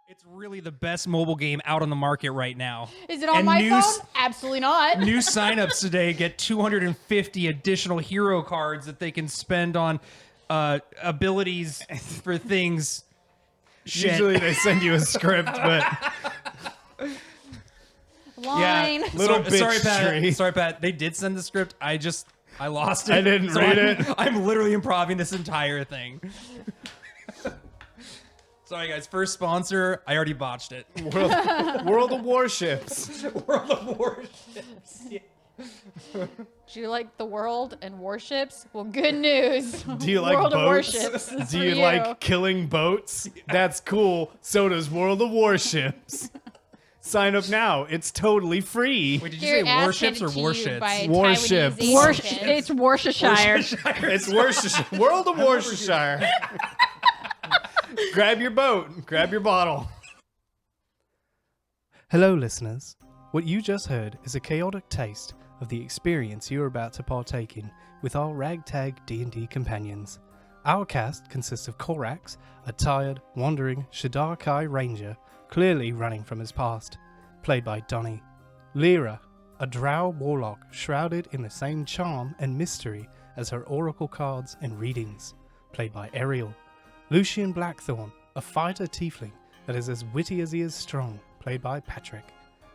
It's really the best mobile game out on the market right now. Is it on my phone? Absolutely not. New signups today get 250 additional hero cards that they can spend on abilities for things. Shit. Usually they send you a script, but Line. Yeah, Little bitch sorry, Pat. tree. Sorry, Pat. They did send the script. I lost it. I didn't read it. I'm literally improving this entire thing. Sorry, guys. First sponsor. I already botched it. World of Warships. World of Warships. Yeah. Do you like the world and warships? Well, good news. Do you like World boats? of Warships is Do for you like killing boats? That's cool. So does World of Warships. Sign up now. It's totally free. Wait, did you Your say ass warships or handed to you warships? by Warships. Taiwanese Asians. It's Worcestershire. It's Worcestershire. World of Worcestershire. Grab your boat. Grab your bottle. Hello, listeners. What you just heard is a chaotic taste of the experience you are about to partake in with our ragtag D&D companions. Our cast consists of Korax, a tired, wandering Shadar-kai ranger, clearly running from his past, played by Donnie. Lyra, a drow warlock shrouded in the same charm and mystery as her oracle cards and readings, played by Ariel. Lucian Blackthorn, a fighter tiefling that is as witty as he is strong, played by Patrick.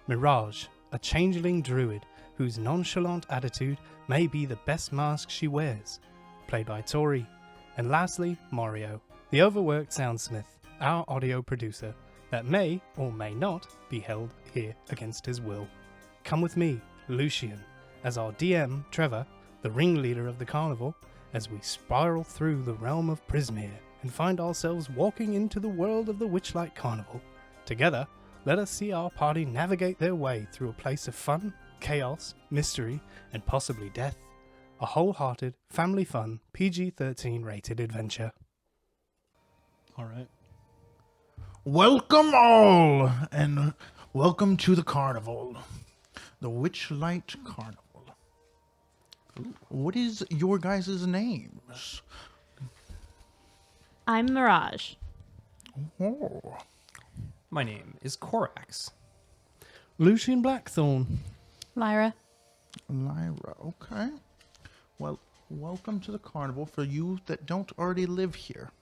Mirage, a changeling druid whose nonchalant attitude may be the best mask she wears, played by Tori. And lastly, Mario, the overworked soundsmith, our audio producer, that may or may not be held here against his will. Come with me, Lucian, as our DM, Trevor, the ringleader of the carnival, as we spiral through the realm of Prismere and find ourselves walking into the world of the Witchlight Carnival. Together, let us see our party navigate their way through a place of fun, chaos, mystery, and possibly death. A wholehearted, family fun, PG-13 rated adventure. All right. Welcome all, and welcome to the carnival, the Witchlight Carnival. What is your guys' names? I'm Mirage. Oh, My name is Korax. Lucian Blackthorn. Lyra. Lyra. Okay. Well, welcome to the carnival for you that don't already live here.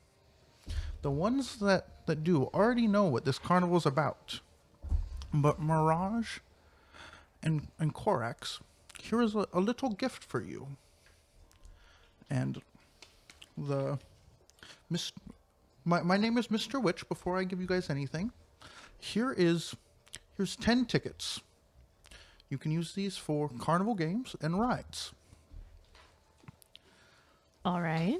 The ones that do already know what this carnival's about. But Mirage and Korax, here is a little gift for you. And my name is Mr. Witch. Before I give you guys anything, here's 10 tickets. You can use these for carnival games and rides. All right.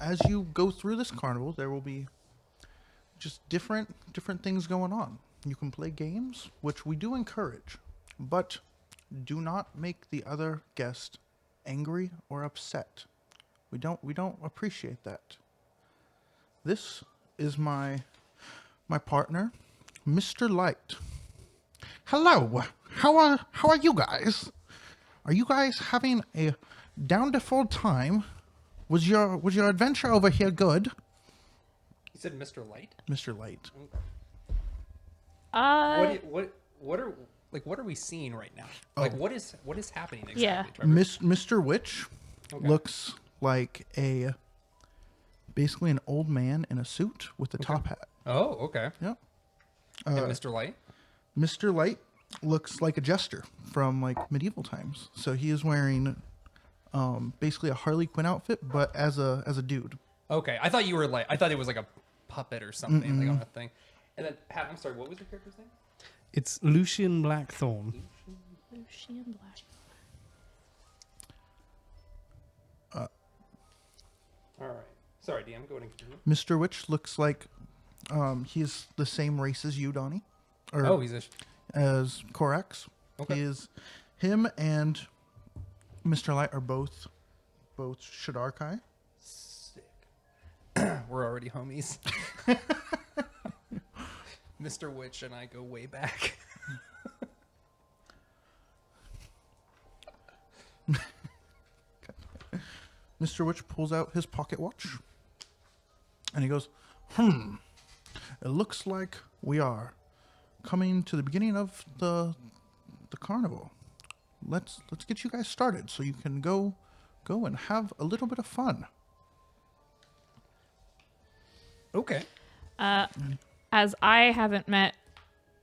As you go through this carnival, there will be just different things going on. You can play games, which we do encourage, but do not make the other guest angry or upset. We don't appreciate that. This is my partner, Mr. Light. Hello. How are you guys? Are you guys having a down to full time? Was your adventure over here good? You said Mr. Light? Mr. Light. What are we seeing right now? Like what is happening exactly? Yeah. Trevor? Mr. Witch looks like basically an old man in a suit with a top hat. Oh, okay. Yep. And Mr. Light? Mr. Light looks like a jester from like medieval times. So he is wearing basically a Harley Quinn outfit, but as a dude. Okay, I thought it was like a puppet or something, like on a thing. And then, Pat, I'm sorry, what was your character's name? It's Lucian Blackthorn. Lucian Black. All right. Sorry, DM, go ahead and continue. Mr. Witch looks like he's the same race as you, Donnie. Or He's as Korax. Okay. Him and Mr. Light are both Shadar-kai. sick. We're already homies. Mr. Witch and I go way back. Mr. Witch pulls out his pocket watch and he goes, It looks like we are coming to the beginning of the carnival. Let's get you guys started so you can go and have a little bit of fun. Okay. As I haven't met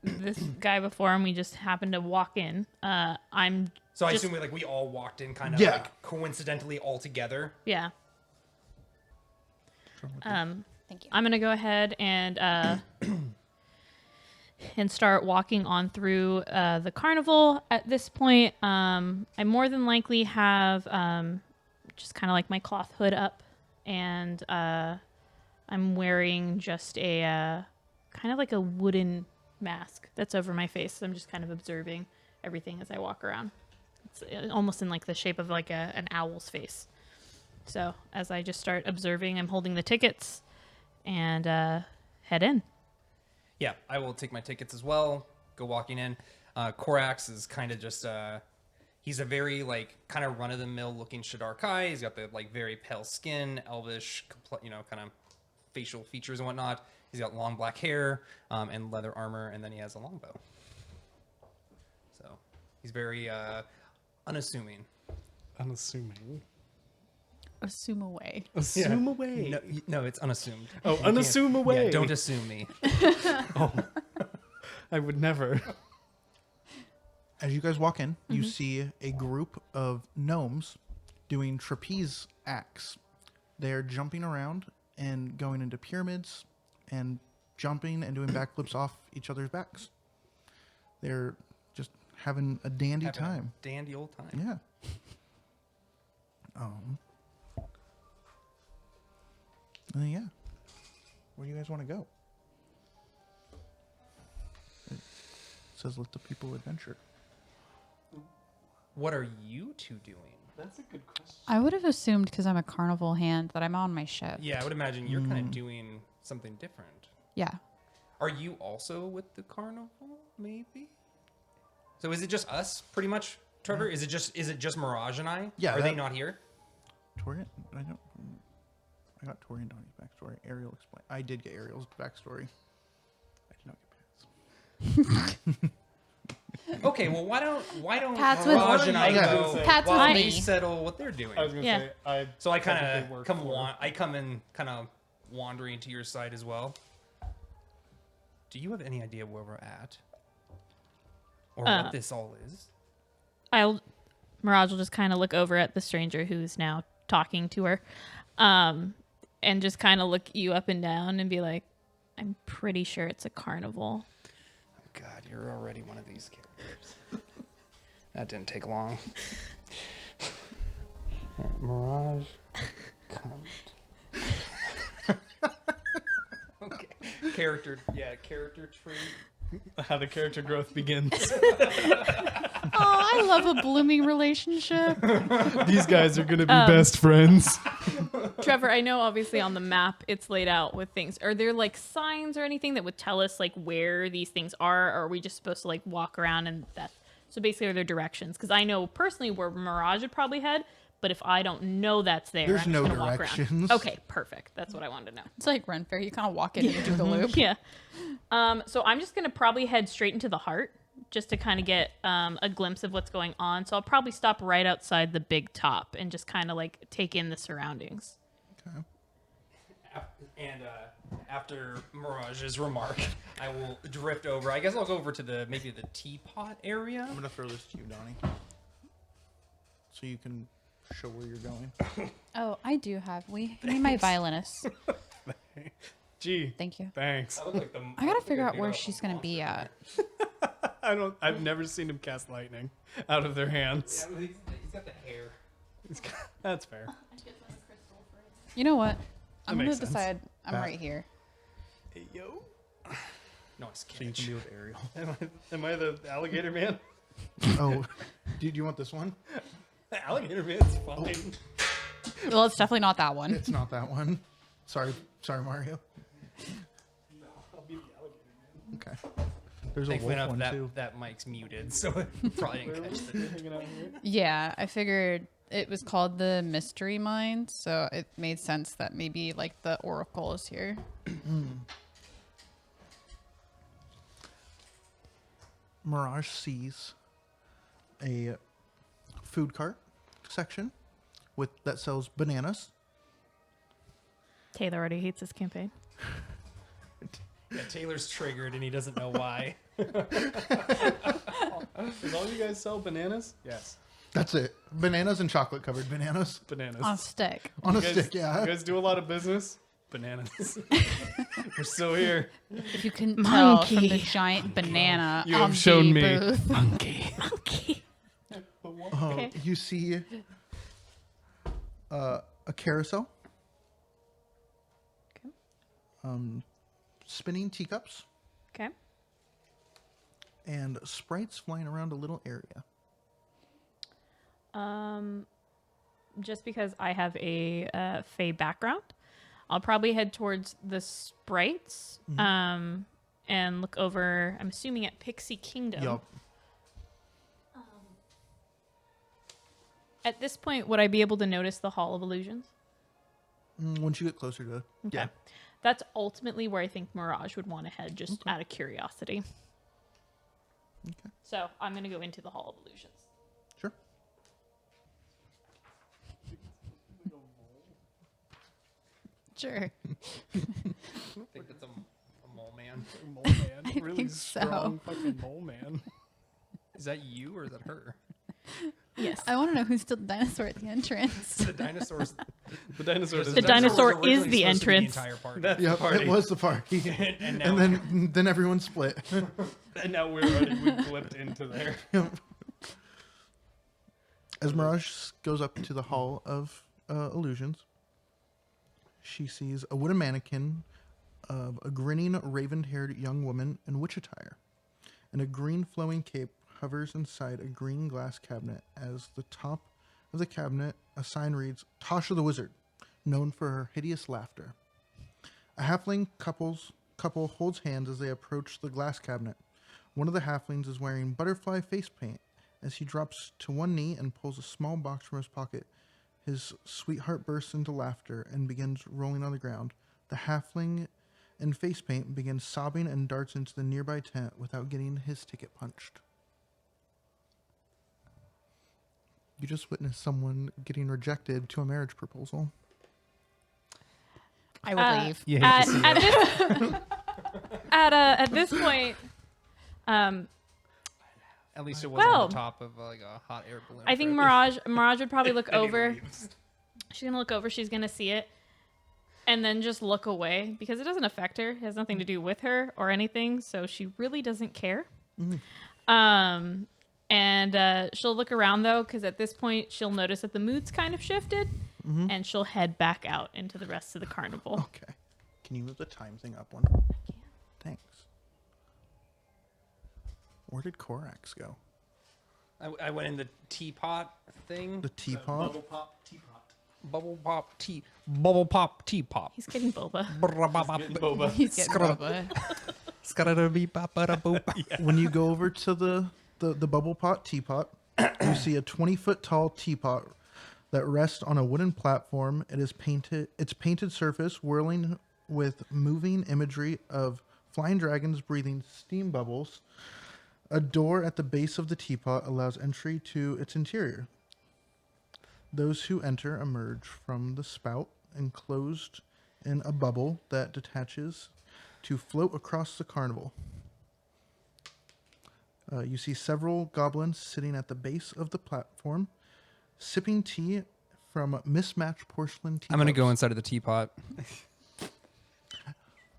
this guy before and we just happened to walk in, I'm So I just, assume we all walked in kind of Yeah. like coincidentally all together. yeah. Thank you. I'm gonna go ahead and and start walking on through the carnival. At this point, I more than likely have just kind of like my cloth hood up, and I'm wearing just a kind of like a wooden mask that's over my face. So I'm just kind of observing everything as I walk around. It's almost in like the shape of like an owl's face. So as I just start observing, I'm holding the tickets and head in. Yeah, I will take my tickets as well. Go walking in. Korax is kind of just he's a very like kind of run of the mill looking Shadar-kai. He's got the like very pale skin, elvish, kind of facial features and whatnot. He's got long black hair and leather armor, and then he has a longbow. So he's very unassuming. Unassuming. Assume away. Assume away. No, it's unassumed. Oh, You can't- unassume away. Yeah, don't assume me. I would never. As you guys walk in, you see a group of gnomes doing trapeze acts. They're jumping around and going into pyramids and jumping and doing backflips off each other's backs. They're just having a dandy Having a time. dandy old time. Yeah. Yeah. Where do you guys want to go? It says let the people adventure. What are you two doing? That's a good question. I would have assumed because I'm a carnival hand that I'm on my ship. Yeah, I would imagine you're kind of doing something different. Yeah. Are you also with the carnival? Maybe. So is it just us, pretty much, Trevor? Is it just Mirage and I? Yeah, Are they that- not here? Torian? I got Torian Donnie's backstory. Ariel explained. I did get Ariel's backstory. I did not get Pat's. Okay, well why don't Pat's with- Mirage and I Yeah. go Pat's while with they me. settle what they're doing? I was gonna Yeah. say I. So I kind technically of work come for- I come in kind of wandering to your side as well. Do you have any idea where we're at, or what this all is? Mirage will just kind of look over at the stranger who's now talking to her, and just kind of look you up and down and be like, I'm pretty sure it's a carnival. God, you're already one of these characters. That didn't take long. Mirage, comment. Okay. Character trait. How the character growth begins. Oh, I love a blooming relationship. These guys are gonna be best friends. Trevor, I know obviously on the map it's laid out with things. Are there like signs or anything that would tell us like where these things are? Or are we just supposed to like walk around and that? So basically, are there directions? Because I know personally where Mirage would probably head, but if I don't know that's there, There's I'm just no gonna walk directions. around. Okay, perfect. That's what I wanted to know. It's like Ren Fair. You kind of walk in and do the loop. Yeah. So I'm just gonna probably head straight into the heart just to kind of get a glimpse of what's going on. So I'll probably stop right outside the big top and just kind of like take in the surroundings. Okay. And after Mirage's remark, I will drift over. I guess I'll go over to maybe the teapot area. I'm gonna throw this to you, Donnie, so you can show where you're going. Oh, I do have. We need my violinist. Gee, Thank you. thanks. I look like the. I gotta figure out where she's gonna be at. I've never seen them cast lightning out of their hands. Yeah, he's got the hair. That's fair. You know what? I'm gonna makes sense. decide I'm Pat. right here. Hey, yo. Nice So you catch. can be with Ariel. Am I the alligator man? Oh, do you want this one? The alligator man's fine. Well, it's definitely not that one. It's not that one. Sorry, Mario. I'll be the alligator man. Okay. There's a Thankfully wolf enough one too. that mic's muted, so it probably didn't catch the. Hanging out here. Yeah, I figured it was called the Mystery Mine, so it made sense that maybe like the Oracle is here. Mirage sees a food cart section that sells bananas. Taylor already hates this campaign. Yeah, Taylor's triggered and he doesn't know why. Does all you guys sell bananas? Yes. That's it. Bananas and chocolate covered bananas Bananas. On a stick. on a You guys- stick. Yeah. You guys do a lot of business? Bananas. We're still here. If you couldn't tell from the Monkey. giant banana You on have shown the me. booth. Monkey. Monkey. Okay. You see a carousel. Okay. Spinning teacups Okay. and sprites flying around a little area. Just because I have a Fae background, I'll probably head towards the sprites and look over, I'm assuming at Pixie Kingdom. Yup. At this point, would I be able to notice the Hall of Illusions? Once you get closer to yeah. That's ultimately where I think Mirage would want to head, just out of curiosity. Okay. So I'm going to go into the Hall of Illusions. Sure. Sure. I think that's a mole man. Mole man. Really think so. strong fucking mole man. Is that you or is that her? Yes. I want to know who's still the dinosaur at the entrance. The dinosaurs. The dinosaur The dinosaur is the entrance. Entire party. That's Yep, the party. it was the party. and now And then everyone split. And now we blipped into there. As Mirage goes up to the Hall of Illusions, she sees a wooden mannequin of a grinning, raven-haired young woman in witch attire, and a green flowing cape hovers inside a green glass cabinet. As the top of the cabinet, a sign reads, Tasha the Wizard, known for her hideous laughter. A halfling couple holds hands as they approach the glass cabinet. One of the halflings is wearing butterfly face paint. As he drops to one knee and pulls a small box from his pocket, his sweetheart bursts into laughter and begins rolling on the ground. The halfling in face paint begins sobbing and darts into the nearby tent without getting his ticket punched. You just witnessed someone getting rejected to a marriage proposal. I would leave. You hate At, to see at it. this, at this point, At least it wasn't Well, on the top of like a hot air balloon. I think for it. Mirage would probably look And he over. leaves. She's gonna look over. She's gonna see it, and then just look away because it doesn't affect her. It has nothing to do with her or anything. So she really doesn't care. And she'll look around though, because at this point she'll notice that the mood's kind of shifted, and she'll head back out into the rest of the carnival. Okay. Can you move the time thing up one? Thanks. Where did Korax go? I went in the teapot thing. The teapot? pop teapot. Bubble pop teapot. He's getting boba. Boba. He's getting boba. When you go over to the bubble pot teapot, you see a 20-foot tall teapot that rests on a wooden platform. Its painted surface whirling with moving imagery of flying dragons breathing steam bubbles. A door at the base of the teapot allows entry to its interior. Those who enter emerge from the spout enclosed in a bubble that detaches to float across the carnival. You see several goblins sitting at the base of the platform, sipping tea from mismatched porcelain teacups. I'm gonna go inside of the teapot.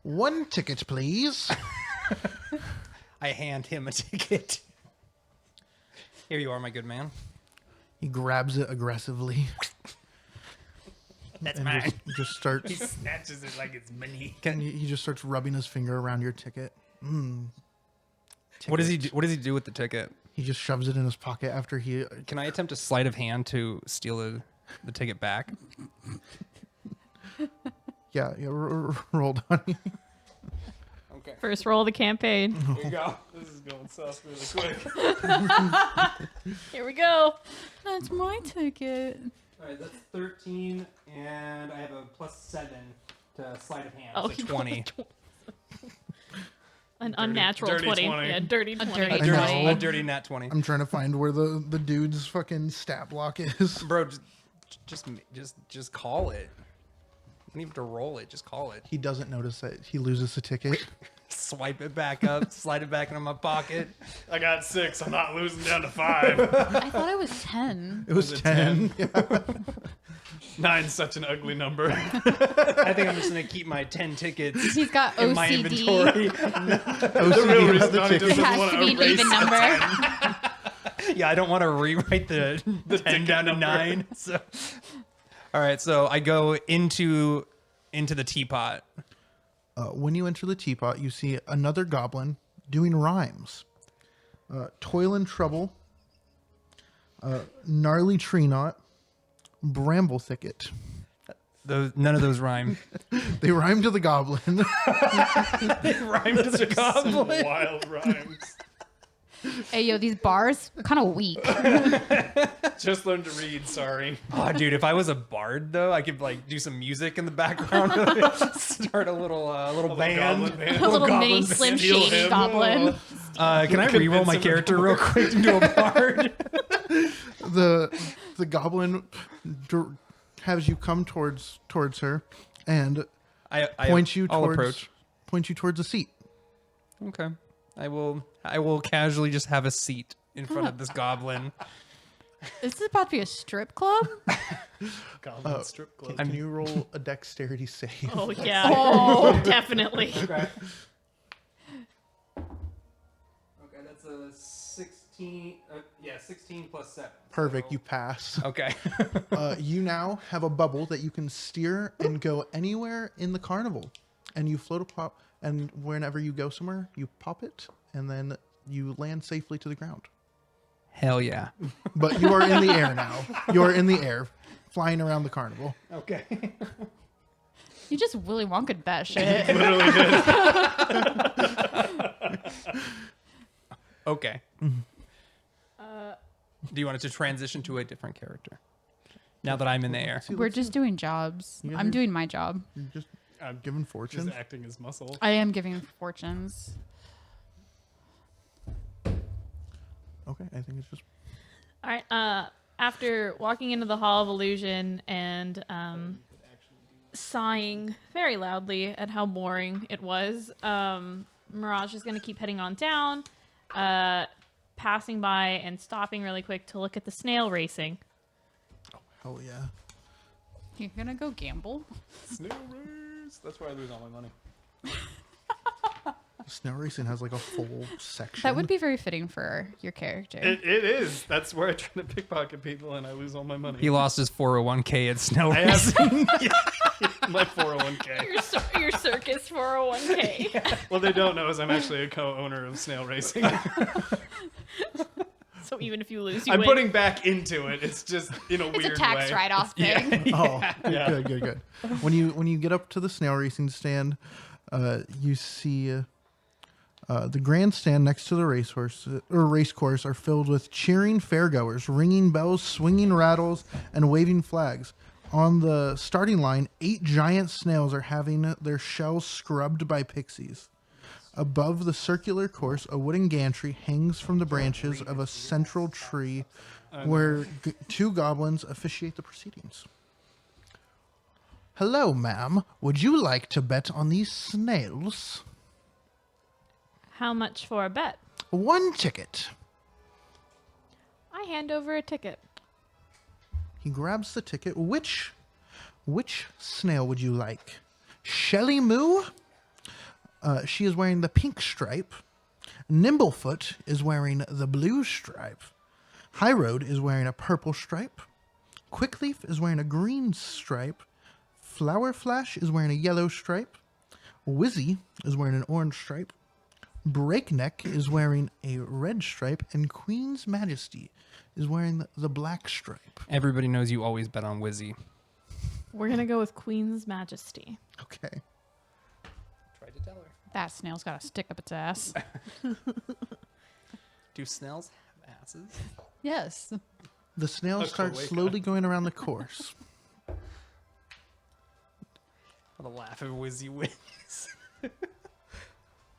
One ticket, please. I hand him a ticket. Here you are, my good man. He grabs it aggressively. That's and mine. just starts. He snatches it like it's money. He just starts rubbing his finger around your ticket. What does he do? Ticket. What does he do with the ticket? He just shoves it in his pocket after he. Can I attempt a sleight of hand to steal the ticket back? Yeah, roll Donnie. Okay. First roll of the campaign. Here you go. This is going south really quick. Here we go. That's my ticket. All right, that's 13, and I have a +7 to sleight of hand, Oh, so you 20. An unnatural dirty 20. 20. Yeah, dirty 20. dirty I know. 20. A dirty nat 20. I'm trying to find where the dude's fucking stat block is. Bro, just call it. You don't even have to roll it. Just call it. He doesn't notice that he loses a ticket. Swipe it back up. Slide it back into my pocket. I got 6. I'm not losing down to 5. I thought it was 10. It was Was it 10. Yeah. 9's such an ugly number. I think I'm just gonna keep my 10 tickets He's got in my OCD. inventory. OCD real has reason the Donnie ticket. It has wanna to be an erase even a number. Yeah, I don't want to rewrite the 10 down to number. 9. So, all right. So I go into the teapot. When you enter the teapot, you see another goblin doing rhymes. Toil and trouble, gnarly tree knot, bramble thicket. None of those rhyme. They rhyme to the goblin. They rhyme to the goblin. Wild rhymes. Hey, yo, these bars kind of weak. Just learned to read, sorry. Oh, dude, if I was a bard though, I could like do some music in the background. Start a little band. Goblin band. A little goblin mini band. Slim Heal Shady him. goblin. Can I re-roll my him to character real quick into a bard? the goblin has you come towards her and I'll approach. points you towards a seat. Okay. I will casually just have a seat in front of this goblin. This is about to be a strip club? Goblin strip club. Can you roll a dexterity save? Oh, yeah. Oh, definitely. Okay. Okay, that's a 16. 16 plus 7. Perfect, So- you pass. Okay. You now have a bubble that you can steer and go anywhere in the carnival, and you float a pop. And whenever you go somewhere, you pop it, and then you land safely to the ground. Hell yeah. But you are in the air now. You are in the air, flying around the carnival. Okay. You just Willy Wonka that shit. Literally did. Okay. Do you want it to transition to a different character? Now that I'm in the air. See, We're let's just doing jobs. Yeah, I'm you're- doing my job. You're just I'm given just fortune. acting as muscle. I am giving fortunes. Okay, I think it's just All right. After walking into the Hall of Illusion and sighing very loudly at how boring it was, Mirage is going to keep heading on down, passing by and stopping really quick to look at the snail racing. hell yeah. You're gonna go gamble? Snail race. That's where I lose all my money. Snail racing has like a full section. That would be very fitting for your character. It is. That's where I try to pickpocket people and I lose all my money. He lost his 401k at Snow I Race. have my 401k. Your circus 401k. What they don't know is I'm actually a co-owner of Snail Racing. So even if you lose, you I'm win. putting back into it. It's just in a It's weird a tax way. write-off thing. Oh, Yeah. good. When you get up to the snail racing stand, you see the grandstand next to the race course are filled with cheering fairgoers, ringing bells, swinging rattles, and waving flags. On the starting line, 8 giant snails are having their shells scrubbed by pixies. Above the circular course, a wooden gantry hangs from the branches of a central tree where 2 goblins officiate the proceedings. Hello, ma'am. Would you like to bet on these snails? How much for a bet? 1 ticket. I hand over a ticket. He grabs the ticket. Which snail would you like? Shelly Moo? She is wearing the pink stripe. Nimblefoot is wearing the blue stripe. High Road is wearing a purple stripe. Quickleaf is wearing a green stripe. Flower Flash is wearing a yellow stripe. Wizzy is wearing an orange stripe. Breakneck is wearing a red stripe. And Queen's Majesty is wearing the black stripe. Everybody knows you always bet on Wizzy. We're gonna go with Queen's Majesty. Okay. Tried to tell her. That snail's got to stick up its ass. Do snails have asses? Yes. The snails A start cloaca. slowly going around the course. What a laugh if Wizzy wins.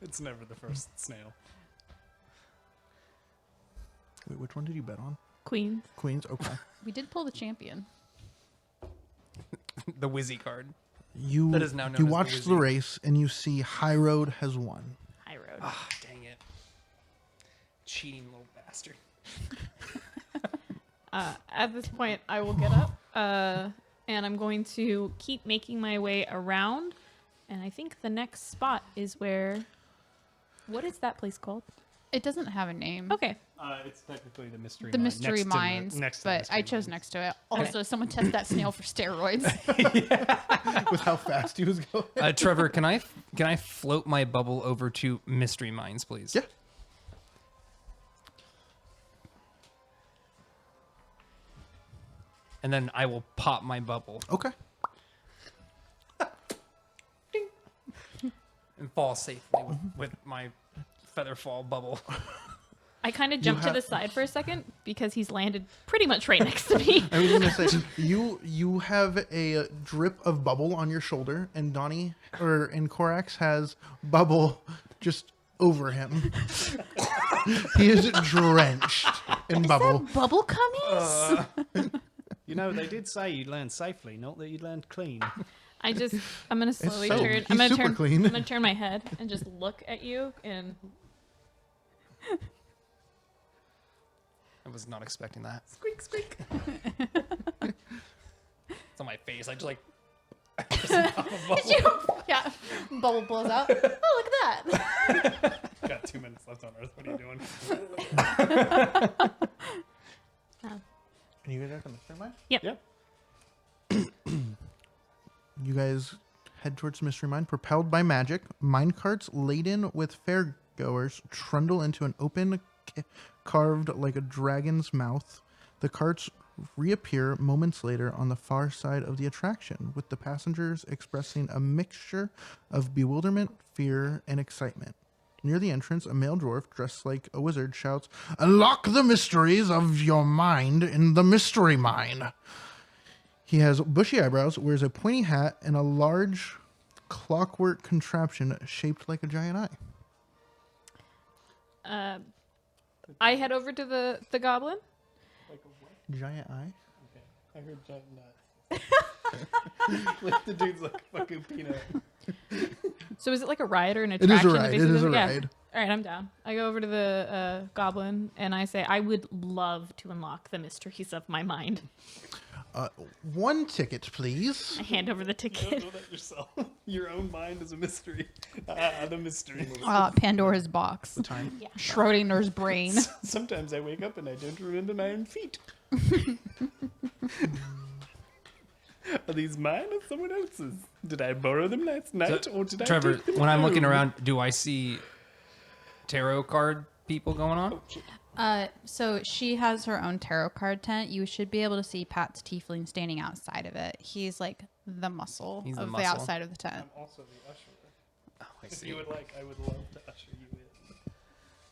It's never the first snail. Wait, which one did you bet on? Queen. Queens? Okay. We did pull the champion. The Wizzy card. You, That is now known you as the watch the Wizzy. race and you see High Road has won. High road. Ah, dang it. Cheating little bastard. At this point, I will get up, and I'm going to keep making my way around. And I think the next spot is where. What is that place called? It doesn't have a name. Okay. It's technically the mystery. The mine, mystery next to the- mines, next to the but mystery I chose mines. next to it. Also, someone test that snail for steroids. With how fast he was going. Trevor, can I float my bubble over to Mystery Mines, please? Yeah. And then I will pop my bubble Okay. and fall safely with my feather fall bubble. I kind of jumped to the side for a second because he's landed pretty much right next to me. I was gonna say you have a drip of bubble on your shoulder, and Corax has bubble just over him. He is drenched in bubble. Bubble cummies? You know, they did say you'd land safely, not that you'd land clean. I'm gonna slowly so- turn. he's I'm gonna super turn. clean. I'm gonna turn my head and just look at you and. I was not expecting that. Squeak, squeak. It's on my face. I just like. Just pop a bubble. Yeah. Bubble blows out. Oh, look at that. Got 2 minutes left on Earth. What are you doing? Can you guys back on the mystery mine? Yep. You guys head towards Mystery Mine, propelled by magic. Mine carts laden with fairgoers trundle into an open, carved like a dragon's mouth. The carts reappear moments later on the far side of the attraction, with the passengers expressing a mixture of bewilderment, fear, and excitement. Near the entrance, a male dwarf dressed like a wizard shouts, "Unlock the mysteries of your mind in the Mystery Mine." He has bushy eyebrows, wears a pointy hat, and a large clockwork contraption shaped like a giant eye. I head over to the goblin. Giant eye? I heard giant nuts. Like the dude's like a fucking peanut. So is it like a ride or an is a attraction? that ride. It basically is a does- yeah. ride. All right, I'm down. I go over to the goblin and I say, I would love to unlock the mysteries of my mind. One ticket, please. I hand over the You don't ticket. know that yourself. Your own mind is a mystery. The mystery. Pandora's box. Time. Schrodinger's brain. Sometimes I wake up and I don't remember my own feet. Are these mine or someone else's? Did I borrow them last night or did Trevor, I take them when I'm looking home? around, do I see tarot card people going on? So she has her own tarot card tent. You should be able to see Pat's tiefling standing outside of it. He's like the muscle He's the of the muscle. outside of the tent. I'm also the usher. Oh, I If see. you would like, I would love to usher you in.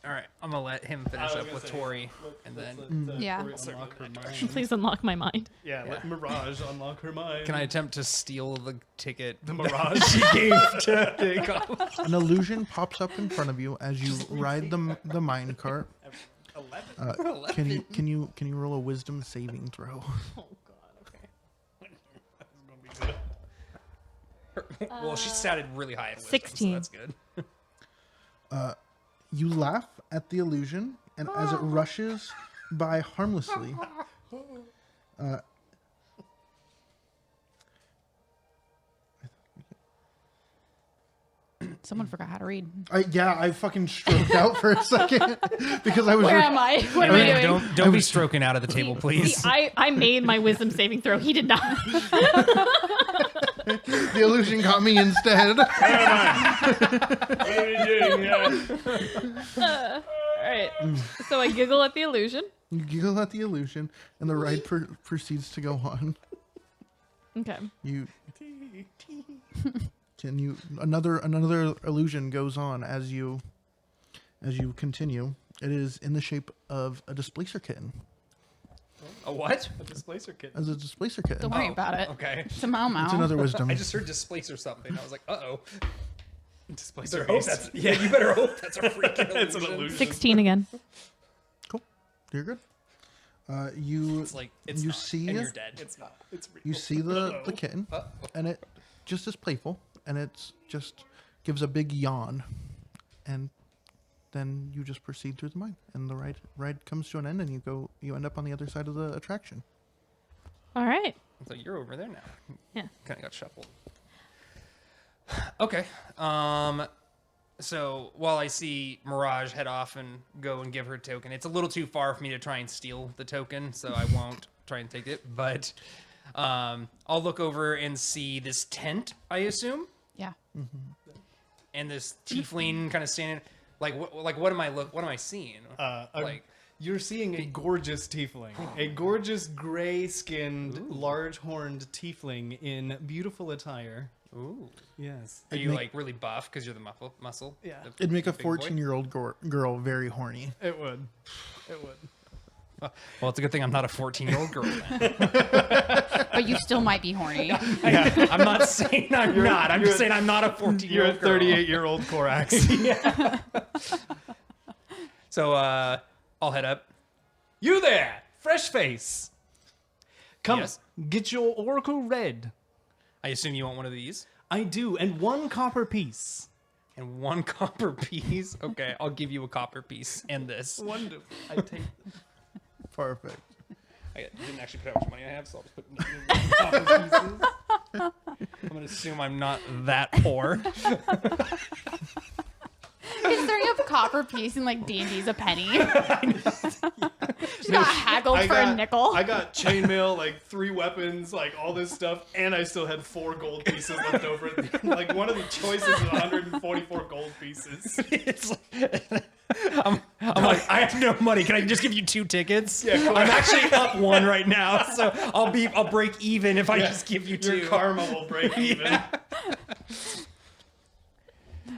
All right, I'm gonna let him finish I was up gonna with say, Tori, let- and let's then let, Yeah. Tori unlock her mind. Please unlock my mind. Yeah, let Mirage unlock her mind. can I attempt to steal the ticket? The Mirage she gave to take off. An illusion pops up in front of you as you ride the mine cart. 11. Can you roll a wisdom saving throw? Oh god, okay. That's gonna be good. Well, she started really high in wisdom, 16. so that's good. You laugh at the illusion, and as it rushes by harmlessly, Someone forgot how to read. I fucking stroked out for a second because I was. Where am I? What am I Hey, doing? don't be stroking out of the table, please. See, I made my wisdom saving throw. He did not. The illusion got me instead. What are you doing here? All right. So I giggle at the illusion. You giggle at the illusion, and the ride proceeds to go on. Okay. You can you another illusion goes on as you continue. It is in the shape of a displacer kitten. A what? A displacer kit. As a displacer kitten. Don't worry about it. Okay. It's a Mau Mau. It's another wisdom. I just heard displace or something. I was like, uh-oh. Displace You your better hope haste. that's, you better hope that's a freaking illusion. It's an illusion. 16 again. Cool. You're good. You It's like, it's You not, see and it? you're dead. It's not. It's real. you see the kitten, and it just is playful, and it's just gives a big yawn, and then you just proceed through the mine, and the ride comes to an end, and you end up on the other side of the attraction. All right. So you're over there now. Yeah. Kind of got shuffled. Okay. So while I see Mirage head off and go and give her token, it's a little too far for me to try and steal the token, so I won't try and take it. But I'll look over and see this tent, I assume, Yeah. and this tiefling kind of standing. What am I seeing? Like, You're seeing a gorgeous tiefling, a gorgeous gray-skinned, large-horned tiefling in beautiful attire. ooh, Yes. are you like really buff because you're the muscle? Yeah. It'd make a big boy? 14-year-old girl very horny. It would. It would. Well, it's a good thing I'm not a 14-year-old girl. Then. But you still might be horny. I'm not saying I'm not. I'm just saying I'm not a 14-year-old You're a girl. 38-year-old Korax. So I'll head up. You there, fresh face. Come, Yes? get your oracle red. I assume you want one of these I do, and 1 copper piece. and 1 copper piece. Okay, I'll give you a copper piece and this. Wonderful. I take. Perfect. I didn't actually put how much money I have, so I'll just put copper pieces. I'm gonna assume I'm not that poor. Considering a copper piece in like D&D's a penny. Just got haggled for a nickel. I got chainmail, like 3 weapons, like all this stuff, and I still had 4 gold pieces left over. Like one of the choices is 144 gold pieces. It's like, I'm like, I have no money. Can I just give you 2 tickets? Yeah, I'm actually up 1 right now, so I'll break even if I just give you 2. Your karma will break even.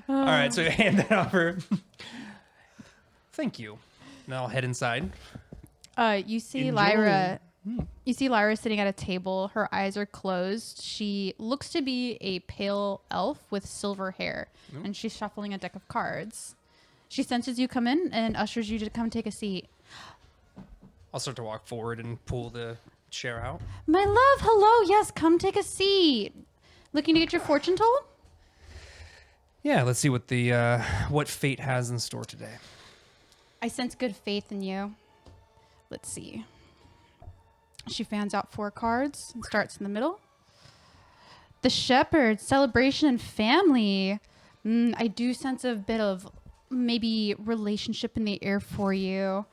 All right, so hand that over. Thank you. Now I'll head inside. You see Lyra. You see Lyra sitting at a table. Her eyes are closed. She looks to be a pale elf with silver hair, and she's shuffling a deck of cards. She senses you come in and ushers you to come take a seat. I'll start to walk forward and pull the chair out. My love, hello. Yes, come take a seat. Looking to get your fortune told? Yeah, let's see what what fate has in store today. I sense good faith in you. Let's see. She fans out 4 cards and starts in the middle. The Shepherd, celebration and family. I do sense a bit of maybe relationship in the air for you.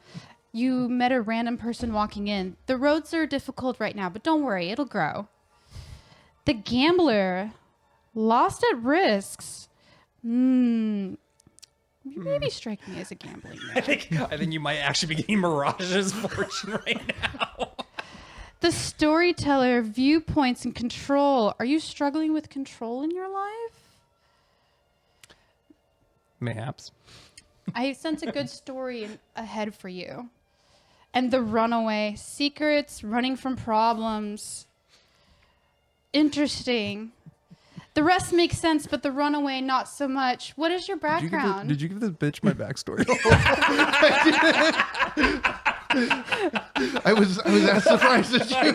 You met a random person walking in. The roads are difficult right now, but don't worry, it'll grow. The Gambler, lost at risks. You may be striking me as a gambling man. I think you might actually be getting Mirage's fortune right now. The Storyteller, viewpoints and control. Are you struggling with control in your life? Mayhaps. I sense a good story ahead for you. And the Runaway, secrets, running from problems. Interesting. The rest makes sense, but the Runaway, not so much. What is your background? Did you give this bitch my backstory? I was as surprised as you.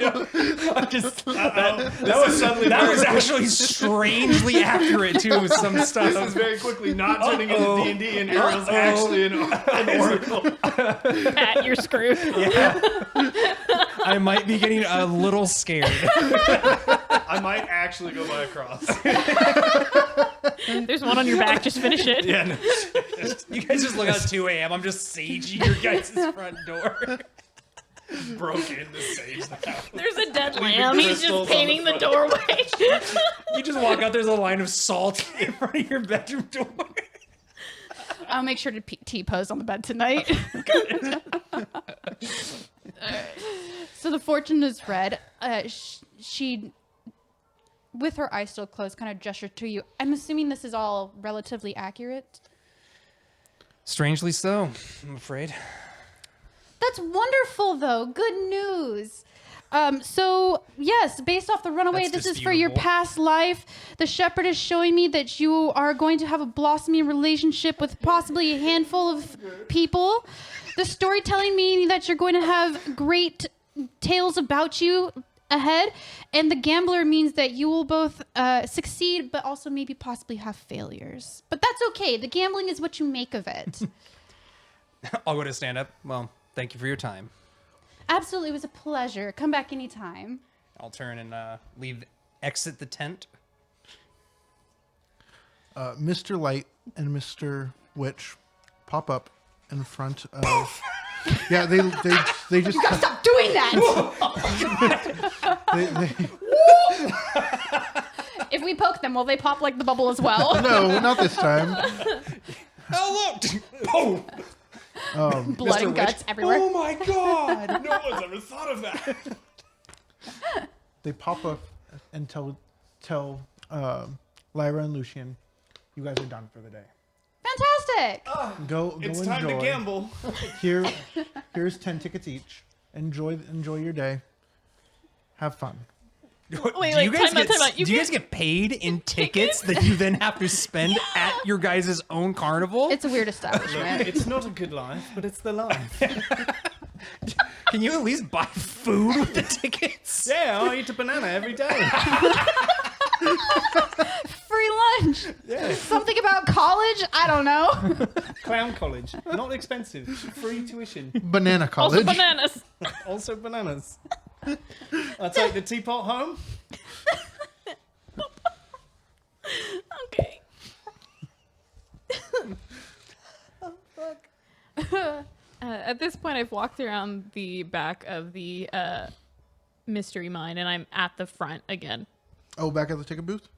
That was actually strangely accurate too with some stuff. This is very quickly not turning into D&D, and Ariel's actually an oracle. Pat, you're screwed. I might be getting a little scared. I might actually go buy a cross. There's one on your back. Just finish it. Yeah, no. You guys just look at 2 a.m. I'm just saging your guys' front door. Broke in to sage the house. There's a dead lamb. He's crystals just painting on the the doorway. You just walk out, there's a line of salt in front of your bedroom door. I'll make sure to T-pose on the bed tonight. So the fortune is read. She, with her eyes still closed, kind of gestured to you. I'm assuming this is all relatively accurate. Strangely so, I'm afraid. That's wonderful, though. Good news. So yes, based off the runaway, That's this is for your disputable. past life. The shepherd is showing me that you are going to have a blossoming relationship with possibly a handful of people. The story telling me that you're going to have great tales about you ahead, and the gambler means that you will both succeed, but also maybe possibly have failures. But that's okay. The gambling is what you make of it. I'll go to stand up. Well, thank you for your time. Absolutely, it was a pleasure. Come back anytime. I'll turn and exit the tent. Mr. Light and Mr. Witch pop up in front of. Yeah, they just. Stop doing that! they, If we poke them, will they pop like the bubble as well? no, not this time. Oh, look! Oh! Blood and guts everywhere. Oh my god! No one's ever thought of that. They pop up and tell Lyra and Lucian, you guys are done for the day. Fantastic! Go It's enjoy. time to gamble. Here's 10 tickets each. Enjoy your day. Have fun. Wait, do you guys time out. do you guys get paid in tickets that you then have to spend at your guys' own carnival? It's a weird establishment. It's not a good life, but it's the life. Can you at least buy food with the tickets? Yeah, I eat a banana every day. Free lunch. Yeah. Something about college? I don't know. Clown college. Not expensive. Free tuition. Banana Also college. bananas. Also bananas. I'll take the teapot home. Okay. At this point, I've walked around the back of the mystery mine, and I'm at the front again. Oh, back at the ticket booth?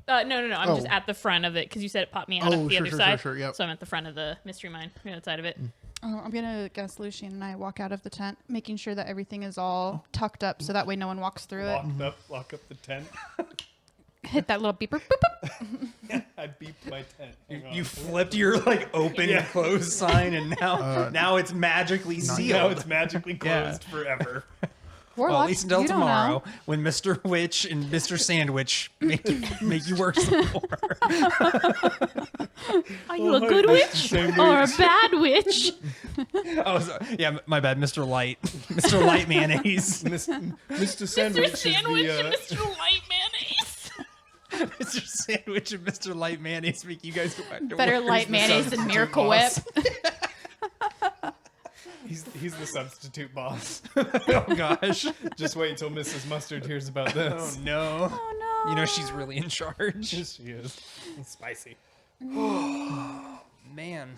No. I'm Oh. just at the front of it because you said it popped me out Oh, of the sure, other sure, side. sure, yep. So I'm at the front of the mystery mine, right outside of it. Oh, I'm gonna guess Lucian and I walk out of the tent, making sure that everything is all tucked up, so that way no one walks through it. Lock up the tent. Hit that little beeper. Boop, boop. I beeped my tent. Hang on. You flipped your like open and close sign, and now it's magically sealed. Now it's magically Yeah. closed forever. Well, Warlock, at least until you don't tomorrow, know. when Mr. Witch and Mr. Sandwich make you work some more. Are you a good witch or a bad witch? Oh, yeah, my bad, Mr. Light, Mr. Light Mayonnaise, Mr. Sandwich, Mr. Sandwich is the, and Mr. Light Mayonnaise. Mr. Sandwich and Mr. Light Mayonnaise make you guys go back to Better work. light mayonnaise than Miracle Whip. He's the substitute boss. Oh gosh. Just wait till Mrs. Mustard hears about this. Oh no. Oh no. You know she's really in charge. Yes, she is. It's spicy. Man.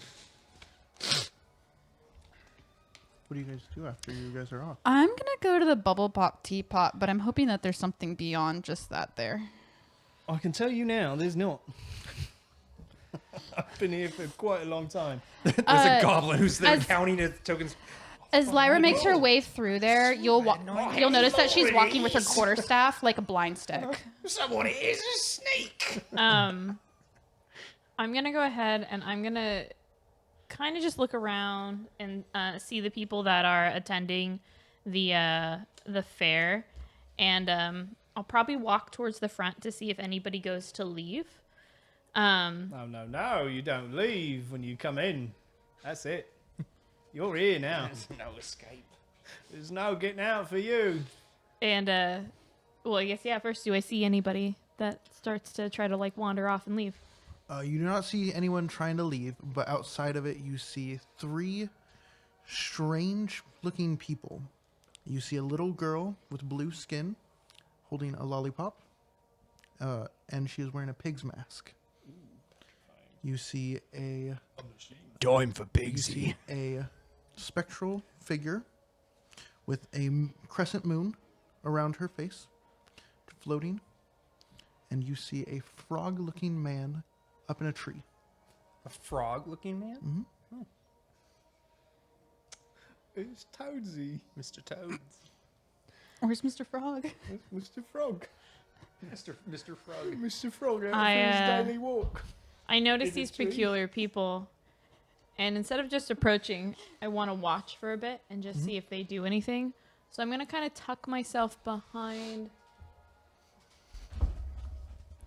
What do you guys do after you guys are off? I'm gonna go to the bubble pop teapot, but I'm hoping that there's something beyond just that there. I can tell you now, there's not. I've been here for quite a long time. There's a goblin who's there as- counting his tokens. As Lyra makes her way through there, you'll notice that she's walking with her quarterstaff like a blind stick. Someone is a snake. I'm gonna go ahead and I'm gonna kind of just look around and see the people that are attending the fair, and I'll probably walk towards the front to see if anybody goes to leave. No, you don't leave when you come in. That's it. You're here now. There's no escape. There's no getting out for you. And well, I guess first, do I see anybody that starts to try to like wander off and leave? You do not see anyone trying to leave, but outside of it, you see 3 strange-looking people. You see a little girl with blue skin holding a lollipop, and she is wearing a pig's mask. You see a Time for you see a spectral figure with a crescent moon around her face, floating, and you see a frog-looking man up in a tree. A frog-looking man? Mm-hmm. It's Toadsy. Mr. Toads. Where's Mr. Frog? It's Mr. Frog. Mr. Frog. Mr. Frog out I, for his daily walk. I notice In the these tree. peculiar people, and instead of just approaching, I want to watch for a bit and just see if they do anything. So I'm gonna kind of tuck myself behind.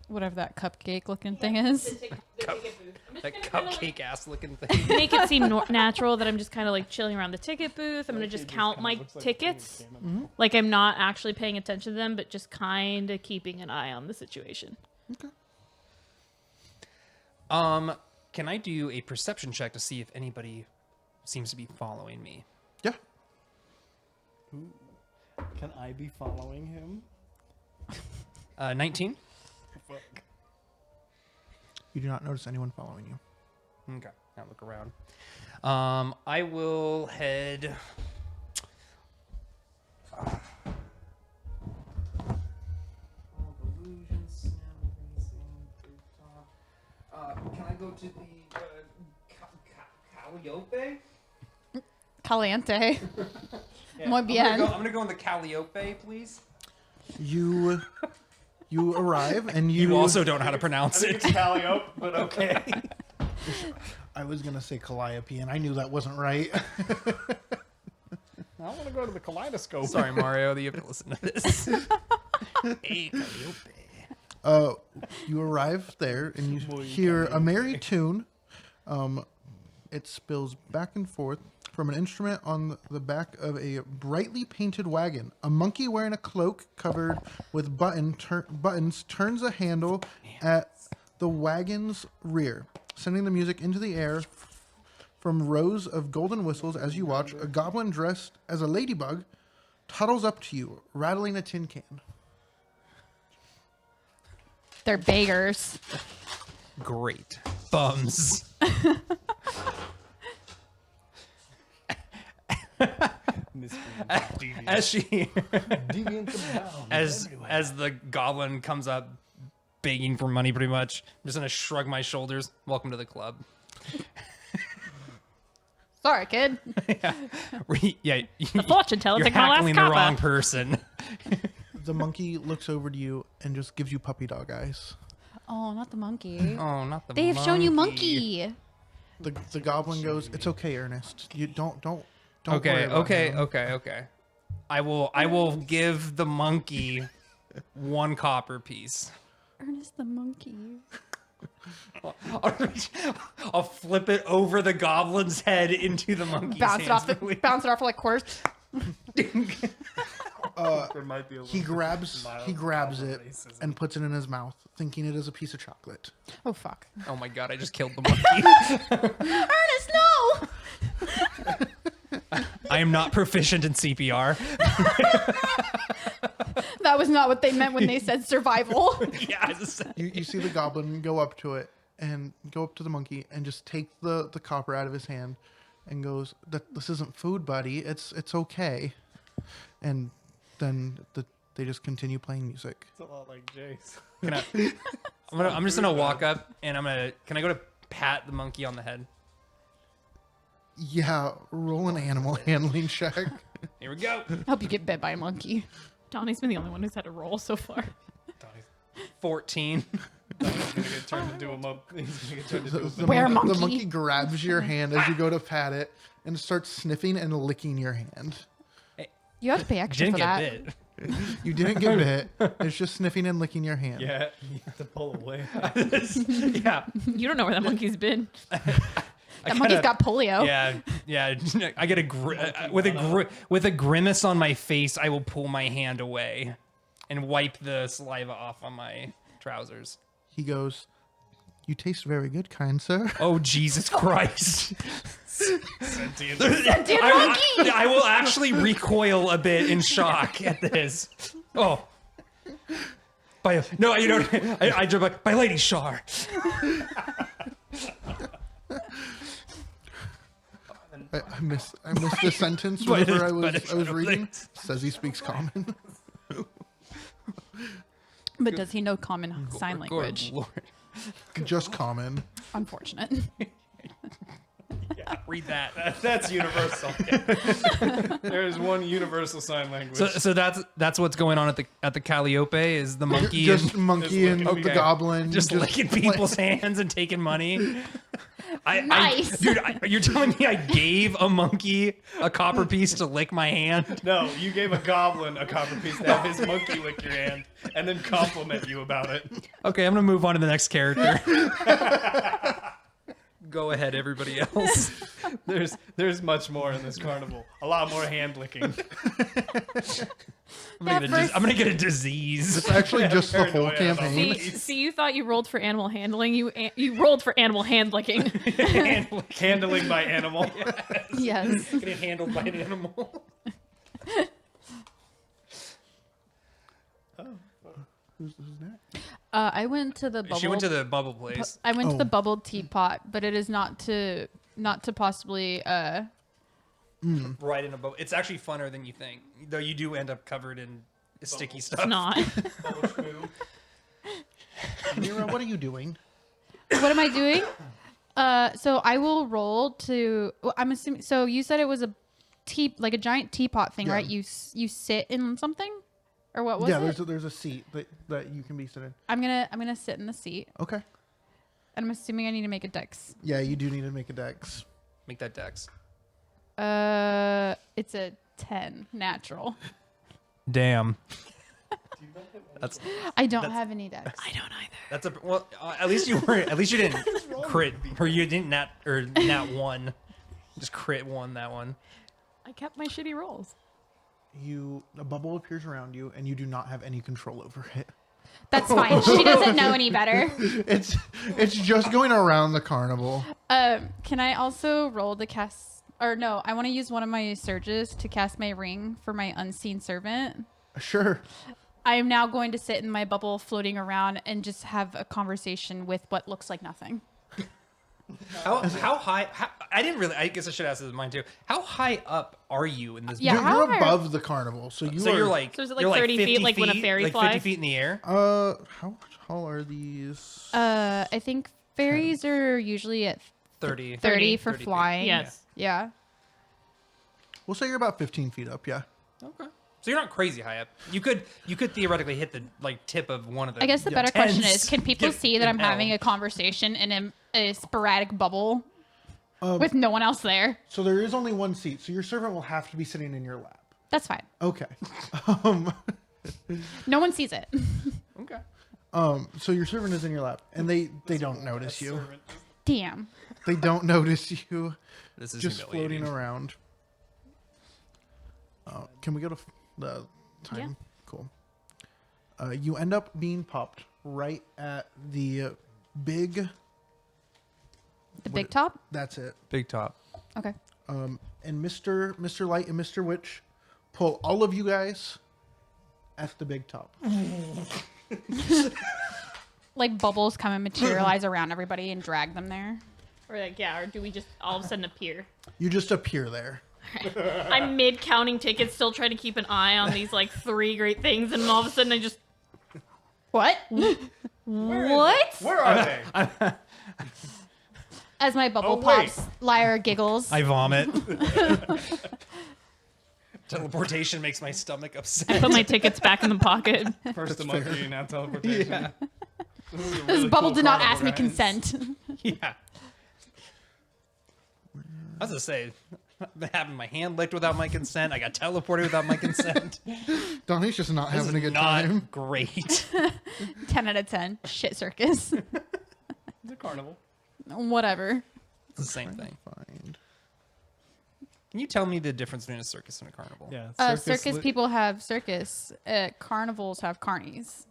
Whatever that cupcake looking thing is. That cupcake ass looking thing. Make it seem natural that I'm just kind of like chilling around the ticket booth. I'm gonna just count my tickets. Like I'm not actually paying attention to them, but just kind of keeping an eye on the situation. Okay. Can I do a perception check to see if anybody seems to be following me? Yeah. Can I be following him? 19. Fuck. You do not notice anyone following you. Okay, now look around. I will head. Can I go to the Calliope? Caliente. Yeah, Muy bien. I'm gonna go in the Calliope, please. You arrive and you. You also don't know how to I pronounce think it. it's Calliope, but okay. I was gonna say Calliope, and I knew that wasn't right. I want to go to the kaleidoscope. Sorry, Mario, that you have to listen to this. Hey, Calliope. You arrive there and you hear a merry tune. It spills back and forth from an instrument on the back of a brightly painted wagon. A monkey wearing a cloak covered with buttons turns a handle at the wagon's rear, sending the music into the air from rows of golden whistles as you watch. A goblin dressed as a ladybug toddles up to you, rattling a tin can. They're beggars. Great. Bums. As she as the goblin comes up begging for money, pretty much, I'm just gonna shrug my shoulders. Welcome to the club. Sorry, kid. Yeah, The fortune teller you're took my last hackling the copper. wrong person. The monkey looks over to you and just gives you puppy dog eyes. Oh, not the monkey. Oh, not the. They've shown you monkey. The goblin goes, "It's okay, Ernest. You don't worry Okay, about him." okay. I will give the monkey 1 copper piece. Ernest the monkey. I'll flip it over the goblin's head into the monkey's Bounce it off hands. bounce it off like horse. There might be a He little grabs mild it racism. and puts it in his mouth, thinking it is a piece of chocolate. Oh fuck. Oh my god, I just killed the monkey. Ernest, no! I am not proficient in CPR. That was not what they meant when they said survival. Yeah, I just said- You see the goblin go up to it and go up to the monkey and just take the copper out of his hand and goes, "This isn't food, buddy. It's okay." And then they just continue playing music. It's a lot like Jace. I'm just gonna walk up and can I go to pat the monkey on the head? Yeah, roll an animal handling check. Here we go. Hope you get bit by a monkey. Donnie's been the only one who's had a roll so far. 14. He's gonna get turned into a He's gonna get turned into a Where The monkey? monkey grabs your hand as you go to pat it and starts sniffing and licking your hand. You have to pay extra Didn't for that. get bit. You didn't get bit. It's just sniffing and licking your hand. Yeah, you have to pull away. Yeah. You don't know where that monkey's been. That monkey's got polio. Yeah. I get with a grimace on my face. I will pull my hand away and wipe the saliva off on my trousers. He goes, "You taste very good, kind sir." Oh Jesus Christ! Sentient. I will actually recoil a bit in shock at this. Oh. By Lady Shar. I missed the sentence But whenever I it's was reading. Says he speaks common. But does he know common sign language? Good Lord. Just common. Unfortunate. Read that. That's universal. There is one universal sign language. So that's what's going on at the Calliope is the monkey Just and monkey and licking the Okay. goblin. just licking people's hands and taking money. Nice. Dude, you're telling me I gave a monkey a copper piece to lick my hand? No, you gave a goblin a copper piece to have his monkey lick your hand and then compliment you about it. Okay, I'm gonna move on to the next character. Go ahead, everybody else. There's much more in this carnival. A lot more hand licking. I'm gonna get a disease. It's actually just the whole paranoia about campaign. See, you thought you rolled for animal handling. You rolled for animal hand licking. Handling by animal. Yes. Getting handled by an animal. Who's next? I went to the bubble. She went to the bubble place. I went to the Oh. bubbled teapot, but it is not to possibly. Right in a bubble. It's actually funner than you think, though. You do end up covered in sticky stuff. It's not. Mira, what are you doing? What am I doing? So I will roll to. Well, I'm assuming. So you said it was a like a giant teapot thing, Yeah. right? You sit in something, or what was it? There's a seat that you can be sitting. I'm gonna sit in the seat, Okay. and I'm assuming I need to make a dex. Yeah, you do need to make a dex. Make that dex. It's a 10 natural. Damn. I don't have any dex. I don't either. That's a well. At least you didn't crit, or you didn't nat one. Just crit one that one. I kept my shitty rolls. A bubble appears around you, and you do not have any control over it. That's fine. She doesn't know any better. It's just going around the carnival. Can I also roll to cast? Or no, I want to use one of my surges to cast my ring for my unseen servant. Sure. I am now going to sit in my bubble floating around and just have a conversation with what looks like nothing. How high? I didn't really. I guess I should ask this of mine too. How high up are you in this? Yeah, You're, how you're high are- above the carnival, so So you're like. So is it like you're 30 feet, 50 like when a fairy like flies? 50 feet in the air. how tall are these? I think fairies are usually at 30. 30 for 30 feet. flying. Yes. Yeah. We'll say you're about 15 feet up. Yeah. Okay. So you're not crazy high up. You could theoretically hit the tip of one of the. I guess the better question tents. is, can people see that I'm having a conversation in a sporadic bubble with no one else there? So there is only one seat, so your servant will have to be sitting in your lap. That's fine. Okay. No one sees it. Okay. So your servant is in your lap, and they don't notice you. Damn. They don't notice you. This is Just humiliating. floating around. Can we go to the time? Yeah. Cool. You end up being popped right at the big. The big top? That's it. Big top. Okay. And Mr. Light and Mr. Witch pull all of you guys at the big top. Like bubbles come and materialize around everybody and drag them there. Or like, yeah, or do we just all of a sudden appear? You just appear there. I'm mid counting tickets, still trying to keep an eye on these like 3 great things, and all of a sudden I just What? what? Where are they? As my bubble Oh, wait. pops, Lyra giggles. I vomit. Teleportation makes my stomach upset. Put my tickets back in the pocket. First the monkey, now teleportation. Yeah. This bubble did not ask me consent. Yeah. I was gonna say, I've been having my hand licked without my consent. I got teleported without my consent. Donnie's just not This having a is good not time. great. 10 out of 10. Shit circus. It's a carnival. Whatever. It's the same thing. Find. Can you tell me the difference between a circus and a carnival? Yeah. Circus people have circus. Carnivals have carnies.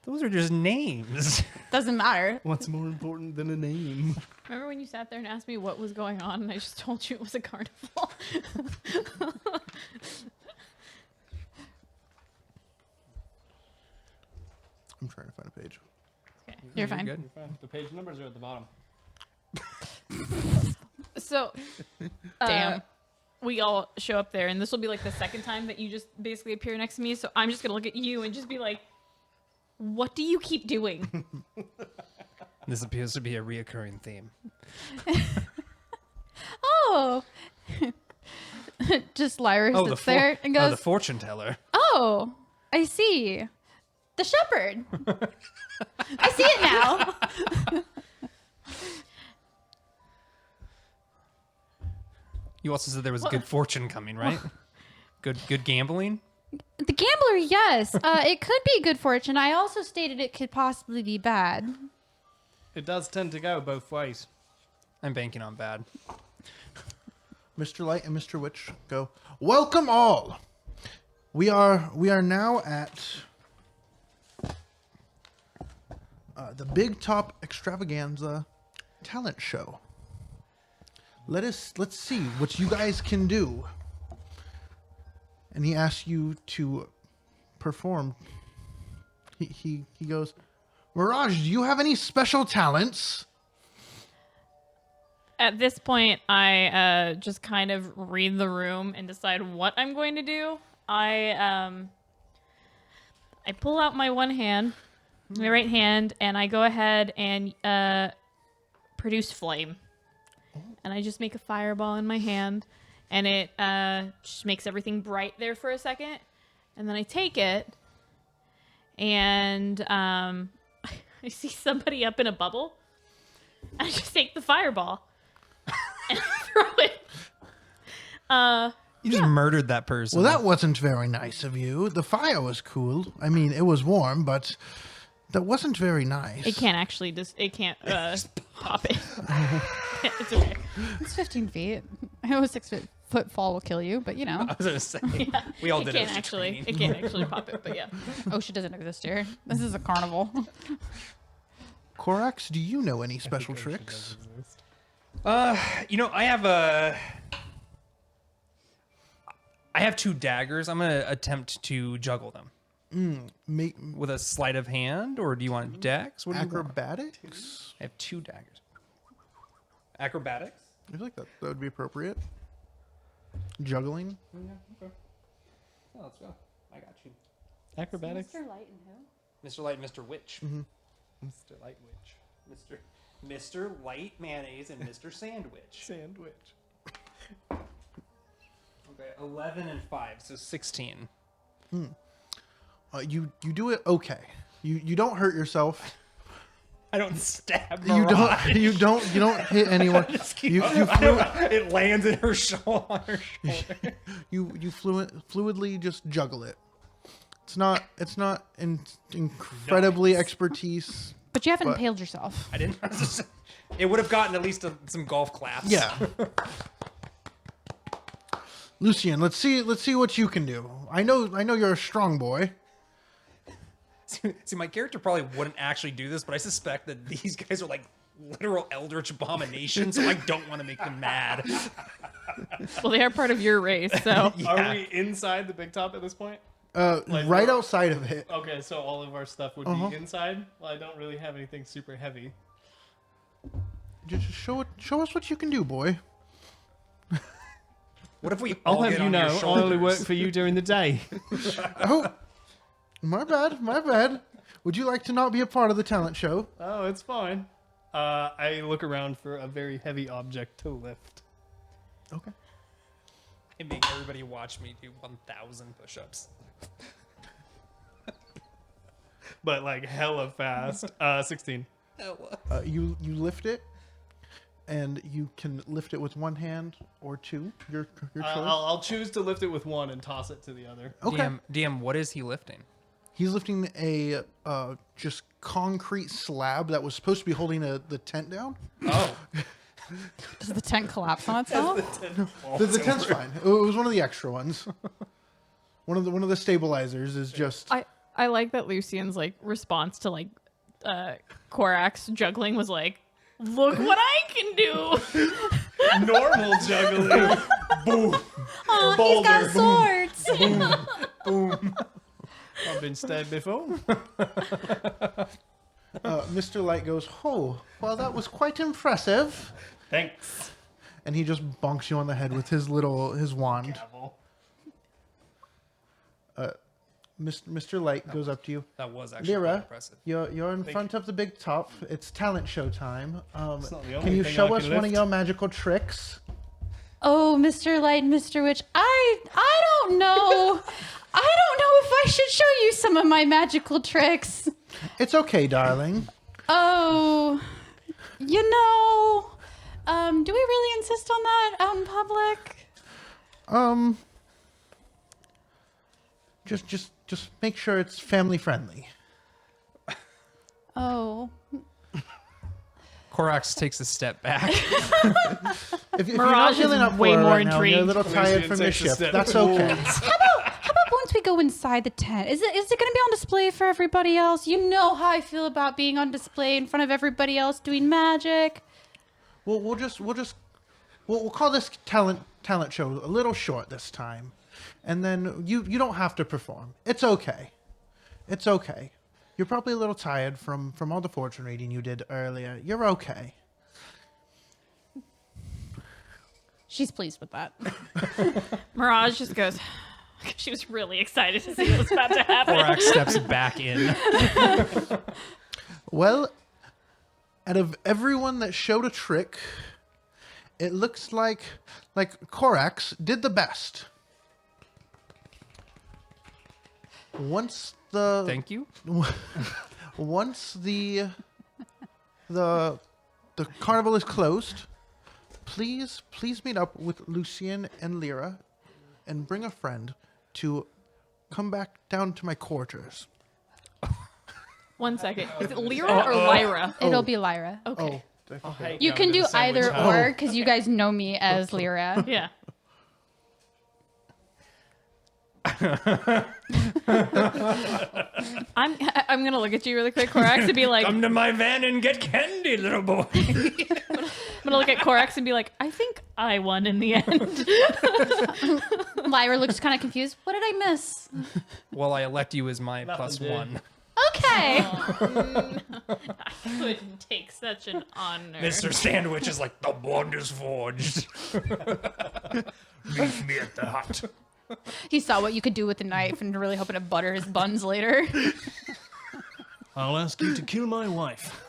Those are just names. Doesn't matter. What's more important than a name? Remember when you sat there and asked me what was going on, and I just told you it was a carnival? I'm trying to find a page. You're fine. Good. The page numbers are at the bottom. So, Damn. we all show up there, and this will be like the second time that you just basically appear next to me. So I'm just gonna look at you and just be like, "What do you keep doing?" This appears to be a reoccurring theme. Oh. Just Lyra sits there and goes, the fortune teller. "Oh, I see. The shepherd. I see it now." You also said there was good fortune coming, right? Good gambling. The gambler, yes. It could be good fortune. I also stated it could possibly be bad. It does tend to go both ways. I'm banking on bad. Mr. Light and Mr. Witch go, welcome all. We are now at the Big Top Extravaganza talent show. Let's see what you guys can do. And he asks you to perform. He goes, Mirage, do you have any special talents? At this point, I just kind of read the room and decide what I'm going to do. I pull out my one hand, my right hand, and I go ahead and produce flame. And I just make a fireball in my hand, and it just makes everything bright there for a second. And then I take it, and I see somebody up in a bubble. I just take the fireball and throw it. You just murdered that person. Well, that wasn't very nice of you. The fire was cool. I mean, it was warm, but that wasn't very nice. It can't actually pop it. It's okay. It's 15 feet. I know a 6-foot fall will kill you, but you know. I was gonna say we all did it. It can't actually pop it, but yeah. OSHA doesn't exist here. This is a carnival. Korax, do you know any special tricks? I have 2 daggers. I'm gonna attempt to juggle them. With a sleight of hand, or do you want dex? What do you want? Acrobatics? I have 2 daggers. Acrobatics? I feel like that would be appropriate. Juggling? Yeah, okay. Oh, let's go. I got you. Acrobatics. Mr. Light and who? Mr. Light, Mr. Witch. Mr. Light Witch. Mr. Light Mayonnaise and Mr. Sandwich. Sandwich. Okay, 11 and 5, so 16. You do it okay. You don't hurt yourself. I don't stab You Mirage. don't hit anyone. It lands in her shoulder. You fluidly just juggle it. It's not incredibly expertise. But you haven't But- impaled yourself. I didn't. It would have gotten at least some golf claps. Yeah. Lucien, let's see what you can do. I know you're a strong boy. See, my character probably wouldn't actually do this, but I suspect that these guys are like literal eldritch abominations, so I don't want to make them mad. Well, they are part of your race, so. Yeah. Are we inside the big top at this point? Right outside of it. Okay, so all of our stuff would be inside. Well, I don't really have anything super heavy. Just show us what you can do, boy. What if we I'll all have get you on your know, I only shoulders? work for you during the day. Oh, my bad. Would you like to not be a part of the talent show? Oh, it's fine. I look around for a very heavy object to lift. Okay. I make everybody watch me do 1,000 push-ups. But like hella fast. 16. You lift it, and you can lift it with one hand or two. Your choice. I'll choose to lift it with one and toss it to the other. Okay. DM, what is he lifting? He's lifting a just concrete slab that was supposed to be holding the tent down. Oh. Does the tent collapse on itself? The tent's fine. It was one of the extra ones. One of the stabilizers is just. I like that Lucian's like response to like Korax juggling was like, look what I can do. Normal juggling. Boom. Oh, he's got swords. Boom. Boom. I've been stabbed before. Mr. Light goes, "Oh, well, that was quite impressive," Thanks. and he just bonks you on the head with his wand. Gavel. Mr. Light goes up to you. That was actually quite Lyra, impressive. you're in front of the big top. It's talent show time. not the Can only you thing show I us can one of lift. your magical tricks? Oh, Mr. Light and Mr. Witch, I don't know. I don't know if I should show you some of my magical tricks. It's okay, darling. Oh, do we really insist on that out in public? Just make sure it's family friendly. Oh. Korax takes a step back. If you're Mirage not is feeling up way for it more right now, and you're a intrigued. little tired Lucian from your takes a shift. step That's forward. okay. How about once we go inside the tent? Is it going to be on display for everybody else? You know how I feel about being on display in front of everybody else doing magic. We'll call this talent show a little short this time, and then you don't have to perform. It's okay. It's okay. You're probably a little tired from all the fortune reading you did earlier. You're okay. She's pleased with that. Mirage just goes. She was really excited to see what was about to happen. Korax steps back in. Well, out of everyone that showed a trick, it looks like Korax did the best. Once the Thank you. once the carnival is closed, please meet up with Lucian and Lyra and bring a friend to come back down to my quarters. 1 second. Is it Lyra or Lyra? It'll be Lyra. Okay. You can do either house. or because you guys know me as Lyra. Yeah. I'm gonna look at you really quick, Korax, and be like, I'm Come to my van and get candy, little boy. gonna look at Korax and be like, I think I won in the end. Lyra looks kind of confused. What did I miss? Well, I elect you as my Nothing, dude. +1. Okay. I couldn't take such an honor. Mr. Sandwich is like, the bond is forged. Meet me at the hut. He saw what you could do with the knife and really hoping to butter his buns later. I'll ask you to kill my wife.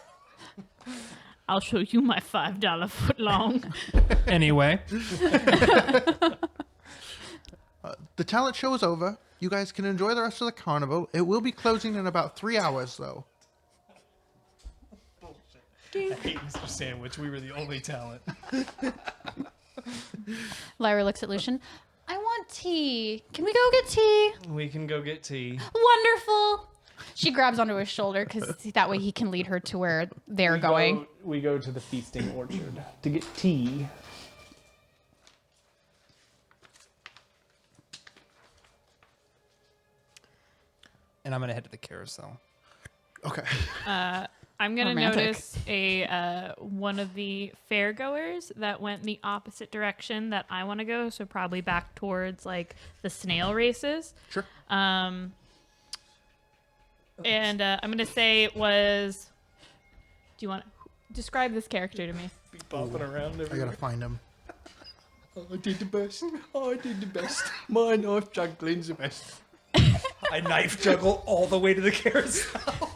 I'll show you my $5 footlong. Anyway, The talent show is over. You guys can enjoy the rest of the carnival. It will be closing in about 3 hours, though. I hate Mr. Sandwich. We were the only talent. Lyra looks at Lucian. I want tea. Can we go get tea? We can go get tea. Wonderful. She grabs onto his shoulder because that way he can lead her to where they're going. We go to the feasting orchard to get tea. and I'm gonna head to the carousel. Okay. I'm gonna Romantic. notice a one of the fairgoers that went the opposite direction that I want to go, so probably back towards like the snail races. Sure. And I'm gonna say it was. Do you want to describe this character to me? Be bopping around I everywhere. gotta find him. I did the best. I did the best. My knife juggling's the best. I knife juggle all the way to the carousel.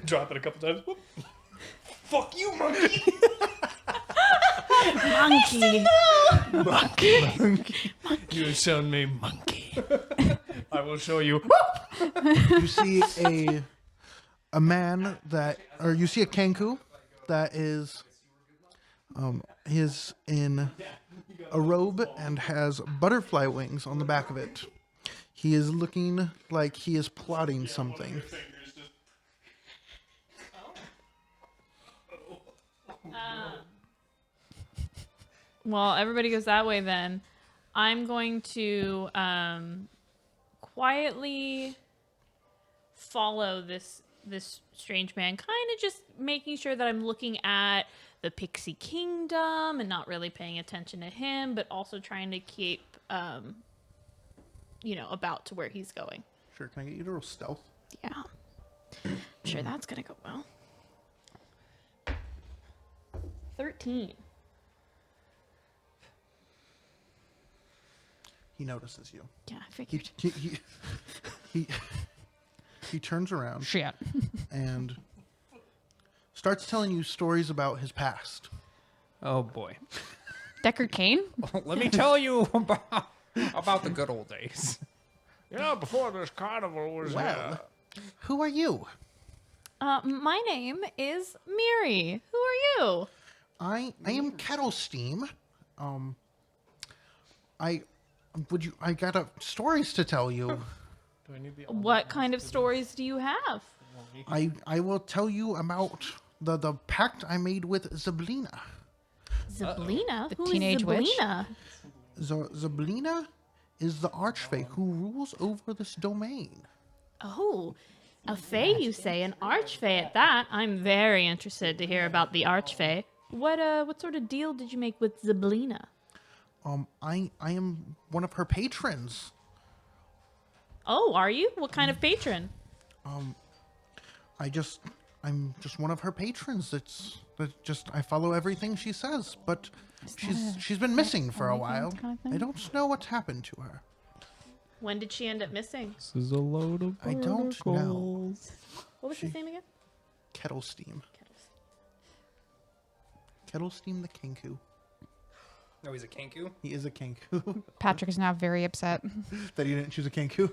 Drop it a couple times. Whoop. Fuck you, monkey! Monkey. You shown me monkey. I will show you. You see a man that, or you see a Kenku that is in a robe and has butterfly wings on the back of it. He is looking like he is plotting something. Well, everybody goes that way then. I'm going to quietly follow this strange man, kind of just making sure that I'm looking at the Pixie Kingdom and not really paying attention to him, but also trying to keep about to where he's going. Sure, can I get you to roll stealth? Yeah. I'm sure that's going to go well. 13. He notices you. Yeah, I He figured. he turns around Shit. and starts telling you stories about his past. Oh boy. Deckard Cain? Let me tell you about the good old days. Yeah, before this carnival was Well, who are you? My name is Miri. Who are you? I am Kettle Steam. I got stories to tell you. Do I need the What kind of stories do you have? I will tell you about the pact I made with Zablina. Zablina? The Who is teenage witch? Zablina? Zablina is the archfey who rules over this domain. Oh, a fae, you say? An archfey at that? I'm very interested to hear about the archfey. What sort of deal did you make with Zablina? I am one of her patrons. Oh, are you? What kind of patron? I'm just one of her patrons. I follow everything she says, but she's been missing for a while. kind of thing? I don't know what's happened to her. When did she end up missing? This is a load of I don't know. What was his name again? Kettle Steam. Kettle Steam the Kenku. No, he's a Kenku. He is a Kenku. Patrick is now very upset. That he didn't choose a Kenku.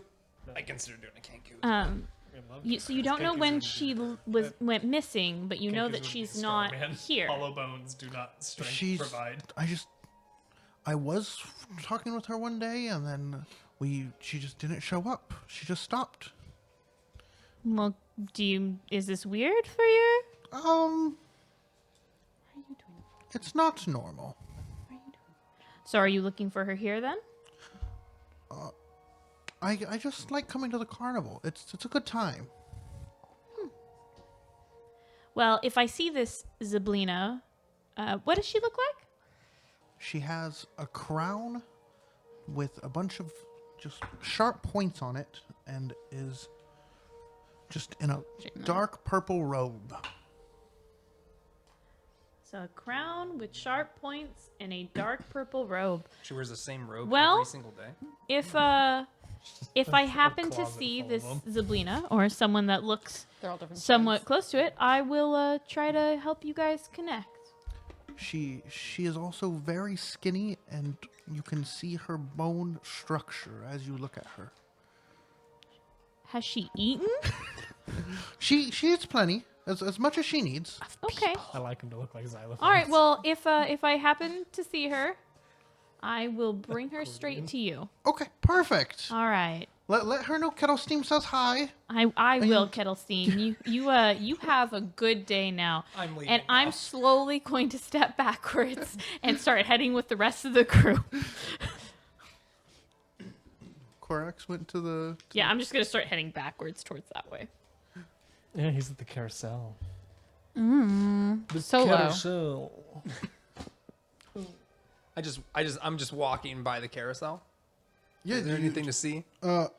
I consider doing a Kenku. So you don't know when she went missing, but you know that she's not here. Hollow bones do not strength She's. provide. I was talking with her one day, and then she just didn't show up. She just stopped. Well, is this weird for you? It's not normal. So are you looking for her here then? I just like coming to the carnival. It's a good time. Well, if I see this Zablina, what does she look like? She has a crown with a bunch of just sharp points on it, and is just in a dark purple robe. So a crown with sharp points and a dark purple robe. She wears the same robe Well- every single day. If I happen to closet see full this of Zablina or someone that looks They're all different. somewhat close to it, I will try to help you guys connect. She is also very skinny, and you can see her bone structure as you look at her. Has she eaten? She eats plenty, as much as she needs. Okay. I like him to look like xylophones. All right. Well, if I happen to see her, I will bring her straight to you. Okay, perfect. All right. Let her know Kettle Steam says hi. I will, Kettlestein. You have a good day now. I'm leaving And I'm now. slowly going to step backwards and start heading with the rest of the crew. Korax went to the... Yeah, I'm just gonna start heading backwards towards that way. Yeah, he's at the carousel. Solo. Carousel. I'm just walking by the carousel. Yeah, Is there anything to see? A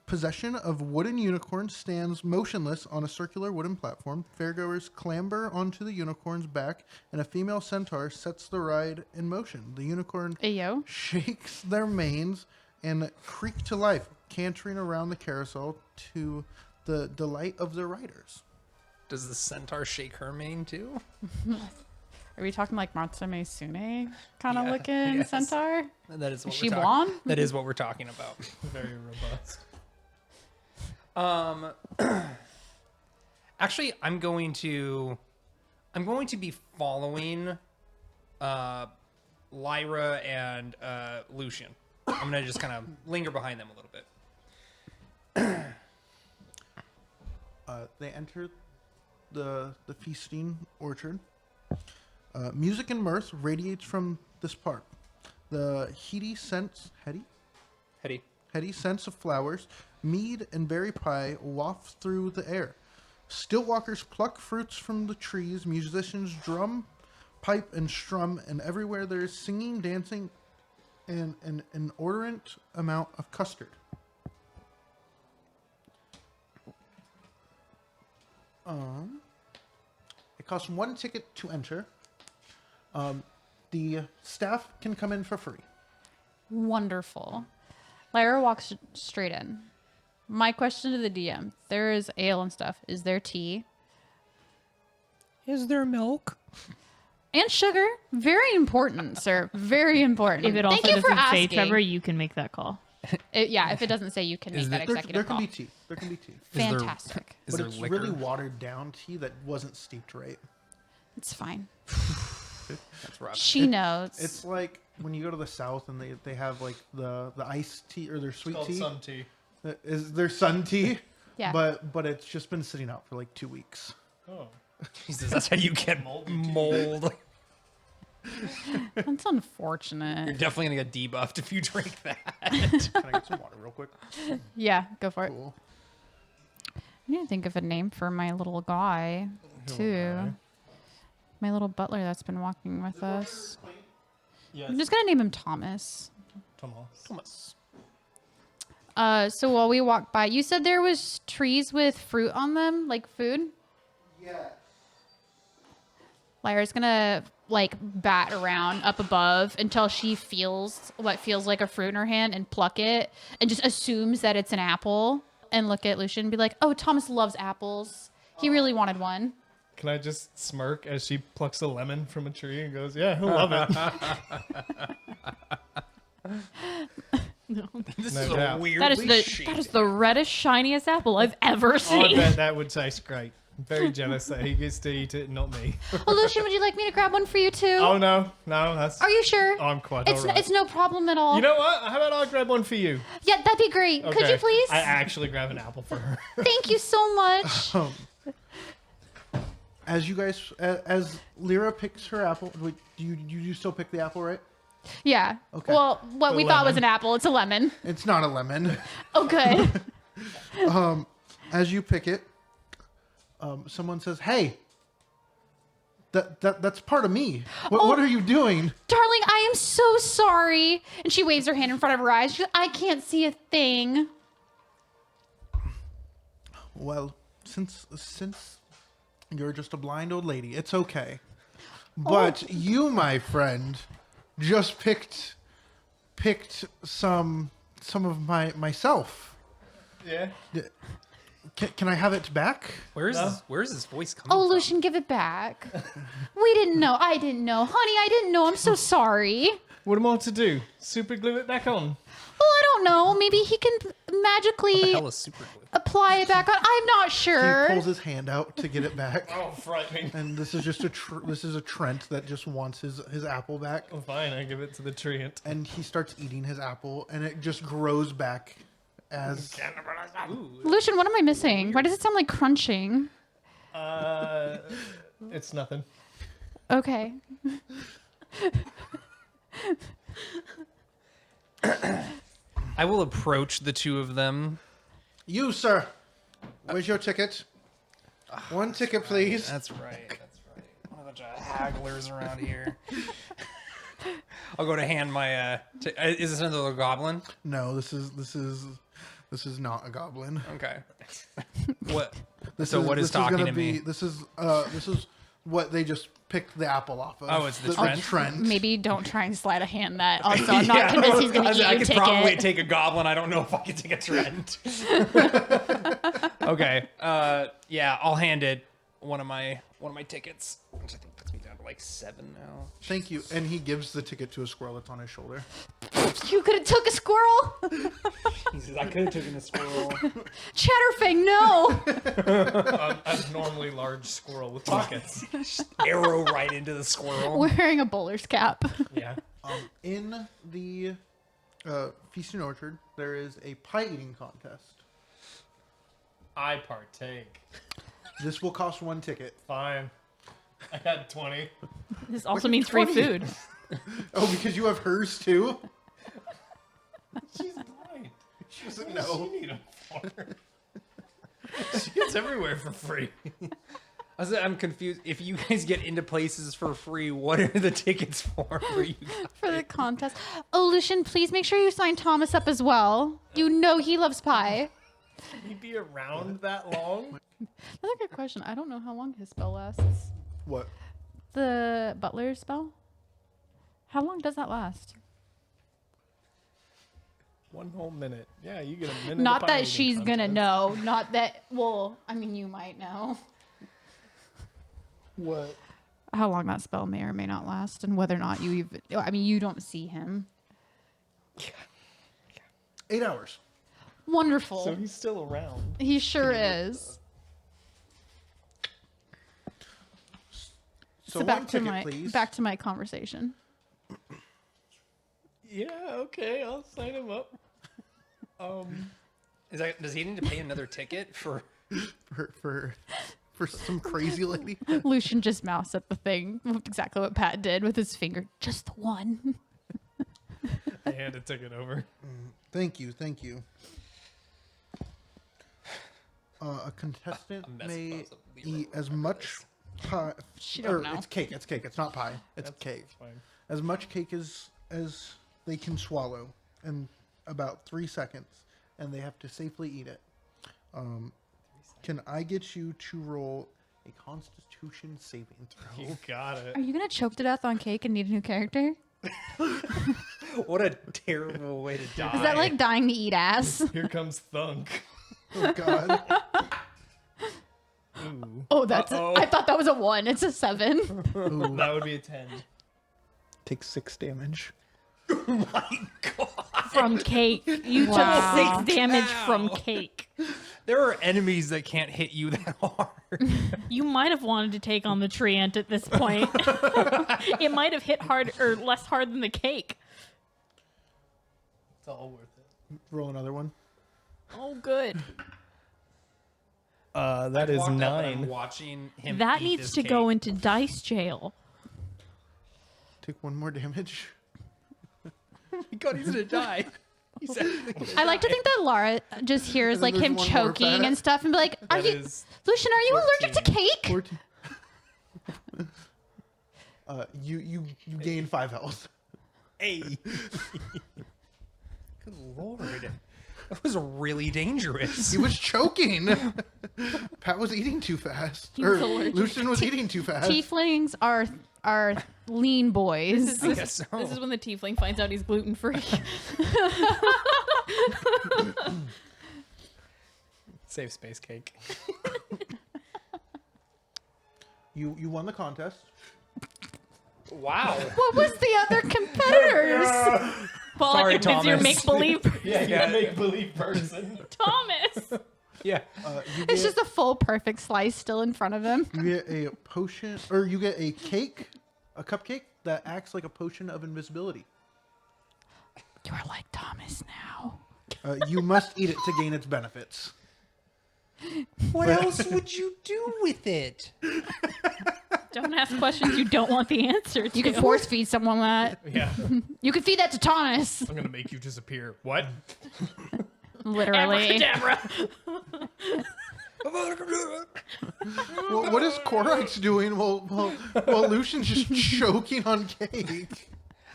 possession of wooden unicorn stands motionless on a circular wooden platform. Fairgoers clamber onto the unicorn's back, and a female centaur sets the ride in motion. The unicorn Ayo. shakes their manes and creak to life, cantering around the carousel to the delight of the riders. Does the centaur shake her mane too? Are we talking like Matsume Sune kind of Yeah, looking yes. centaur? That is what Is we're she talking- blonde? That is what we're talking about. Very robust. Actually, I'm going to be following Lyra and Lucian. I'm gonna just kind of linger behind them a little bit. They enter the feasting orchard. Music and mirth radiates from this park. The heady scents of flowers, mead, and berry pie waft through the air. Stillwalkers pluck fruits from the trees. Musicians drum, pipe, and strum, and everywhere there is singing, dancing, and an inordinate amount of custard. It costs 1 ticket to enter. The staff can come in for free. Wonderful. Lyra walks straight in. My question to the DM: there is ale and stuff. Is there tea? Is there milk? And sugar? Very important, sir. Very important. If it also Thank you for doesn't say asking. Trevor, you can make that call. Yeah, if it doesn't say, you can make that There executive can call. be tea. There can be tea. Fantastic. Is But there it's liquor? really watered down tea that wasn't steeped right. It's fine. That's rough. She knows. It's like when you go to the south and they have like the iced tea or their sweet Called tea. sun tea. Is their sun tea? Yeah. But it's just been sitting out for like 2 weeks. Oh. Jesus, that's how you get mold. That's You're unfortunate. definitely gonna get debuffed if you drink that. Can I get some water real quick? Yeah, go for it. Cool. I need to think of a name for my little guy, too. guy. My little butler that's been walking with us. Yes. I'm just gonna name him Thomas. Thomas. So while we walked by, you said there was trees with fruit on them, like food. Yeah. Lyra's gonna like bat around up above until she feels what feels like a fruit in her hand and pluck it and just assumes that it's an apple and look at Lucian and be like, "Oh, Thomas loves apples. He really wanted one." Can I just smirk as she plucks a lemon from a tree and goes, "Yeah, he'll love it." This No is doubt. a weird. That is the reddest, shiniest apple I've ever I seen. bet that would taste great. I'm very jealous that he gets to eat it, not me. Well, Lucian, would you like me to grab one for you too? Oh no, that's. Are you sure? I'm quite It's alright. it's no problem at all. You know what? How about I grab one for you? Yeah, that'd be great. Could you please? I actually grab an apple for her. Thank you so much. As you guys, as Lyra picks her apple, wait, you still pick the apple, right? Yeah. Okay. Well, what The we thought was lemon. an apple, it's a lemon. It's not a lemon. Oh, good. As you pick it, someone says, "Hey, that's part of me. What are you doing?" Darling, I am so sorry. And she waves her hand in front of her eyes. She goes, I can't see a thing. Well, since you're just a blind old lady, it's okay. But you, my friend, just picked some of myself. Yeah. Can I have it back? Where's his voice coming Oh, from? Lucian, give it back. We didn't know. I didn't know. Honey, I didn't know. I'm so sorry. What am I to do? Super glue it back on? Well, I don't know. Maybe he can What the magically hell is super glue? apply it back on. I'm not He sure. pulls his hand out to get it back. Oh, frightening. And this is just this is a Trent that just wants his apple back. Well, fine, I give it to the treant. And he starts eating his apple, and it just grows back as Lucian, what am I missing? Why does it sound like crunching? It's nothing. Okay. I will approach the two of them. you, sir. Where's your ticket? One ticket, please. That's right. That's right. What a bunch of hagglers around here. I'll go to hand my. Is this another little goblin? No, this is not a goblin. Okay. What? This So what is talking gonna to me? This is what they just picked the apple off of. Oh, it's the Trent? Trent. Maybe don't try and slide a hand that. Also, I'm not convinced he's going to get I your could ticket. probably take a goblin. I don't know if I could take a Trent. Okay. Yeah, I'll hand it one of my tickets, which I think puts me down to like 7 now. Thank you. And he gives the ticket to a squirrel that's on his shoulder. You could have took a squirrel. He says, I could have taken a squirrel. Chatterfang, no. A normally large squirrel with pockets. Arrow right into the squirrel. Wearing a bowler's cap. Yeah. In the Feast and Orchard, there is a pie eating contest. I partake. This will cost 1 ticket. Fine. I had 20. This also means free 20? food. Oh, because you have hers too? She's blind. She doesn't What does know. she need 'em for? She gets everywhere for free. I'm confused. If you guys get into places for free, what are the tickets for you guys? For the contest. Oh, Lucian, please make sure you sign Thomas up as well. You know he loves pie. Can he be around that long? Another good question. I don't know how long his spell lasts. What? The butler spell? How long does that last? 1 whole minute. Yeah, you get a minute. Not of pie that eating she's gonna contest. know. Not that. Well, I mean, you might know What? how long that spell may or may not last, and whether or not you even. I mean, you don't see him. 8 hours. Wonderful. So he's still around. He sure is. So So one ticket, please. back to my conversation. Yeah, okay, I'll sign him up. Does he need to pay another ticket for? For some crazy lady. Lucian just moused at the thing. Exactly what Pat did with his finger. Just the one. I hand a ticket over. Thank you. A contestant I'm messing may up, so leave it eat as remember much pie. She don't know. It's cake. It's not pie. It's cake. That's fine. As much cake as they can swallow in about 3 seconds, and they have to safely eat it. Can I get you to roll a Constitution saving throw? You got it. Are you going to choke to death on cake and need a new character? What a terrible way to die. Is that like dying to eat ass? Here comes Thunk. Oh God! Ooh. Oh, that's Uh-oh. I thought that was a 1. It's a 7. Ooh, That would be a 10. take 6 damage. From cake. You Wow. took 6 damage Ow. from cake. There are enemies that can't hit you that hard. You might have wanted to take on the treant at this point. It might have hit hard or less hard than the cake. It's all worth it. Roll another one. Oh, good. That I is walked up and I'm 9. watching him. That eat needs this to cake. go into dice jail. Take 1 more damage. God, he's gonna die. He's actually gonna I like to die. think that Laura just hears And then like him there's one more choking fat. and stuff and be like, "Are That you is Lucian, are you allergic to 14. cake?" 14. You gain 5 health. Hey. Good lord. That was really dangerous. He was choking. Pat was eating too fast. He was Or allergic Lucian was eating too fast. Tieflings are lean boys. I guess so. This is when the tiefling finds out he's gluten free. safe space cake. You won the contest. Wow. What was the other competitors? Well, Sorry, like if it's your Thomas. make believe Yeah, make believe person. Thomas. Yeah. You It's get, just a full perfect slice still in front of him. you get a potion, or you get a cake, a cupcake that acts like a potion of invisibility. You are like Thomas now. You must eat it to gain its benefits. What else would you do with it? Don't ask questions you don't want the answer to. You can force feed someone that. Yeah. You can feed that to Thomas. I'm gonna make you disappear. What? Literally. Abracadabra. Well, what is Korax doing while Lucian's just choking on cake?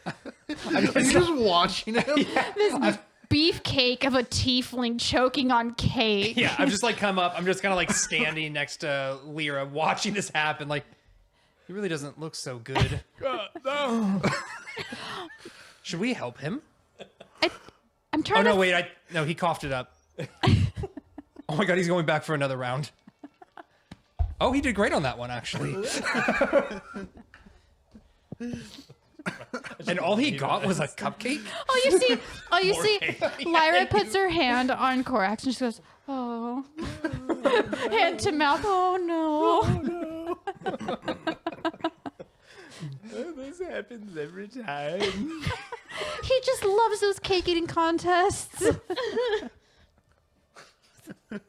Are you just watching him? This beefcake of a tiefling choking on cake. Yeah, I've just like come up. I'm just kind of like standing next to Lyra watching this happen. Like, he really doesn't look so good. Should we help him? I'm Oh, trying no, to. wait. No, he coughed it up. Oh my God, he's going back for another round. Oh, he did great on that one, actually. And all he got was a cupcake? Oh, you More see, cake. Lyra puts her hand on Korax and she goes, "Oh." Hand to mouth. Oh no. This happens every time. He just loves those cake eating contests.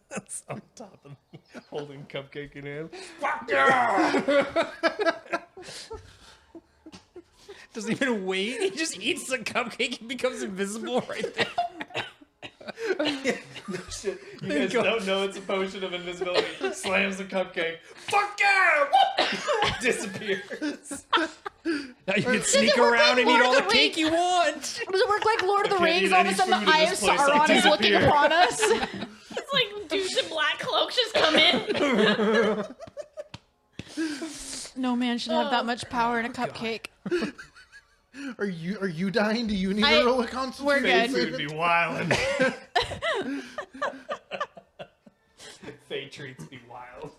That's on top of me, holding cupcake in hand. Doesn't even wait. He just eats the cupcake and becomes invisible right there. You guys don't know it's a potion of invisibility. Slams the cupcake. Fuck yeah! Whoop! Disappears. Now you can sneak around and eat all the cake you want. Does it work like Lord of the can't Rings? eat All of any a sudden, food the in Eye of this place, I Sauron is looking disappear. upon us. It's like dudes in black cloaks just come in. No man should have that much power in a cupcake. Are you dying? Do you need I- to roll a constitution? we're good. Food be wildin'. Fate treats be wild.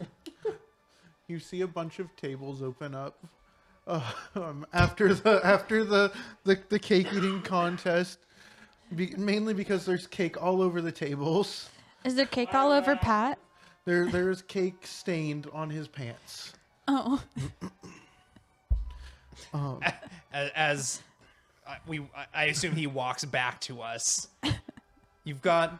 You see a bunch of tables open up after the cake eating contest, mainly because there's cake all over the tables. Is there cake all over Pat? There's cake stained on his pants. Oh. As I assume he walks back to us. You've got.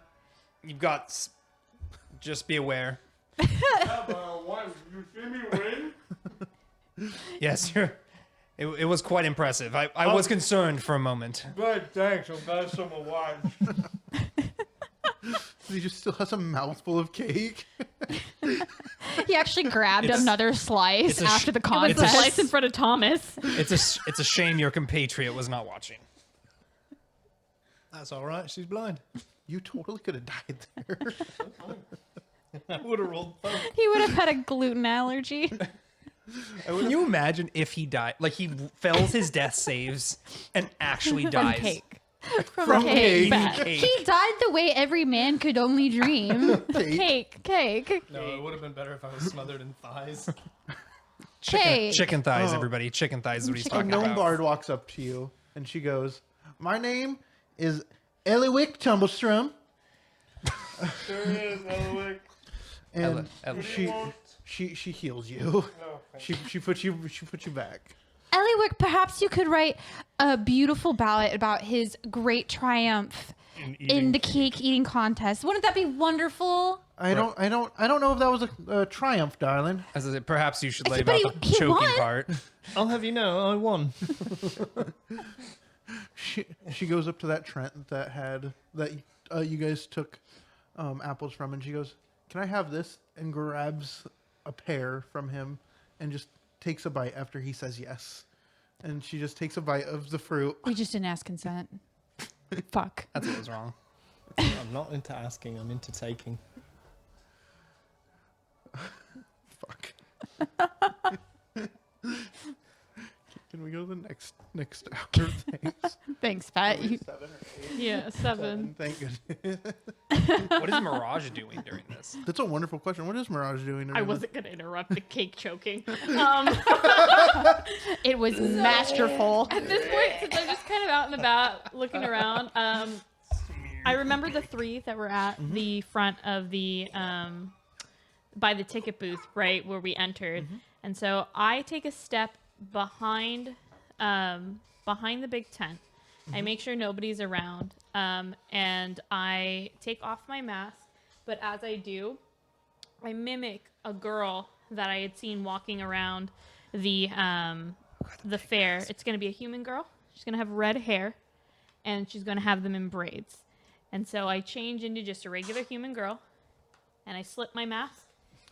Just be aware. Yeah, but what? You see me win? Yes, it was quite impressive. I was concerned for a moment. Good, thanks. I'm glad someone watched. He just still has a mouthful of cake. He actually grabbed another slice it's a after the It was the contest. slice in front of Thomas. It's a shame your compatriot was not watching. That's all right. She's blind. You totally could have died there. I would have rolled. He would have had a gluten allergy. Can you imagine if he died? Like he fails his death saves and actually From dies. cake. From cake. Cake. He died the way every man could only dream. Cake. No, it would have been better if I was smothered in thighs. Cake. Chicken thighs, Oh. everybody. Chicken thighs is what he's A talking gnome about. bard walks up to you and she goes, "My name is Eliwick Tumblestrom." There is, Elwick. And Ella. she heals you. No, She puts you back. Eliwick, perhaps you could write a beautiful ballad about his great triumph in the cake eating contest. Wouldn't that be wonderful? I don't know if that was a triumph, darling. As I said, perhaps you should lay But about the he choking won. part. I'll have you know, I won. She goes up to that Trent that you guys took apples from, and she goes, "Can I have this?" and grabs a pear from him and just takes a bite after he says yes. And she just takes a bite of the fruit. We just didn't ask consent. Fuck. That's what was wrong. I'm not into asking, I'm into taking. Fuck. Can we go to the next hour? Thanks. Thanks, Pat. 7 or 8. Yeah, 7. Thank goodness. What is Mirage doing during this? That's a wonderful question. What is Mirage doing? I wasn't going to interrupt the cake choking. It was masterful. At this point, since I'm just kind of out and about looking around, I remember the 3 that were at the front of the by the ticket booth, right where we entered, and so I take a step behind the big tent. I make sure nobody's around, and I take off my mask. But as I do, I mimic a girl that I had seen walking around the fair. It's going to be a human girl. She's going to have red hair, and she's going to have them in braids. And so I change into just a regular human girl, and I slip my mask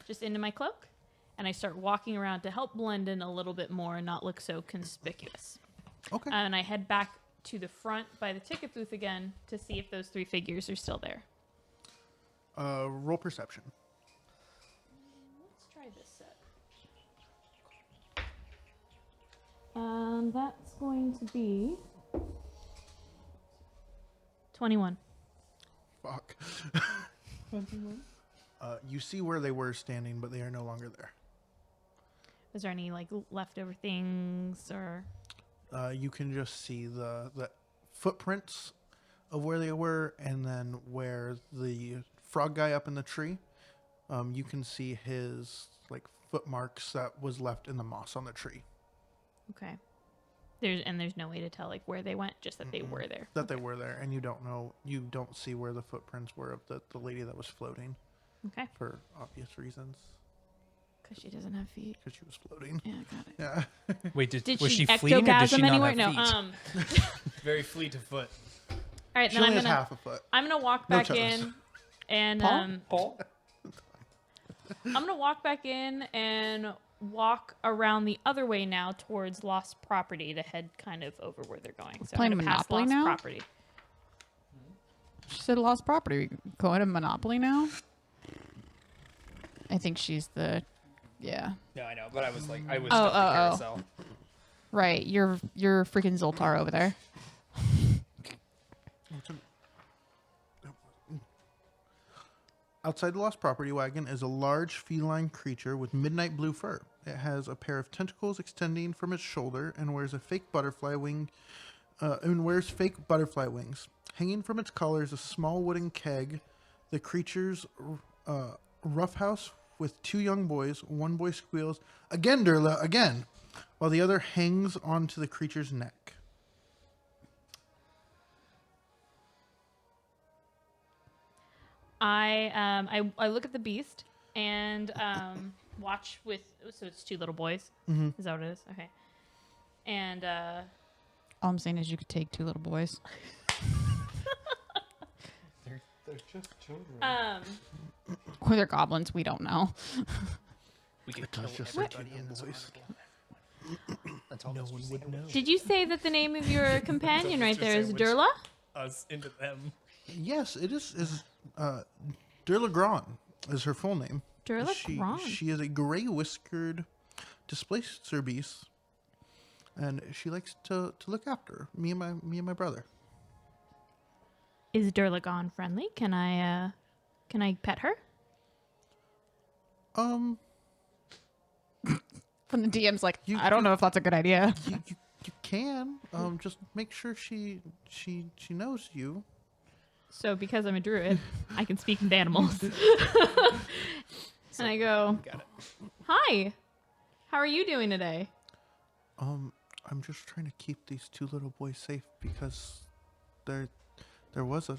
just into my cloak, and I start walking around to help blend in a little bit more and not look so conspicuous. Okay. And I head back to the front by the ticket booth again to see if those 3 figures are still there. Roll perception. Let's try this set. That's going to be 21. Fuck. You see where they were standing, but they are no longer there. Is there any like leftover things or? You can just see the footprints of where they were, and then where the frog guy up in the tree. You can see his like foot marks that was left in the moss on the tree. Okay. There's no way to tell like where they went, just that they were there. That they were there, and you don't see where the footprints were of the lady that was floating Okay. for obvious reasons, Because she doesn't have feet. because she was floating. Yeah, got it. Yeah. Wait, Did was she she fleeing or did she ectogasm not anywhere? have No. feet? Very fleet of foot. All right, She then only has half a foot. I'm gonna walk No back toes. in, and Paul? I'm gonna walk back in and walk around the other way now towards Lost Property to head kind of over where they're going. So Playing I'm gonna pass Monopoly Lost now? Property. She said lost property. Going to Monopoly now? I think she's the... Yeah. No, I know, but I was Oh, stuck oh, in carousel. Right. You're freaking Zoltar over there. Outside the lost property wagon is a large feline creature with midnight blue fur. It has a pair of tentacles extending from its shoulder and wears fake butterfly wings. Hanging from its collar is a small wooden keg. The creature's roughhouse with 2 young boys. One boy squeals, "Again, Durla, again," while the other hangs onto the creature's neck. I look at the beast and watch with. So it's 2 little boys. Mm-hmm. Is that what it is? Okay. And All I'm saying is you could take 2 little boys. They're just children. Or they're goblins. We don't know. We could It kill does just say everybody two in this boys. article. That's all No that's one just would saying. know. did you say that the name of your companion right Mr. there is Sandwich. Durla? Us into them. Yes, it is Durlagron is her full name. Durla Gron. She is a gray whiskered displacer beast, and she likes to look after me and my brother. Is Durlagon friendly? Can I pet her? When the DM's like, You- I don't know if that's a good idea. You can just make sure she knows you. So because I'm a druid, I can speak with animals. And I go, Got it. "Hi, how are you doing today?" I'm just trying to keep these 2 little boys safe because there was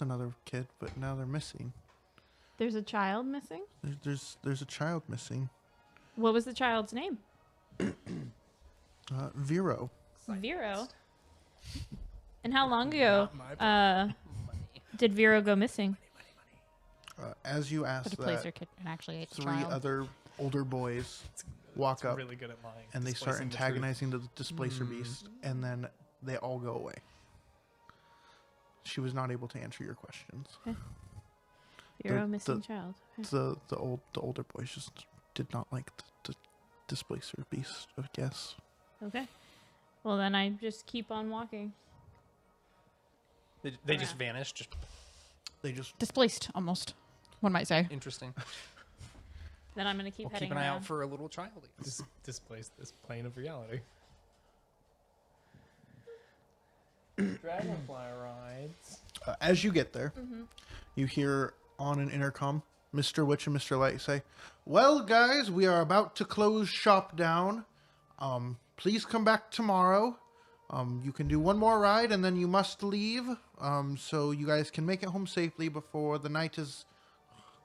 another kid, but now they're missing. There's a child missing. There's a child missing. What was the child's name? Vero. Vero. And how long ago did Vero go missing? As you ask But a placer that, kid and actually ate the 3 child. other older boys walk up Really good at lying. and they start displacing the truth. antagonizing the displacer beast, and then they all go away. She was not able to answer your questions. Vero The- missing the- child. Okay. The older boys just did not like the displacer beast, I guess. Okay. Well, then I just keep on walking. They just vanished. Just They just Displaced, almost. One might say. interesting. Then I'm gonna keep We'll heading keep an eye around. out for a little child. I guess. Displace this plane of reality. Dragonfly rides. as you get there, you hear on an intercom Mr. Witch and Mr. Light say, "Well, guys, we are about to close shop down. Please come back tomorrow. You can do one more ride and then you must leave. So you guys can make it home safely before the night is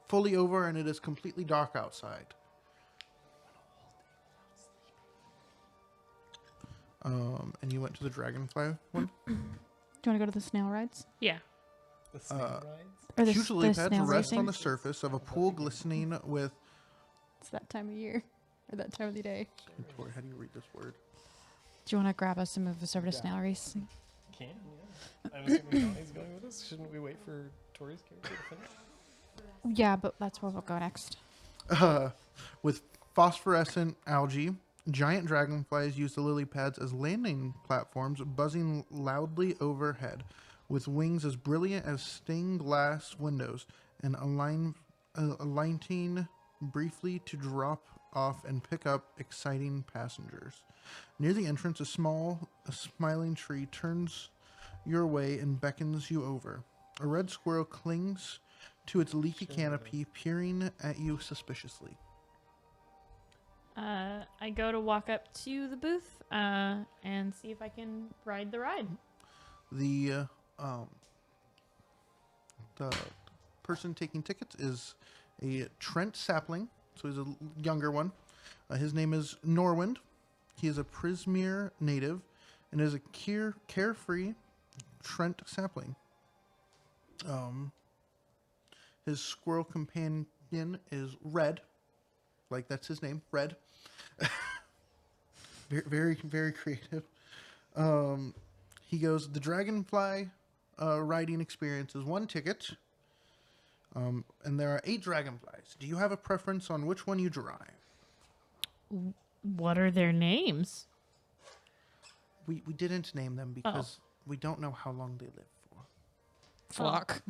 fully over and it is completely dark outside." And you went to the Dragonfly one. Do you want to go to the snail rides? Yeah. The snake rides. Or the, Huge the lily snail pads rest racing? on the surface of a pool glistening with. It's that time of year. Or that time of the day. Tori, how do you read this word? Do you want to grab us and move us over to snail racing? Can, yeah. I'm assuming Johnny's going with us. Shouldn't we wait for Tori's character to finish? Yeah, but that's where we'll go next. With phosphorescent algae, giant dragonflies use the lily pads as landing platforms, buzzing loudly overhead, with wings as brilliant as stained glass windows, and alighting briefly to drop off and pick up exciting passengers. Near the entrance, a smiling tree turns your way and beckons you over. A red squirrel clings to its leafy canopy, peering at you suspiciously. I go to walk up to the booth and see if I can ride the ride. The person taking tickets is a Trent sapling, so he's a younger one. His name is Norwind. He is a Prismere native and is a carefree Trent sapling. His squirrel companion is Red, like that's his name, Red. Very, very, very creative. He goes, the Dragonfly riding experience is 1 ticket, and there are 8 dragonflies. Do you have a preference on which one you drive? What are their names? We didn't name them because we don't know how long they live for. Flock.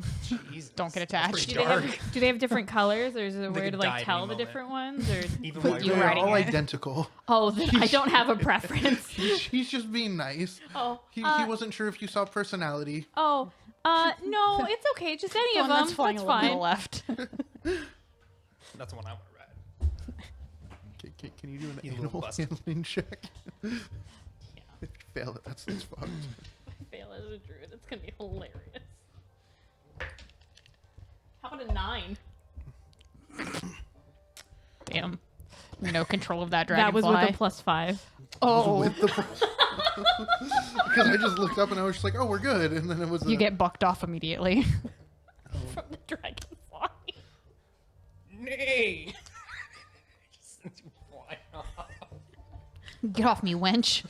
Jesus. Don't get That's attached. pretty dark. Do they have different colors, or is there a way could to die like at tell any the moment. different ones? Or Even But while you you're They're riding all it. identical. oh, then I don't have a preference. He's just being nice. Oh, He wasn't sure if you saw personality. no, it's okay. Just any of One them. that's flying That's a little to the fine. left. That's the one I want to ride. Can you do an He's a little animal busted. handling check? If you fail it, that's fucked. Fail as a druid. It's gonna be hilarious. How about rolled a 9. Damn. No control of that That dragonfly. was with a +5. Oh, With the because I just looked up and I was just like, oh, we're good, and then it was you get bucked off immediately. From the dragonfly. Nay. Just sends you flying off. Get off me, wench.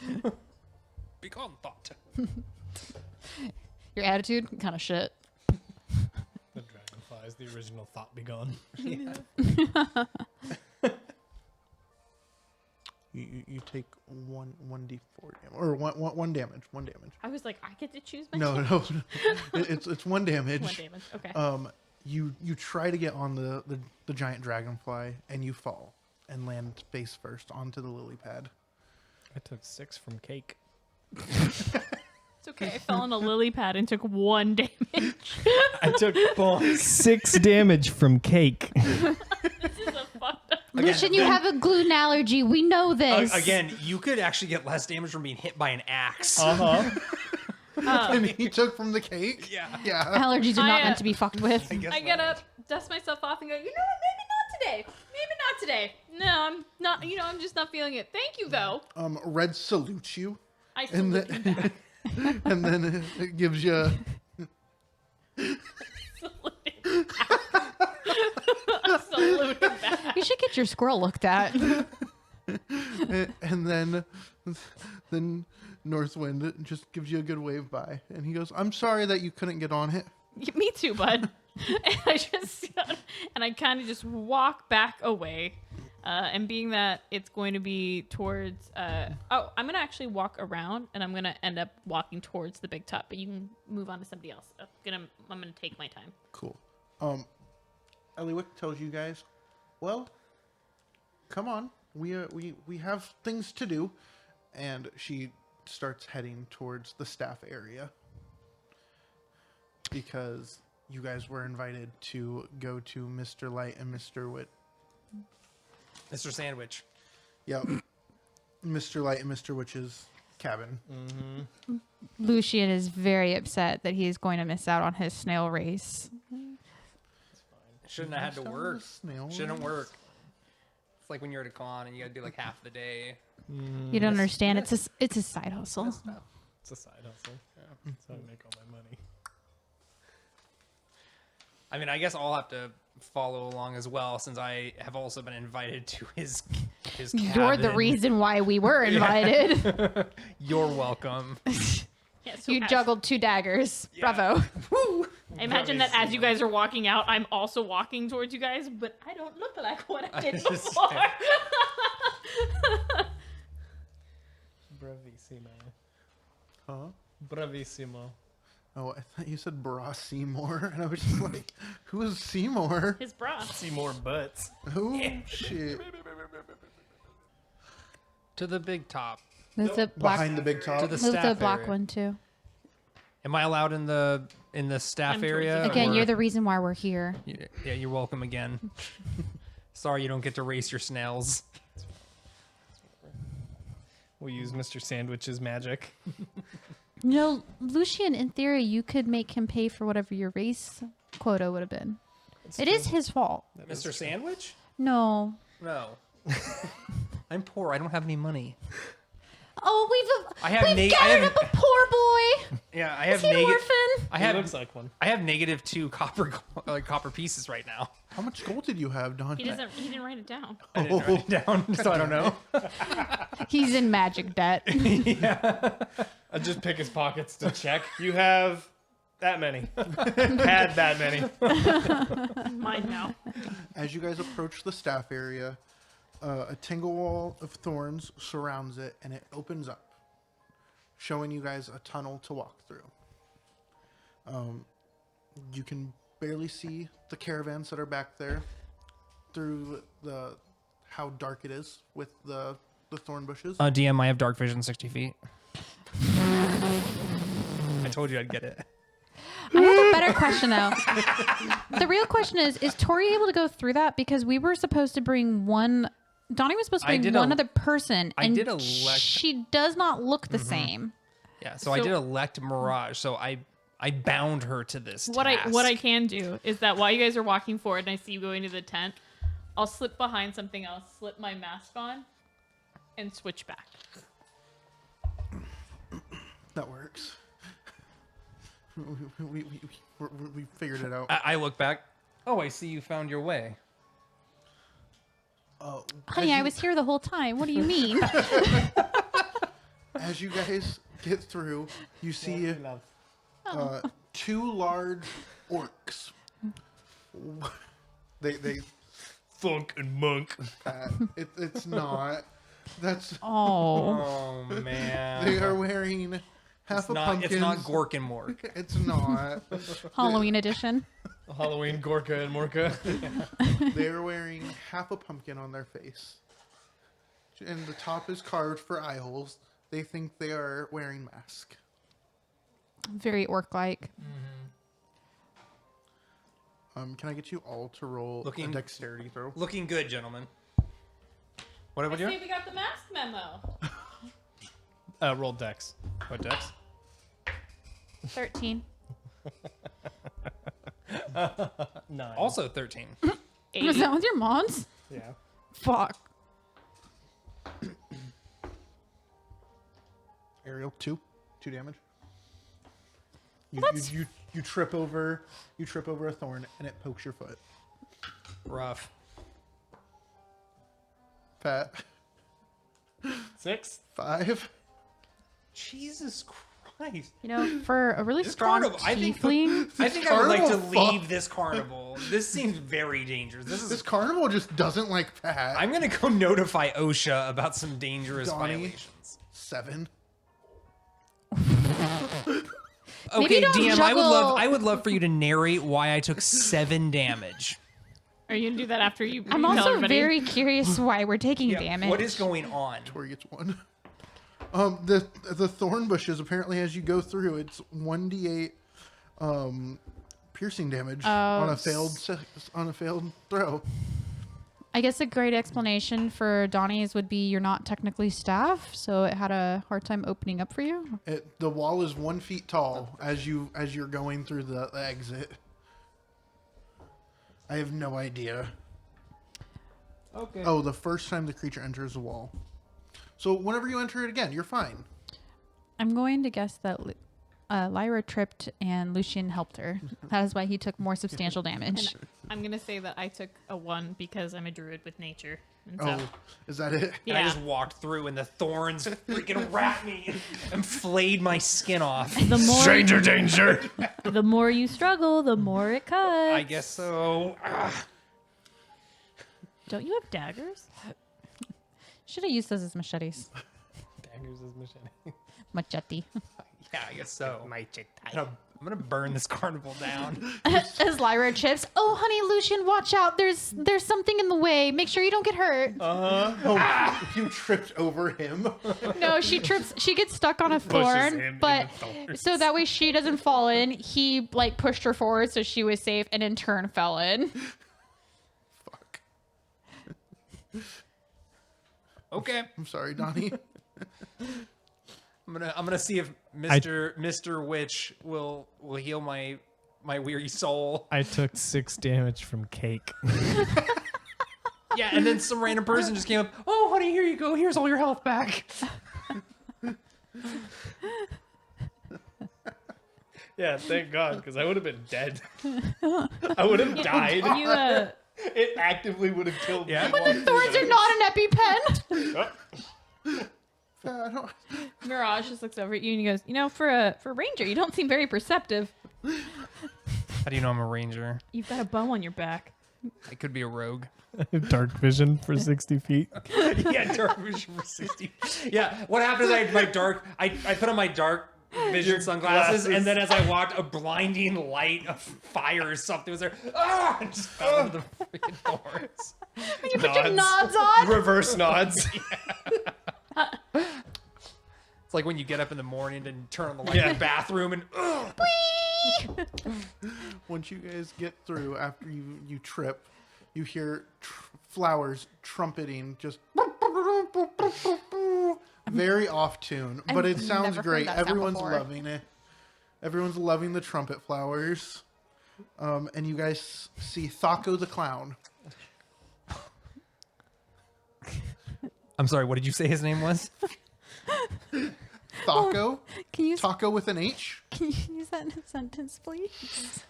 Be gone, thought. Your attitude, kind of shit. The dragonfly is the original thought begone. You take one d4 damage or one damage. I was like, I get to choose my No, it's one damage. 1 damage. Okay. You try to get on the giant dragonfly and you fall and land face first onto the lily pad. I took 6 from cake. It's okay. I fell on a lily pad and took 1 damage. I took 6 damage from cake. This is a fucked up. Lucian, you have a gluten allergy. We know this. Again, you could actually get less damage from being hit by an axe. Uh-huh. And he took from the cake. Yeah. Yeah. Allergies are not I, meant to be fucked with. I guess I get up, dust myself off, and go, you know what? Maybe not today. Maybe not today. No, I'm not. I'm just not feeling it. Thank you, though. Red salutes you, I and salute him then back. and then it gives you. Salute him back. You should get your squirrel looked at. And then Northwind just gives you a good wave by, and he goes, "I'm sorry that you couldn't get on it." Me too, bud. And I kind of just walk back away. And being that it's going to be towards, I'm going to actually walk around and I'm going to end up walking towards the big top, but you can move on to somebody else. I'm going to take my time. Cool. Eliwick tells you guys, "Well, come on, we have things to do," and she starts heading towards the staff area because you guys were invited to go to Mr. Light and Mr. Wit. Mr. Sandwich. Yep. Mr. Light and Mr. Witch's cabin. Lucian is very upset that he is going to miss out on his snail race. Shouldn't have had to work. Snail Shouldn't race. work. It's like when you're at a con and you gotta do like half the day. You don't understand. It's a side hustle. It's a side hustle. Yeah. That's how I make all my money. I mean, I guess I'll have to follow along as well since I have also been invited to his cabin. You're the reason why we were invited. You're welcome. Yeah, so You as- juggled 2 daggers. Bravo. I imagine that as you guys are walking out, I'm also walking towards you guys, but I don't look like what I did just- before. Bravissimo. Huh? Bravissimo. Oh, I thought you said Bra Seymour, and I was just like, "Who is Seymour? His bra. See more butts. Who? Shit." To the big top. Move the black. Behind the big top. To the Move staff the black area. one too. Am I allowed in the staff I'm towards area? the Again, or- you're the reason why we're here. Yeah, you're welcome again. Sorry you don't get to race your snails. We'll use Mr. Sandwich's magic. No, Lucian, in theory, you could make him pay for whatever your race quota would have been. It is his fault. Mr. Sandwich? No. No. I'm poor. I don't have any money. Oh, I have we've I gathered have- up a poor boy. Yeah, I Is have he an negative. orphan? I He have looks like one. I have -2 copper pieces right now. How much gold did you have, Don? He didn't write it down. I didn't write it down, so I don't know. He's in magic debt. I just pick his pockets to check. You have that many. Had that many. Mine now. As you guys approach the staff area, a tingle wall of thorns surrounds it, and it opens up, showing you guys a tunnel to walk through. You can barely see the caravans that are back there through how dark it is with the thorn bushes. DM, I have dark vision 60 feet. I told you I'd get it. I have a better question though. The real question is Tori able to go through that? Because we were supposed to bring one. Donnie was supposed to I bring did one a- other person, I and did elect- she does not look the same. Yeah, so I So- did elect Mirage. So I I bound her to this What task. I can do is that while you guys are walking forward and I see you going to the tent, I'll slip behind something else, slip my mask on, and switch back. That works. We figured it out. I look back. Oh, I see you found your way. Honey, I was here the whole time. What do you mean? As you guys get through, you see two large orcs. They Fucking monk. it's not. That's Oh. Oh man. they are wearing half a pumpkin. It's not Gork and Mork. It's not. Halloween edition. Halloween Gorka and Morka. They are wearing half a pumpkin on their face, and the top is carved for eye holes. They think they are wearing masks. Very orc-like. Can I get you all to roll Looking- a dexterity throw? Looking good, gentlemen. What I about see you? we got the mask memo. Roll dex. What dex? 13. 9. Also 13. Was that with your mom's? Yeah. Fuck. Ariel, 2 damage. You trip over a thorn and it pokes your foot. Rough. Pat, 6. 5. Jesus Christ. You know, for a really This strong carnival, tiefling, I think I would like to carnival leave this carnival. This seems very dangerous. This carnival just doesn't like Pat. I'm gonna go notify OSHA about some dangerous Donnie. violations. 7. Okay, don't DM, juggle- I would love for you to narrate why I took 7 damage. Are you gonna do that after you? I'm tell also everybody? very curious why we're taking damage. What is going on? Tori gets 1. The thorn bushes, apparently as you go through, it's 1d8 piercing damage on a failed throw. I guess a great explanation for Donnie's would be you're not technically staff, so it had a hard time opening up for you. The wall is 1 feet tall as you're going through the exit. I have no idea. Okay. Oh, the first time the creature enters the wall. So whenever you enter it again, you're fine. I'm going to guess that Lyra tripped and Lucian helped her. That is why he took more substantial damage. I'm gonna say that I took a 1 because I'm a druid with nature. And so, Oh, is that it? And yeah. I just walked through and the thorns freaking wrapped me and flayed my skin off. the more Stranger danger. the more you struggle, the more it cuts. I guess so. Don't you have daggers? Should have used those as machetes. Daggers is machete. Machete. Yeah, I guess so. I'm gonna burn this carnival down. As Lyra trips, oh honey, Lucian, watch out! There's something in the way. Make sure you don't get hurt. Oh, you tripped over him. No, she trips. She gets stuck on a him thorn, in but the thorns. so that way she doesn't fall in. He like pushed her forward so she was safe, and in turn fell in. Fuck. Okay. I'm sorry, Donnie. I'm gonna see if Mr. Witch will heal my weary soul. I took 6 damage from cake. Yeah, and then some random person just came up. Oh, honey, here you go. Here's all your health back. Yeah, thank God, because I would have been dead. I would have died. You It actively would have killed Yeah. me. But while Thorns are not an EpiPen. Mirage just looks over at you and he goes, you know, for a ranger, you don't seem very perceptive. How do you know I'm a ranger? You've got a bow on your back. I could be a rogue. Dark vision for 60 feet. Yeah, dark vision for 60. Yeah, what happened is I put on my dark vision sunglasses, and then as I walked, a blinding light of fire or something was there. Ah! I just fell into the freaking thorns. You put your nods on. Reverse nods. It's like when you get up in the morning and turn on the light Yeah. in the bathroom and Once you guys get through, after you trip, you hear flowers trumpeting, just very off tune, but it sounds never heard great. that sound Everyone's before. loving it. Everyone's loving the trumpet flowers. And you guys see Thaco the clown. I'm sorry, what did you say his name was? Thaco? Can you Taco with an H? can you use that in a sentence, please?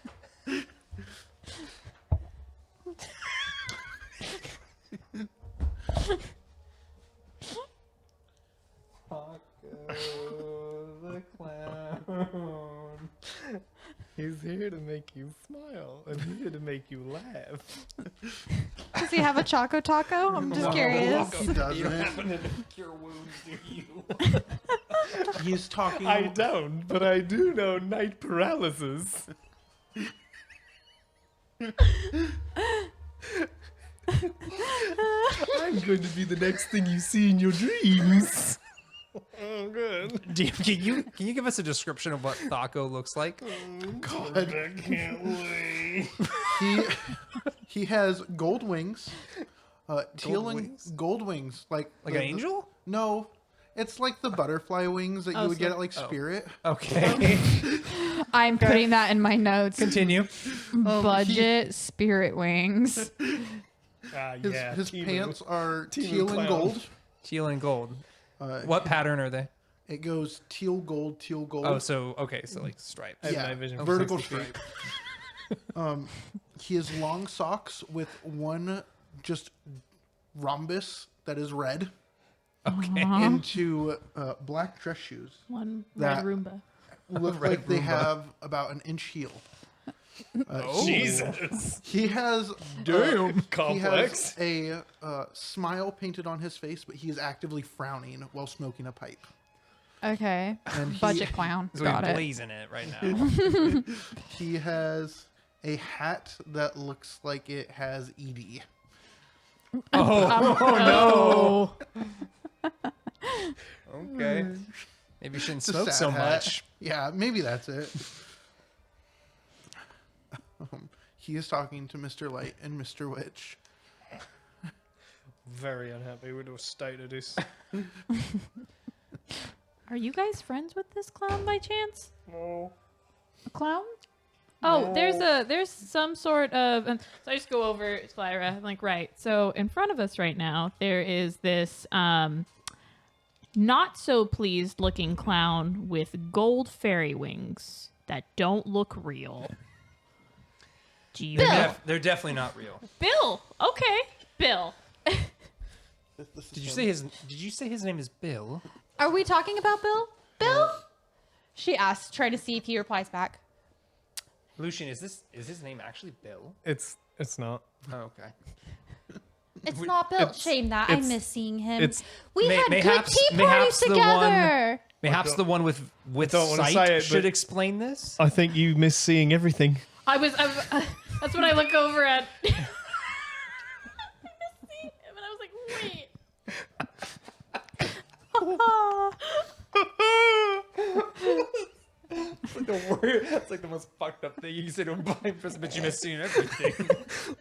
The clown. He's here to make you smile and here to make you laugh. Does he have a Choco Taco? I'm just curious. He doesn't. happen to cure wounds, do you? He's talking. I don't, but I do know night paralysis. I'm going to be the next thing you see in your dreams. Oh, good. Can you give us a description of what Thaco looks like? God. I can't wait. He has gold wings. Teal Gold and wings? gold wings. Like Like an angel? No. It's like the butterfly wings that you would get at like Spirit. Okay. I'm putting that in my notes. Continue. Budget spirit wings. His Timu. pants are Timu teal clown. and gold. Teal and gold. Uh, What pattern are they? It goes teal gold, teal gold. Oh, so like stripes. I have yeah, night vision for vertical 60 feet. stripe. He has long socks with one just rhombus that is red Okay. into black dress shoes. One That- red Roomba. Look Red like they Roomba. have about an inch heel. Jesus. He has Damn. He Complex. has a smile painted on his face, but he is actively frowning while smoking a pipe. Okay. And he, Budget clown. So Got we're it. blazing it right now. he has a hat that looks like it has ED. Oh, no. Okay. Maybe you shouldn't It's a smoke sad so hat. much. Yeah, maybe that's it. He is talking to Mr. Light and Mr. Witch. Very unhappy with the state of this. Are you guys friends with this clown by chance? No. A clown? Oh, there's some sort of. So I just go over to Lyra. I'm like, right. So in front of us right now, there is this not so pleased looking clown with gold fairy wings that don't look real. Do you know? They're definitely not real. Bill? Okay, Bill. Did you say his name is Bill? Are we talking about Bill? Bill? She asks, trying to see if he replies back. Lucian, is his name actually Bill? It's not. Oh, okay. It's not Bill. Shame that. I it's- miss seeing him. it's- We had mayhaps- good tea parties mayhaps the one- together. Perhaps the one with don't wanna sight say it, should but- explain this. I think you miss seeing everything. That's when I look over at. I see him, and I was like, wait. That's like the most fucked up thing you can say to a blind person, but you miss seeing everything.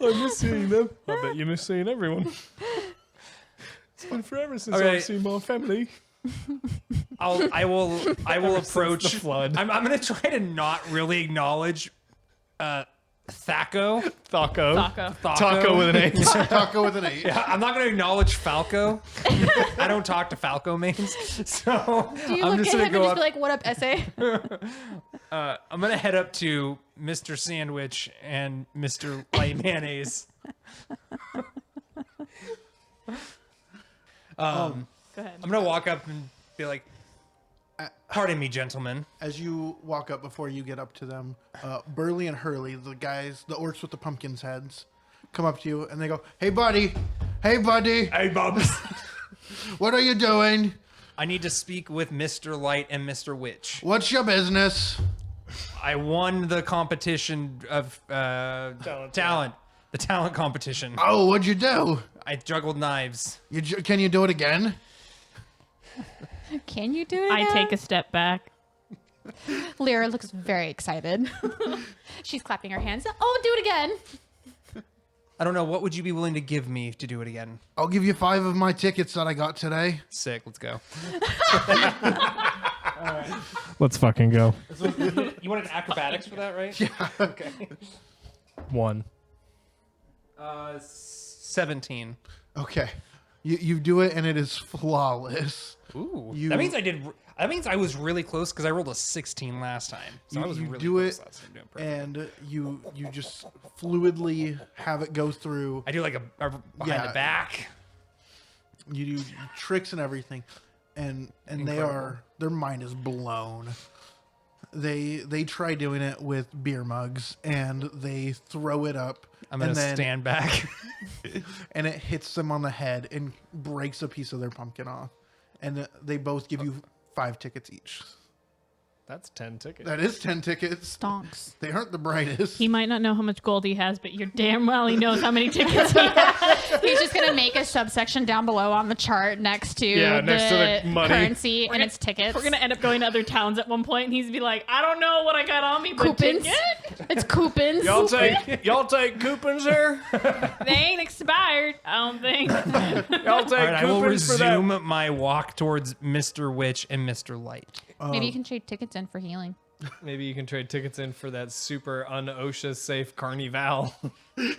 I miss seeing them. I bet you miss seeing everyone. It's been forever since Okay. I've seen my family. I will approach the flood. I'm gonna try to not really acknowledge Thaco. Thaco. Taco. Taco with an H. Taco with an 8. Yeah, I'm not gonna acknowledge Falco. I don't talk to Falco mains, so Do you I'm look just at gonna him go and just up. be like, what up, essay? I'm gonna head up to Mr. Sandwich and Mr. Light Mayonnaise. Go ahead. I'm gonna walk up and be like, "Pardon me, gentlemen." As you walk up before you get up to them, Burley and Hurley, the orcs with the pumpkins heads, come up to you and they go, "Hey, buddy. Hey, buddy. Hey, Bubs. What are you doing? I need to speak with Mr. Light and Mr. Witch. What's your business?" I won the competition of talent. The talent competition. "Oh, what'd you do? I juggled knives. Can you do it again?" Can you do it I again? take a step back. Lyra looks very excited. She's clapping her hands. Oh, do it again. I don't know. What would you be willing to give me to do it again? "I'll give you 5 of my tickets that I got today." Sick. Let's go. Let's fucking go. You wanted acrobatics for that, right? Yeah. Okay. 1. 17. Okay. You do it, and it is flawless. Ooh. You- That means I did. That means I was really close because I rolled a 16 last time. So I was You really do close it, last time. Doing perfect. and you just fluidly have it go through. I do like a behind Yeah. the back. You do tricks and everything, and Incredible. their mind is blown. They try doing it with beer mugs, and they throw it up. I'm gonna and then- stand back. and it hits them on the head and breaks a piece of their pumpkin off. And they both give you 5 tickets each. That's 10 tickets. That is 10 tickets. Stonks. They aren't the brightest. He might not know how much gold he has, but you're damn well he knows how many tickets he has. He's just gonna make a subsection down below on the chart next to Yeah, next to the money. currency and its tickets. We're gonna end up going to other towns at one point, and he's be like, "I don't know what I got on me, but coupons. ticket? It's coupons. Y'all take coupons here? They ain't expired. I don't think." Y'all take All right, I will coupons for that? resume my walk towards Mr. Witch and Mr. Light. Maybe you can trade tickets in for healing. Maybe you can trade tickets in for that super un-OSHA safe Carnival. Is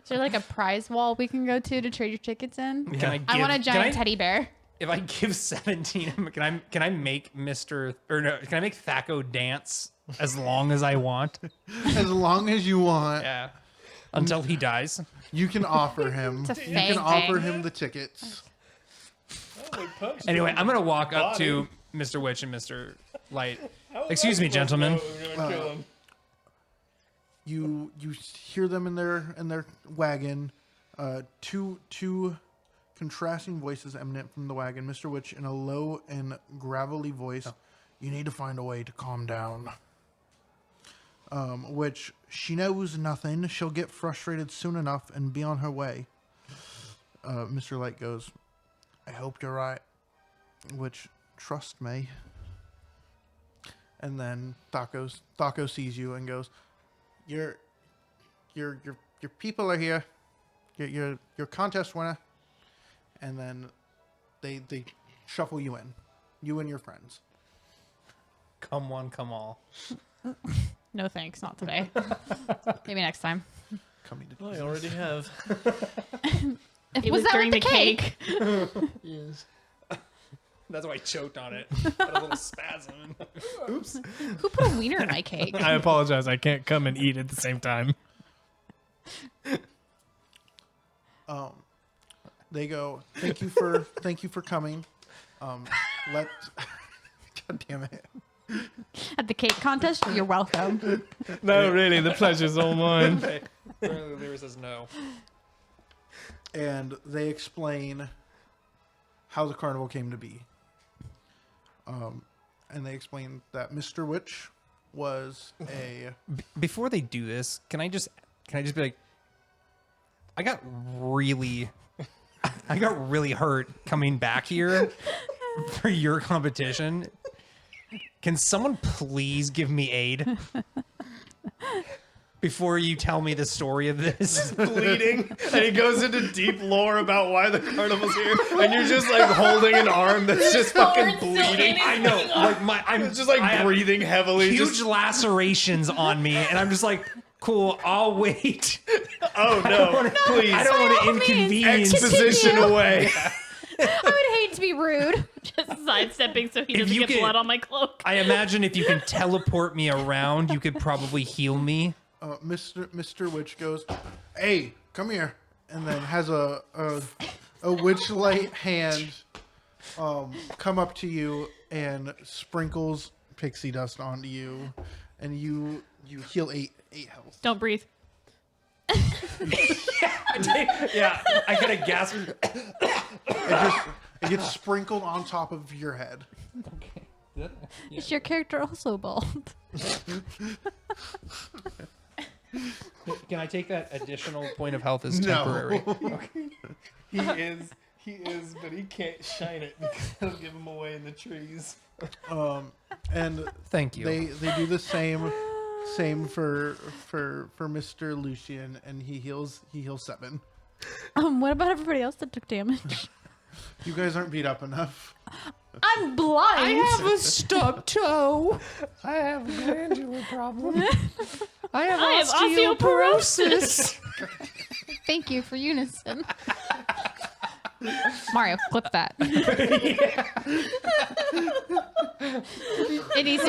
there like a prize wall we can go to trade your tickets in? Can I want a giant can I- teddy bear. If I give 17, can I make Mr. or no? Can I make Thaco dance as long as I want? As long as you want, Yeah. Until he dies. you can offer him. It's a You fang can offer thing. him the tickets. Anyway, I'm gonna walk up to Mr. Witch and Mr. Light. Excuse me, gentlemen. You hear them in their wagon. Two contrasting voices emanate from the wagon. Mr. Witch in a low and gravelly voice. You need to find a way to calm down. Which she knows nothing. She'll get frustrated soon enough and be on her way. Mr. Light goes, I hope you're right. Which, trust me. And then Thaco sees you and goes, Your people are here. Your contest winner. And then they shuffle you in. You and your friends. Come one, come all. No thanks, not today. Maybe next time. Coming to I already have. It was that during with the cake. Yes. That's why I choked on it. Had a little spasm. Oops. Who put a wiener in my cake? I apologize. I can't come and eat at the same time. They go, thank you for coming. God damn it. At the cake contest, you're welcome. No, really, the pleasure's all mine. Apparently, Lyra says no. And they explain how the carnival came to be. And they explain that Mr. Witch was a Before they do this, can I just be like, I got really hurt coming back here for your competition. Can someone please give me aid before you tell me the story of this? Bleeding, and he goes into deep lore about why the carnival's here, and you're just like holding an arm that's just fucking bleeding. I know, like I'm It's just like I have breathing heavily. huge Just, lacerations on me, and I'm just like, cool, I'll wait. oh no, please, I don't want to all means, inconvenience. exposition away. I would hate to be rude. Just sidestepping so he If doesn't you get could- blood on my cloak. I imagine if you can teleport me around, you could probably heal me. Mr. Witch goes, hey, come here. And then has a witchlight hand come up to you and sprinkles pixie dust onto you. And you heal 8 health. Don't breathe. Yeah, I kind of gasp. It gets sprinkled on top of your head. Is your character also bald? Can I take that additional point of health as No. temporary? He is, but he can't shine it because he'll give him away in the trees. And Thank you. they do the same for Mr. Lucian, and he heals 7. What about everybody else that took damage? You guys aren't beat up enough. I'm blind. a stub toe. I have a glandular problem. I have I have osteoporosis. Thank you for unison. Mario, clip that. It needs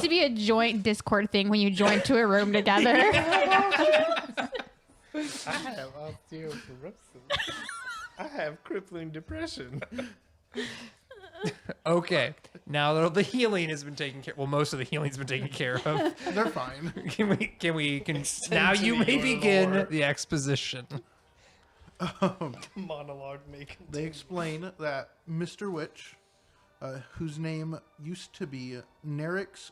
to be a joint Discord thing when you join to a room together. I have osteoporosis. I have crippling depression. Okay, now that the healing has been taken care, well, most of the healing's been taken care of. They're fine. Now to you the may lore. begin the exposition. Monologue making. They explain that Mr. Witch, whose name used to be Nerix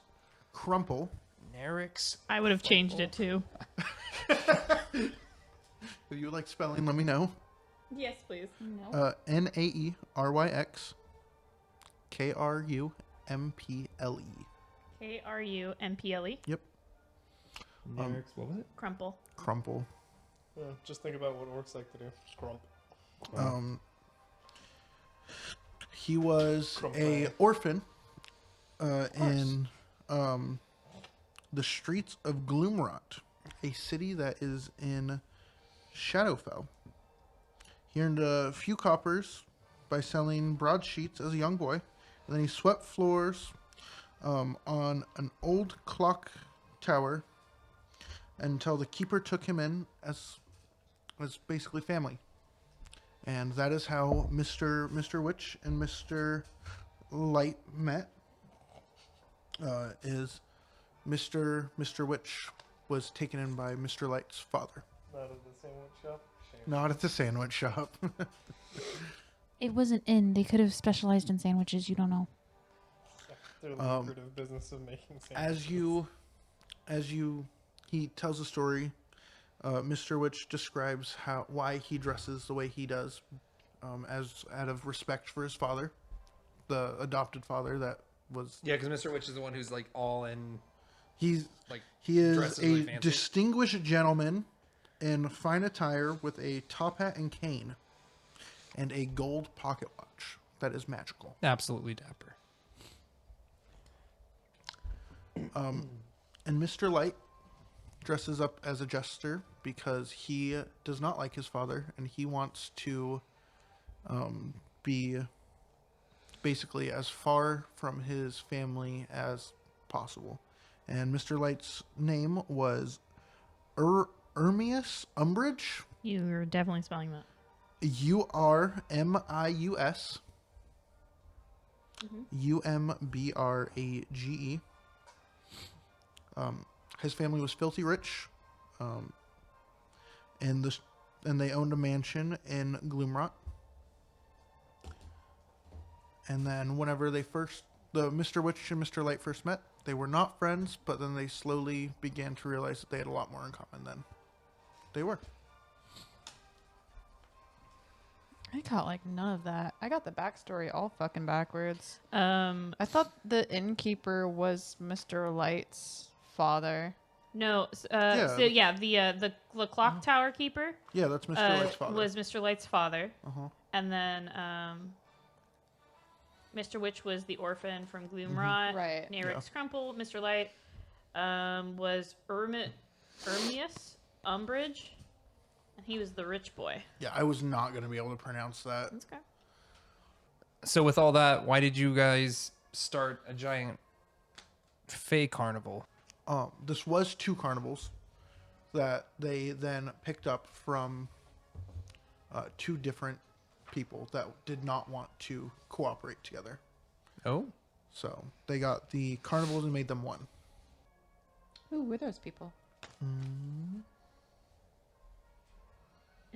Crumple, Nerix. I would have changed it too. if you like spelling, let me know. Yes, please. Naeryx Krumple. Krumple. Yep, Nerix, what was it? Crumple. Crumple. Just think about what orcs like to do. Scrump. He was a orphan in the streets of Gloomrot, a city that is in Shadowfell. He earned a few coppers by selling broadsheets as a young boy, and then he swept floors on an old clock tower until the keeper took him in as basically family. And that is how Mr. Witch and Mr. Light met. Is Mr. Witch was taken in by Mr. Light's father. Not at the sandwich shop. Shame. Not at the sandwich shop. It wasn't in. They could have specialized in sandwiches. You don't know. They're the lucrative business of making sandwiches. He tells a story. Mr. Witch describes why he dresses the way he does, as out of respect for his father, the adopted father that was. Yeah, because Mr. Witch is the one who's like all in. He is dresses a really fancy. distinguished gentleman in fine attire with a top hat and cane, and a gold pocket watch that is magical. Absolutely dapper. And Mr. Light dresses up as a jester because he does not like his father and he wants to be basically as far from his family as possible. And Mr. Light's name was Urmius Umbridge. You're definitely spelling that. Urmius Umbrage. His family was filthy rich, and they owned a mansion in Gloomrot. And then whenever the Mr. Witch and Mr. Light first met, they were not friends, but then they slowly began to realize that they had a lot more in common than they were. I got like none of that. I got the backstory all fucking backwards. I I thought the innkeeper was Mr. Light's father. No. Yeah. So yeah, the clock tower keeper Yeah, that's Mr. Light's father. was Mr. Light's father, Uh-huh. and then Mr. Witch was the orphan from Gloomrot. Right. Nerix Crumple. Mr. Light was Urmius Umbridge, and he was the rich boy. Yeah, I was not going to be able to pronounce that. That's okay. So with all that, why did you guys start a giant Fey carnival? This was 2 carnivals that they then picked up from 2 different people that did not want to cooperate together. Oh, So they got the carnivals and made them one. Who were those people? And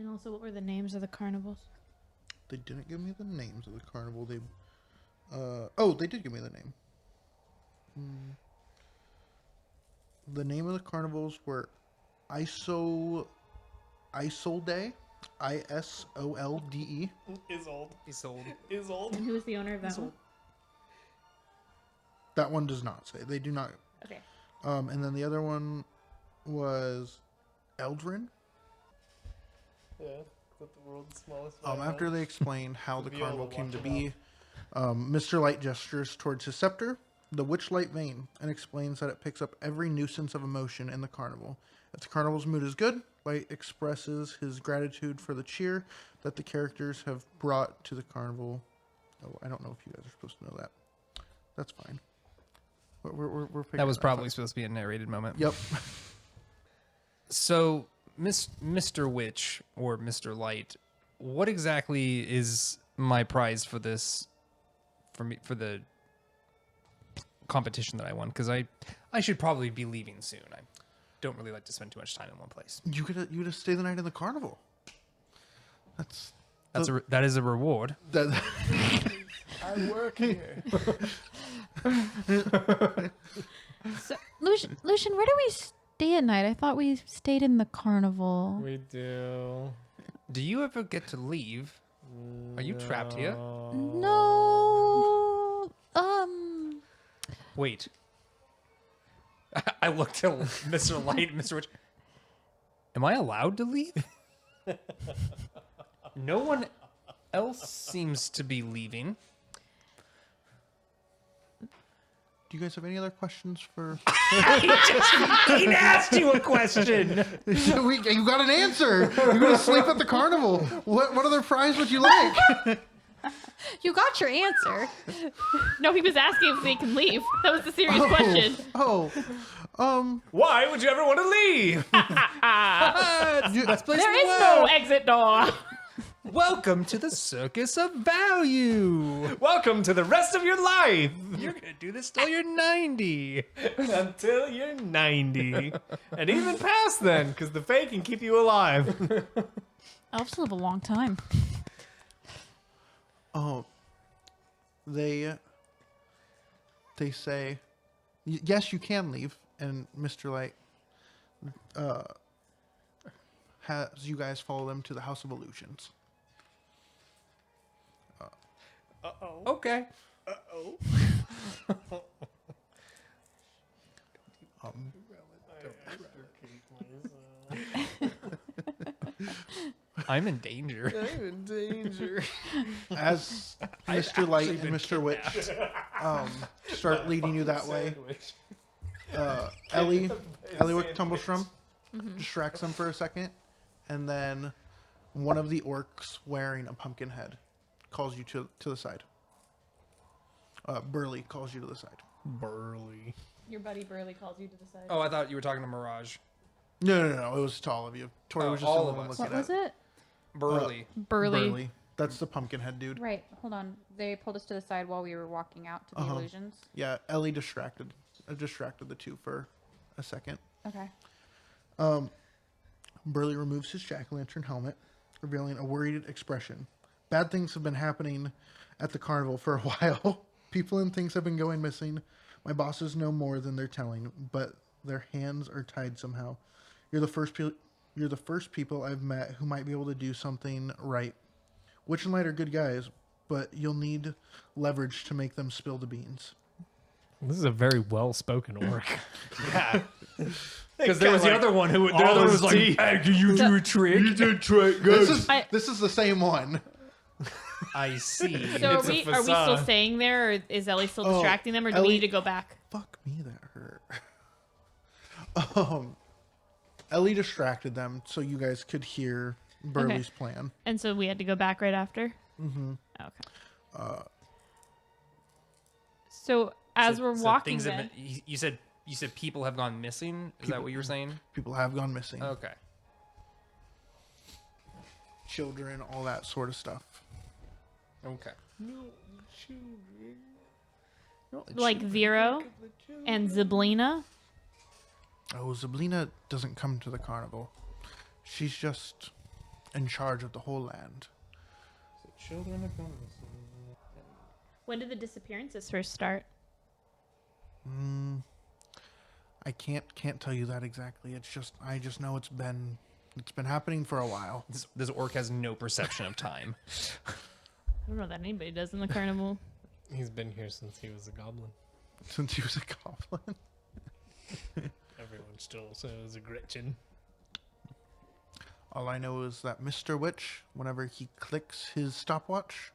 also, what were the names of the carnivals? They didn't give me the names of the carnival. They did give me the name. The name of the carnivals were Isolde, Isolde. Is old. he's sold. Is old. And who was the owner of that one? That one does not say. They do not. Okay. And then the other one was Eldrin. Yeah. That's the world's smallest. After they explained how the Viola, carnival came to watch it be, Mr. Light gestures towards his scepter, the Witchlight vein, and explains that it picks up every nuisance of emotion in the carnival. If the carnival's mood is good, Light expresses his gratitude for the cheer that the characters have brought to the carnival. Oh, I don't know if you guys are supposed to know that. That's fine. We're figuring That was it out. probably supposed to be a narrated moment. Yep. So, Mr. Witch or Mr. Light, what exactly is my prize for this? For the competition that I won, because I should probably be leaving soon. I don't really like to spend too much time in one place. You gotta stay the night in the carnival. That is a reward. I work here. So, Lucian, where do we stay at night? I thought we stayed in the carnival. We do. Do you ever get to leave? Are you trapped here? No. Wait. I looked at Mr. Light and Mr. Witch. Am I allowed to leave? No one else seems to be leaving. Do you guys have any other questions for? He asked you a question. You got an answer. You're gonna sleep at the carnival. What other prize would you like? You got your answer. No, he was asking if they can leave. That was the serious question. Why would you ever want to leave? Best place There in the is no world. exit door. Welcome to the Circus of Value. Welcome to the rest of your life. You're gonna do this till you're 90. Until you're 90. And even past then, because the Fae can keep you alive. Elves live a long time. Oh, they say, yes, you can leave, and Mr. Light has you guys follow them to the House of Illusions. Okay. I'm in danger. I'm in danger. As Mr. Light and Mr. Witch start leading you that way, Ellie with Tumblestrum distracts them for a second, and then one of the orcs wearing a pumpkin head calls you to the side. Burley calls you to the side. Burly. Your buddy Burley calls you to the side. Oh, I thought you were talking to Mirage. No. It was to all of you. Tori was just all the of one us. looking What was at it? Burley. Burley. That's the pumpkin head dude. Right. Hold on. They pulled us to the side while we were walking out to the illusions. Yeah, Ellie distracted the two for a second. Okay. Burley removes his jack-o'-lantern helmet, revealing a worried expression. Bad things have been happening at the carnival for a while. People and things have been going missing. My bosses know more than they're telling, but their hands are tied somehow. You're the first people I've met who might be able to do something right. Witch and Light are good guys, but you'll need leverage to make them spill the beans. This is a very well-spoken orc. Yeah. Because there was the other one who was like, teeth. hey, can you do a trick? You did trick. This is the same one. I see. So are It's a we still facade. staying there, or is Ellie still Oh, distracting them, or do Ellie- we need to go back? Fuck me, that hurt. Ellie distracted them so you guys could hear Burley's plan. And so we had to go back right after? Mm-hmm. Okay. So as we're walking things have then, been, you said people have gone missing. Is that what you were saying? People have gone missing. Okay. Children, all that sort of stuff. Okay. like Vero and Zablina. Oh, Zablina doesn't come to the carnival. She's just in charge of the whole land. Children have gone missing. When did the disappearances first start? I can't tell you that exactly. I just know it's been happening for a while. This orc has no perception of time. I don't know that anybody does in the carnival. He's been here since he was a goblin. Since he was a goblin. Everyone still says a Gretchen. All I know is that Mr. Witch, whenever he clicks his stopwatch,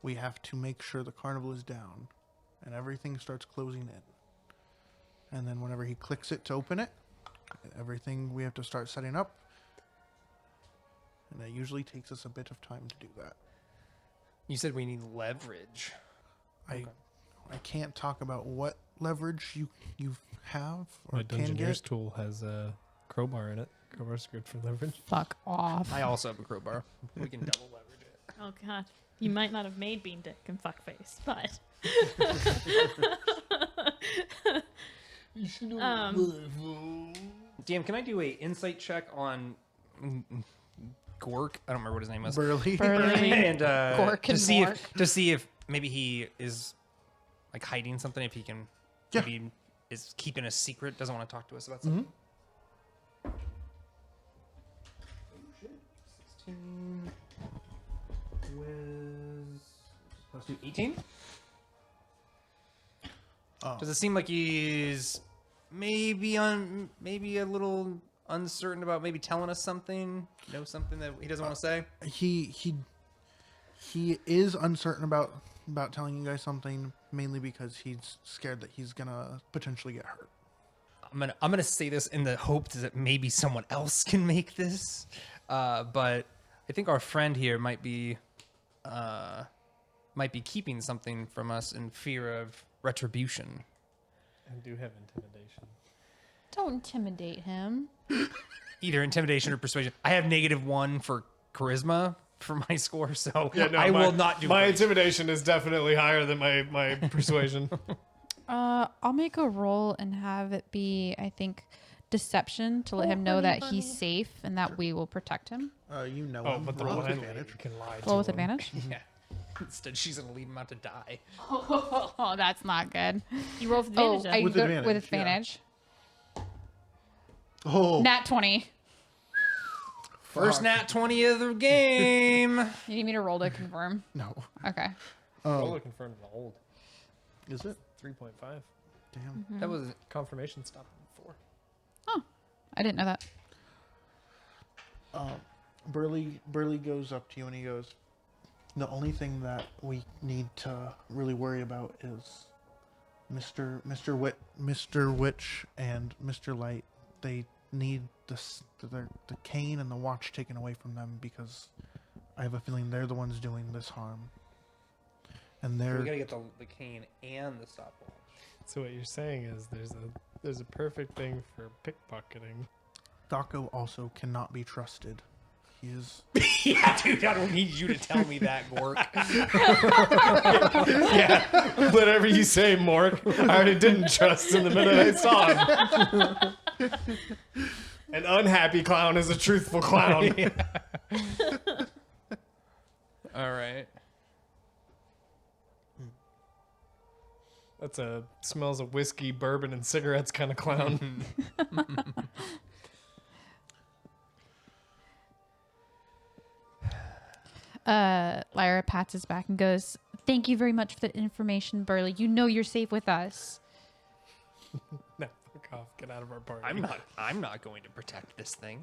we have to make sure the carnival is down and everything starts closing in. And then whenever he clicks it to open it, everything we have to start setting up. And that usually takes us a bit of time to do that. You said we need leverage. I can't talk about what leverage you have or My can Dungeoneer's get. tool has a crowbar in it. Crowbar's good for leverage. Fuck off. I also have a crowbar. We can double leverage it. Oh god. You might not have made Bean Dick and Fuckface, but DM, can I do a insight check on Gork? I don't remember what his name was. Burley. And Gork to and see Mork. if maybe he is like hiding something. If he can, Yeah. maybe is keeping a secret. Doesn't want to talk to us about something. 16 was supposed to 18. Oh. Does it seem like he's maybe a little uncertain about maybe telling us something? Know something that he doesn't want to say? He is uncertain about telling you guys something, mainly because he's scared that he's gonna potentially get hurt. I'm gonna say this in the hope that maybe someone else can make this, but I think our friend here might be keeping something from us in fear of retribution. I do have intimidation. Don't intimidate him. Either intimidation or persuasion. I have -1 for charisma for my score, so Yeah, no, I my- will not do My great. intimidation is definitely higher than my persuasion. I'll make a roll and have it be, I think, deception to let him know that he's safe and that we will protect him. You know Oh, him. but the Roll with blind lady advantage. can lie to Roll with him. advantage. Yeah. Instead, she's gonna leave him out to die. Oh, that's not good. you roll with Oh, advantage. I With go advantage, with yeah. advantage. Oh, Nat 20. First nat 20 of the game. You need me to roll to confirm? no. Okay. Roller confirmed an old Is it? 3.5. Damn. That was Confirmation stopped at 4. I didn't know that. Burley goes up to you and he goes, the only thing that we need to really worry about is Mr. Witch and Mr. Light. They need the cane and the watch taken away from them because I have a feeling they're the ones doing this harm. And we they're gotta get the cane and the stopwatch. So what you're saying is there's a perfect thing for pickpocketing. Thaco also cannot be trusted. He is Yeah, dude, I don't need you to tell me that, Gork. Yeah, whatever you say, Mork. I already didn't trust in the minute I saw him. An unhappy clown is a truthful clown. All right. That's a smells of whiskey, bourbon, and cigarettes kind of clown. Lyra pats his back and goes, "Thank you very much for the information, Burley. You know you're safe with us." No, fuck off. Get out of our party. I'm not going to protect this thing.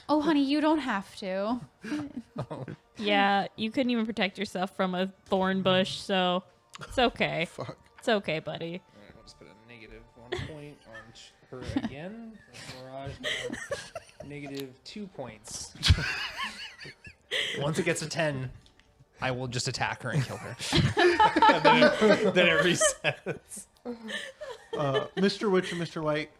Oh, honey, you don't have to. Yeah, you couldn't even protect yourself from a thorn bush, so it's okay. fuck. It's okay, buddy. All right, we'll just put a -1 point on her again. Mirage -2 points. Once it gets to 10, I will just attack her and kill her. then it resets. Mr. Witch and Mr. Light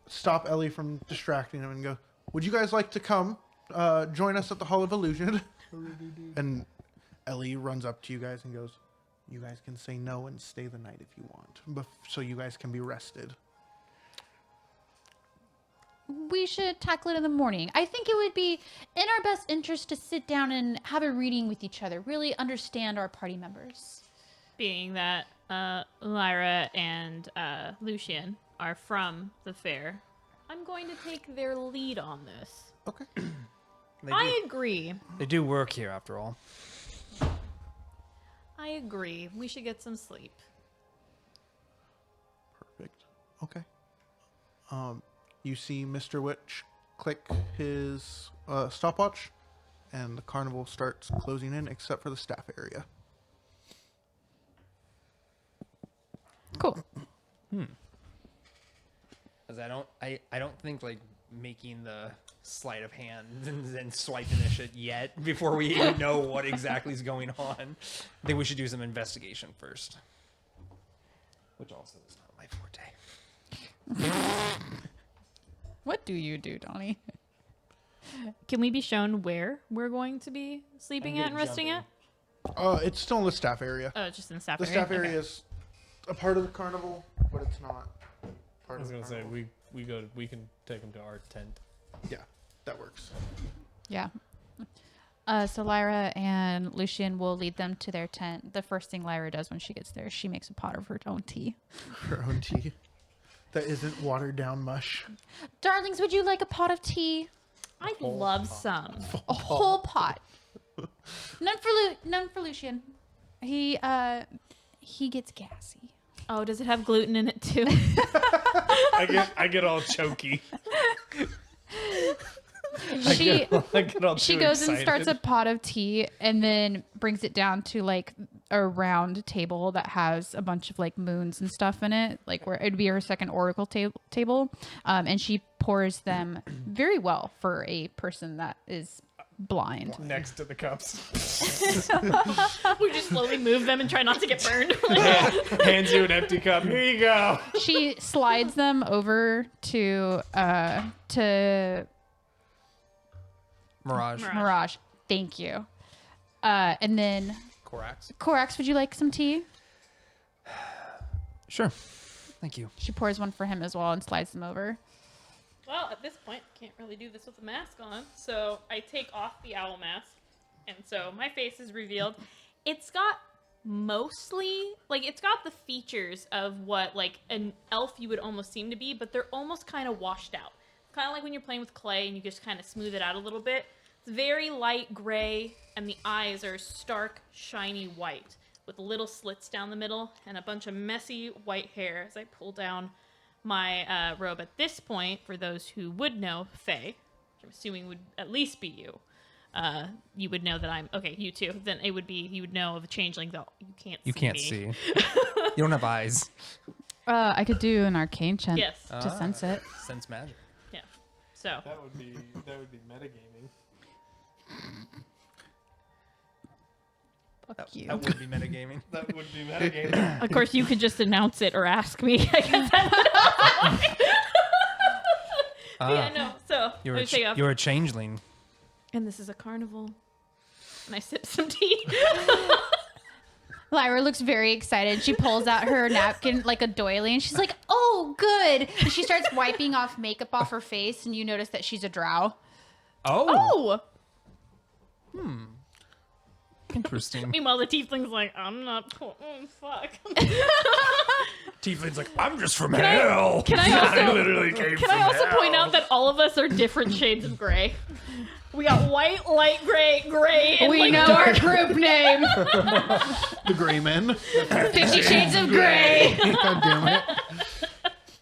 stop Ellie from distracting him and go, "Would you guys like to come join us at the Hall of Illusion?" And Ellie runs up to you guys and goes, "You guys can say no and stay the night if you want, so you guys can be rested." We should tackle it in the morning. I think it would be in our best interest to sit down and have a reading with each other, really understand our party members. Being that Lyra and Lucian are from the fair, I'm going to take their lead on this. Okay. I agree. They do work here after all. I agree. We should get some sleep. Perfect. Okay. You see Mr. Witch click his stopwatch, and the carnival starts closing in, except for the staff area. Cool. Because I don't think like making the sleight of hand and swiping this shit yet before we even know what exactly is going on. I think we should do some investigation first, which also is not my forte. What do you do, Donnie? Can we be shown where we're going to be sleeping at and resting at? It's still in the staff area. Oh, it's just in the staff The area. staff area is a part of the carnival, but it's not I part was of the gonna say carnival. we can take them to our tent. Yeah, that works. Yeah. So Lyra and Lucian will lead them to their tent. The first thing Lyra does when she gets there, she makes a pot of her own tea. Her own tea that isn't watered down mush. Darlings, would you like a pot of tea? I'd love some. A whole pot. None for Lucian. He gets gassy. Oh, does it have gluten in it too? I get all choky. She I get all she too goes and excited. starts a pot of tea and then brings it down to like a round table that has a bunch of like moons and stuff in it, like where it'd be her second oracle table, and she pours them very well for a person that is blind. next to the cups. We just slowly move them and try not to get burned. Hands you an empty cup. Here you go. She slides them over to Mirage. Mirage. Thank you. And then Corax. Corax, would you like some tea? Sure. Thank you. She pours one for him as well and slides them over. Well, at this point, can't really do this with a mask on, so I take off the owl mask, and so my face is revealed. It's got mostly, like, it's got the features of what, like, an elf you would almost seem to be, but they're almost kind of washed out. Kind of like when you're playing with clay and you just kind of smooth it out a little bit. It's very light gray, and the eyes are stark, shiny white, with little slits down the middle, and a bunch of messy white hair as I pull down my robe. At this point, for those who would know Faye, which I'm assuming would at least be you, you would know that I'm okay. You too. Then it would be you would know of a changeling though you can't You see can't me. see. You don't have eyes. I could do an arcane check Yes. to sense it. Sense magic. Yeah. So That would be metagaming. Fuck you. That would be metagaming. That would be metagaming. of course you could just announce it or ask me. I guess that would yeah, no. So You're I a, would take off. you're a changeling. And this is a carnival. And I sip some tea. Lyra looks very excited. She pulls out her napkin like a doily and she's like, oh, good. And she starts wiping off makeup off her face and you notice that she's a drow. Oh. Oh! Interesting. Meanwhile, the tiefling's like, I'm not. Oh, fuck. Tiefling's like, I'm just from hell. Can I also? literally came Can I also point out that all of us are different shades of gray? We got white, light gray, gray, and We like know dark. our group name. The Gray Men. 50 Shades of Grey. God damn it.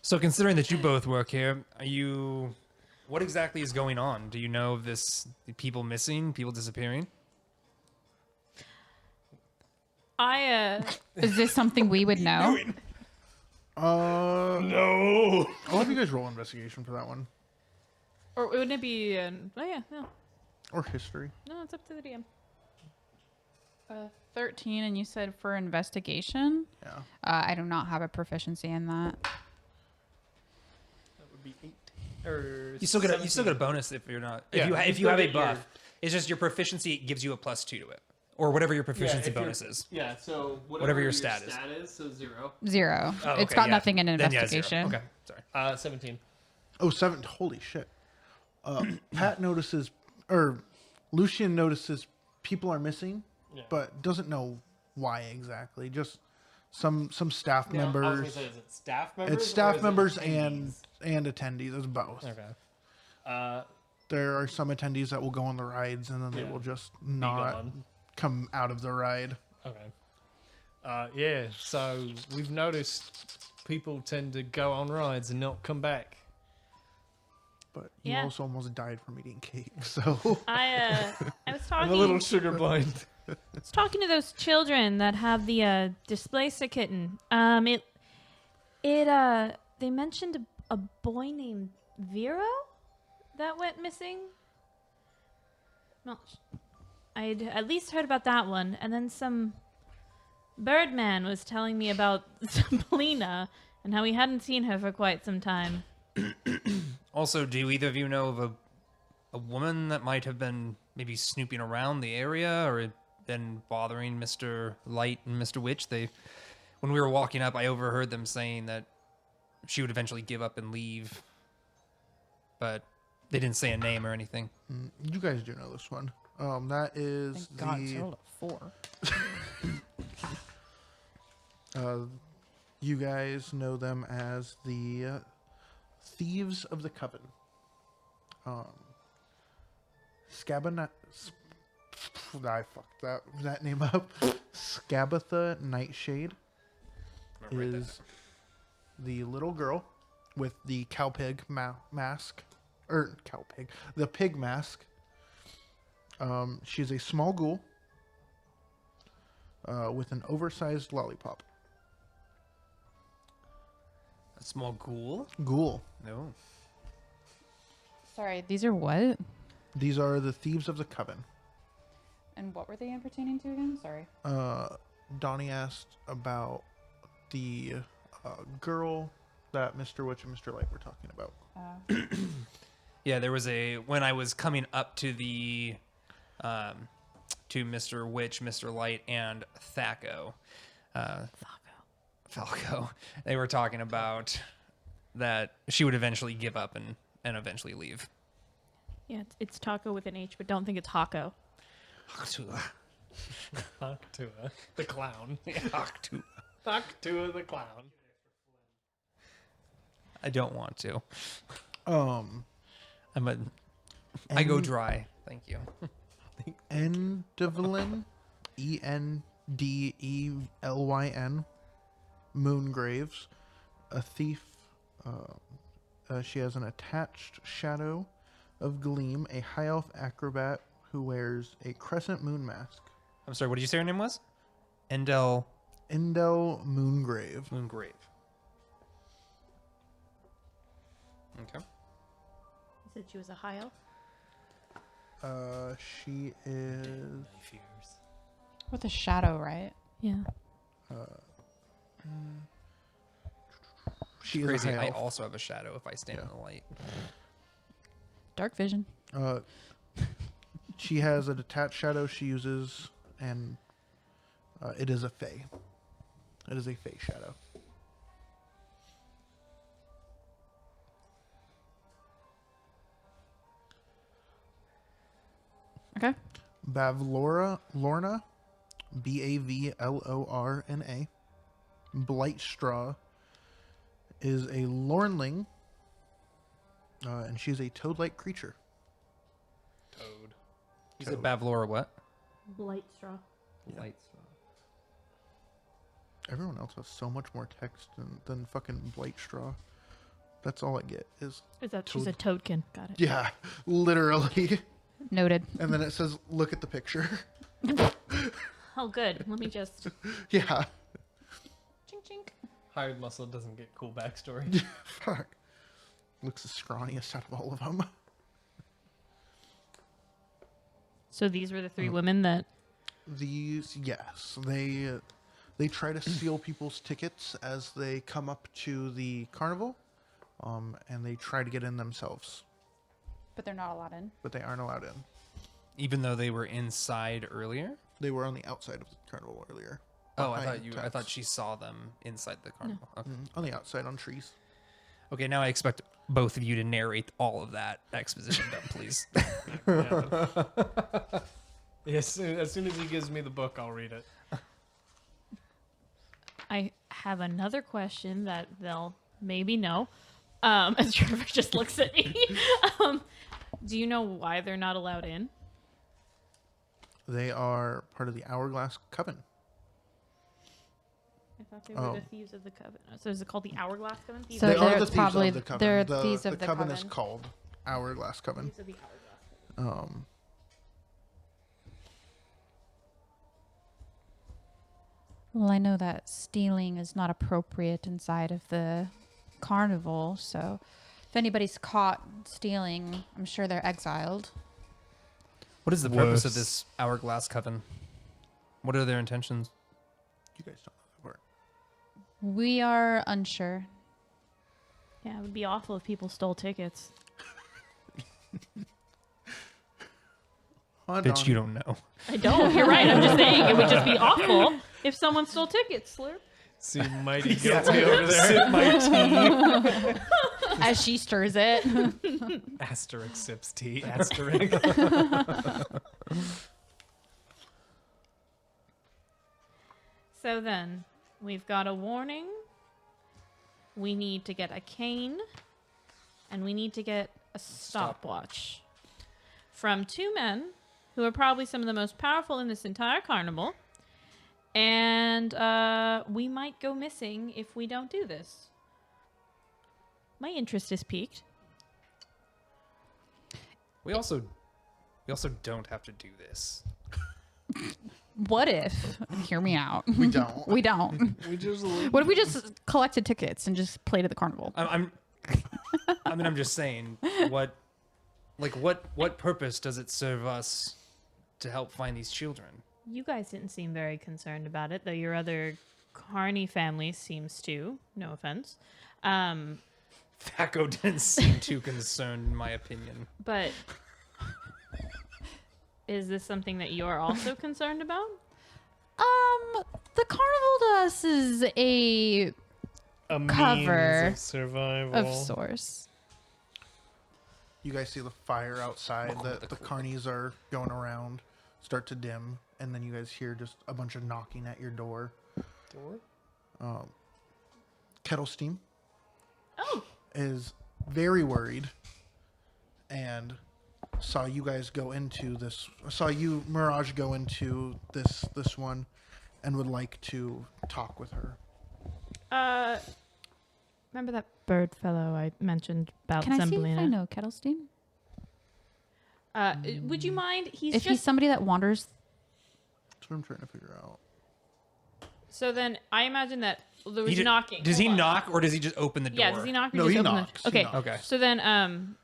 So considering that you both work here, what exactly is going on? Do you know of people missing, people disappearing? Is this something we would know? No. I'll have you guys roll investigation for that one. Or wouldn't it be? Oh yeah, no, Or history. no, it's up to the DM. 13, and you said for investigation? Yeah. I do not have a proficiency in that. That would be 8. Or You still get a bonus if you're not. Yeah, if you you have a still get buff, it's just your proficiency gives you a +2 to it, or whatever your proficiency bonus is. Yeah, so Whatever your stat is. so 0. 0. Oh, It's okay, got yeah. nothing in Then, yeah, 0. investigation. Okay, sorry. 17. Oh, 7. Holy shit. Pat notices, or Lucian notices people are missing, Yeah. but doesn't know why exactly. Just some staff Now, I was gonna members. say, is it staff members? It's or staff is it members attendees? and attendees. It's both. Okay. There are some attendees that will go on the rides and then they Yeah. will just not gone. come out of the ride. Okay. Yeah, so we've noticed people tend to go on rides and not come back. But you Yeah. also almost died from eating cake, so I was I'm talking. a little sugar blind. I was talking to those children that have the displacer kitten. They mentioned a boy named Vero that went missing. Well, I'd at least heard about that one, and then some Birdman was telling me about Sabrina and how he hadn't seen her for quite some time. Also, do either of you know of a woman that might have been maybe snooping around the area or been bothering Mr. Light and Mr. Witch? When we were walking up, I overheard them saying that she would eventually give up and leave, but they didn't say a name or anything. you guys do know this one. That is Thank God, it's rolled a 4. you guys know them as the Thieves of the Coven. I fucked that name up. Scabatha Nightshade is the little girl with the cowpig mask, or cowpig, the pig mask. She's a small ghoul with an oversized lollipop. A small ghoul? Ghoul. No. Sorry, these are what? These are the Thieves of the Coven. And what were they pertaining to again? Sorry. Donnie asked about the girl that Mr. Witch and Mr. Light were talking about. Yeah, there was when I was coming up to the to Mr. Witch, Mr. Light, and Thaco. Falco. They were talking about that she would eventually give up and eventually leave. Yeah, it's Taco with an H, but don't think it's Hako. Octua, the clown. Octua. Octua, the clown. I don't want to. I go dry. Thank you. Endevlyn, Endelyn, Moongraves, a thief. She has an attached shadow of Gleam, a high elf acrobat who wears a crescent moon mask. I'm sorry, what did you say her name was? Endel Moongrave. Moongrave. Okay. You said she was a high elf? She is. With a shadow, right? Yeah. She is Crazy. a high I elf. also have a shadow if I stand in the light. Dark vision. She has a detached shadow she uses, and it is a fae. It is a fae shadow. Okay. Lorna, Bavlorna, Blightstraw is a Lornling, and she's a toad-like creature. Toad. You said Bavlora what? Blight straw. Light. Everyone else has so much more text than fucking Blightstraw. That's all I get is Is that she's a toadkin? Got it. yeah, literally. Noted. And then it says, "Look at the picture." Oh, good. Let me just. Yeah. Chink chink. Hired muscle doesn't get cool backstory. Fuck. Looks the scrawniest out of all of them. So these were the three women that. These, yes, they try to steal people's tickets as they come up to the carnival, and they try to get in themselves, But they're not allowed in. but they aren't allowed in. Even though they were inside earlier? They were on the outside of the carnival earlier. Oh, I behind thought tents. she saw them inside the carnival. Okay. On the outside on trees. Okay, now I expect both of you to narrate all of that exposition dump, please. Yes, as soon as he gives me the book, I'll read it. I have another question that they'll maybe know. As Trevor just looks at me. Do you know why they're not allowed in? They are part of the Hourglass Coven. I thought they were the Thieves of the Coven. So is it called the Hourglass Coven? Thieves So They of are they're the thieves probably- of the coven. they're the thieves of the coven is coven. called hourglass coven. These are the hourglass. Well, I know that stealing is not appropriate inside of the carnival, so if anybody's caught stealing, I'm sure they're exiled. What is the purpose of Worse. this hourglass coven? What are their intentions? You guys don't know the word. We are unsure. Yeah, it would be awful if people stole tickets. Hold Bitch, on. you don't know. I don't. You're right. I'm just saying it would just be awful if someone stole tickets, Slurp. Seem mighty guilty over there. Sip my tea. As she stirs it. Asterisk sips tea. Asterisk. So then, we've got a warning. We need to get a cane. And we need to get a stopwatch. From two men who are probably some of the most powerful in this entire carnival. And we might go missing if we don't do this. My interest is piqued. We also don't have to do this. What if? Hear me out. We don't. We don't. We just What if we just collected tickets and just played at the carnival? I'm just saying, what purpose does it serve us to help find these children? You guys didn't seem very concerned about it, though your other Carney family seems to. No offense. Thaco didn't seem too concerned, in my opinion. But is this something that you're also concerned about? The carnival to us is a cover means of survival. of sorts. You guys see the fire outside Welcome to that the the court. carnies are going around start to dim, and then you guys hear just a bunch of knocking at your door. Kettle Steam Oh, is very worried and saw you guys go into this, saw you, Mirage, go into this one and would like to talk with her. remember that bird fellow I mentioned about Can I see if I Zemblina? know Kettlestein? Would you mind? He's If just he's somebody that wanders, That's what I'm trying to figure out. so. Then I imagine that there was He knocking. Does he Hold on. knock or does he just open the door? Yeah, does he knock? Or No, just he open knocks. The... He Okay. knocks. Okay. So then,